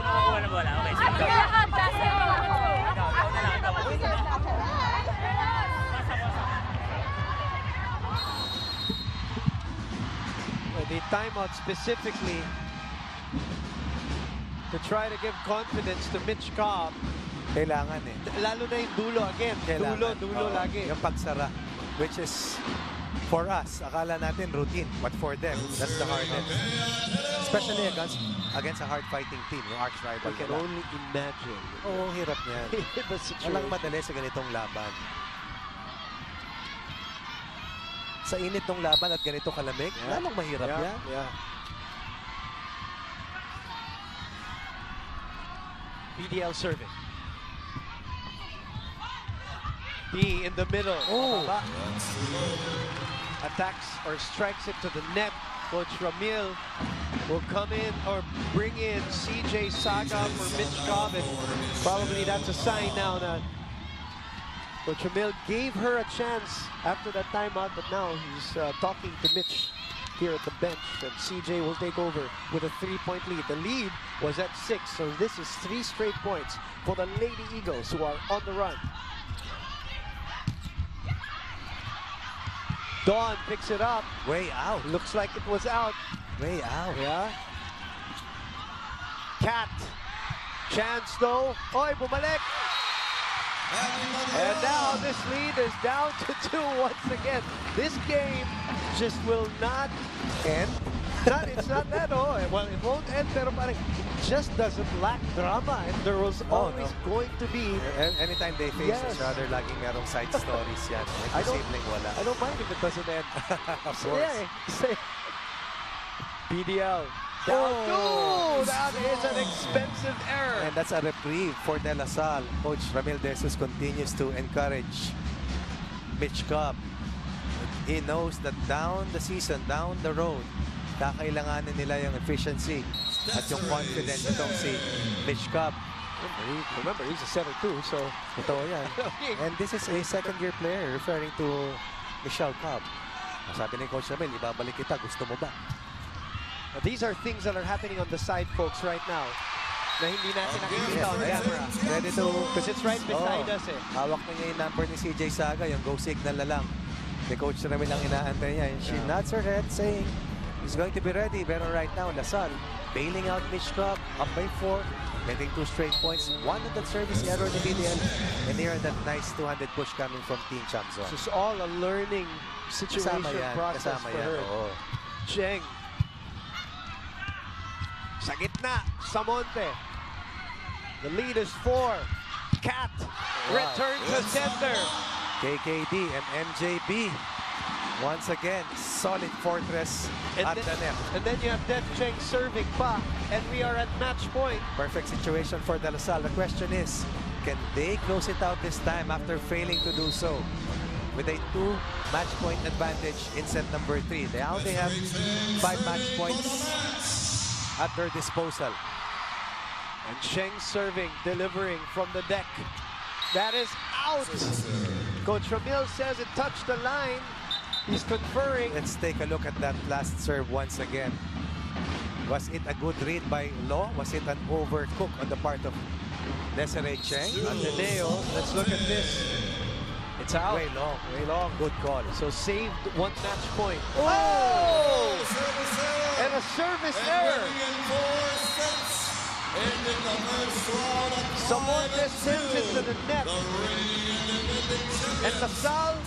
Speaker 8: Sino ng bola? Okay, sino?
Speaker 2: The timeout specifically to try to give confidence to Mitch Cobb.
Speaker 3: Kailangan eh.
Speaker 2: Lalo na yung dulo again.
Speaker 3: Kailangan.
Speaker 2: Dulo lagi.
Speaker 3: Yung pagsara, which is for us, akala natin routine, but for them, that's the hardest. Especially against a hard-fighting team, yung arch rival.
Speaker 2: I can only imagine.
Speaker 3: Oo, hirap niyan. Walang madali sa ganitong laban. Sa init ng laban at ganito kalamig, lalong mahirap yan.
Speaker 2: Yeah. PDL serving. B in the middle.
Speaker 3: Oh.
Speaker 2: Attacks or strikes it to the net. Coach Ramil will come in or bring in CJ Saga for Mitch Cobb, and probably that's a sign now that Coach Ramil gave her a chance after that timeout, but now he's talking to Mitch here at the bench, and CJ will take over with a 3-point lead. The lead was at 6, so this is 3 straight points for the Lady Eagles, who are on the run. Dawn picks it up.
Speaker 3: Way out.
Speaker 2: Looks like it was out.
Speaker 3: Way out.
Speaker 2: Yeah. Cat. Chance though. Oy, bumalik. And now this lead is down to 2 once again. This game just will not end. It's not that, well, it won't end, pero parang just doesn't lack drama, and there was always going to be.
Speaker 3: Anytime they face each other, laging merong side stories yan.
Speaker 2: I don't mind if it doesn't end.
Speaker 3: Of course.
Speaker 2: PDL. Oh, that is an expensive error.
Speaker 3: And that's a reprieve for De La Salle. Coach Ramil De Jesus continues to encourage Mitch Cobb. He knows that down the season, down the road, kakailanganin nila yung efficiency at yung confidence itong si Mitch Cobb.
Speaker 2: Remember, he's a setter too, so
Speaker 3: totoo yan. And this is a second-year player referring to Michelle Cobb. Sabi ni Coach Ramil, ibabalik kita, gusto mo ba?
Speaker 2: Now, these are things that are happening on the side, folks, right now. Na hindi natin nakikita on camera.
Speaker 3: Ready to...
Speaker 2: Because it's right beside us eh.
Speaker 3: Hawak na niya yung number ni CJ Saga, yung go signal na lang. Ni Coach Ramil ang inaantay niya. And she nods her head saying he's going to be ready. Pero right now, La Salle bailing out Mitch Cobb, up by 4, getting 2 straight points. One on that service error ni BDL. And here that nice 200 push coming from Team Tiamzon.
Speaker 2: It's all a learning situation process for her.
Speaker 3: Oo.
Speaker 2: Cheng. Sa gitna, Samonte. The lead is 4. Cat returns to center.
Speaker 3: KKD and MJB. Once again, solid fortress at the net.
Speaker 2: And then you have Def Cheng serving pa. And we are at match point.
Speaker 3: Perfect situation for De La Salle. The question is, can they close it out this time after failing to do so? With a 2 match point advantage in set number 3. Now they have 5 match points at their disposal.
Speaker 2: And Cheng serving, delivering from the deck. That is out. Coach Ramil says it touched the line. He's conferring.
Speaker 3: Let's take a look at that last serve once again. Was it a good read by Law? Was it an overcook on the part of Desiree Cheng?
Speaker 2: Ateneo, let's look at this. It's out.
Speaker 3: Way long, way long. Good call.
Speaker 2: So saved 1 match point. Oh! And a service error. Samontes sends it to the net. And LaSalle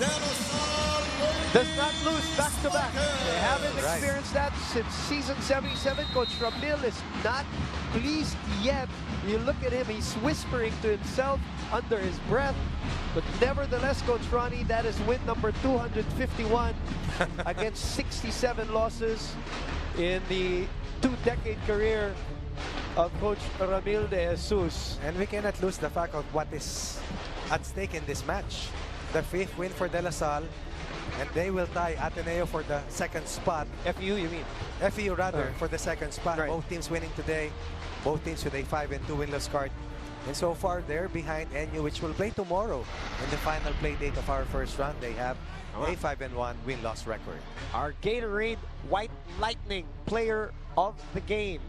Speaker 2: does not lose back-to-back. They haven't experienced that since season 77. Coach Ramil is not pleased yet. You look at him, he's whispering to himself under his breath. But nevertheless, Coach Ronnie, that is win number 251 against 67 losses in the 2-decade career of Coach Ramil de Jesus.
Speaker 3: And we cannot lose the fact of what is at stake in this match. The 5th win for De La Salle, and they will tie Ateneo for the 2nd spot.
Speaker 2: FU, you mean?
Speaker 3: FU rather, for the 2nd spot.
Speaker 2: Right.
Speaker 3: Both teams winning today. Both teams with a 5-2 winless card. And so far, they're behind NU, which will play tomorrow. In the final play date of our first round, they have a 5-1 win-loss record.
Speaker 2: Our Gatorade White Lightning player of the game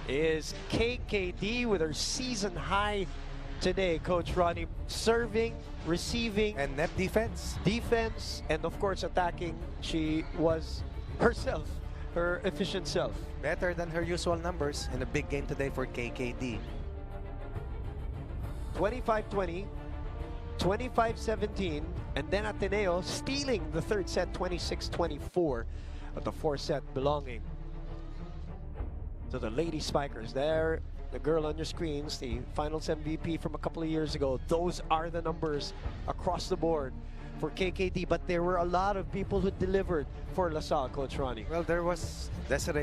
Speaker 2: is KKD with her season high today. Coach Ronnie, serving, receiving,
Speaker 3: and net defense.
Speaker 2: Defense, and of course attacking. She was herself, her efficient self.
Speaker 3: Better than her usual numbers in a big game today for KKD.
Speaker 2: 25-20, 25-17, and then Ateneo stealing the 3rd set, 26-24, but the 4th set belonging to the Lady Spikers. There, the girl on your screens, the finals MVP from a couple of years ago. Those are the numbers across the board for KKD, but there were a lot of people who delivered for LaSalle, Coach Ronnie.
Speaker 3: Well, there was Desiree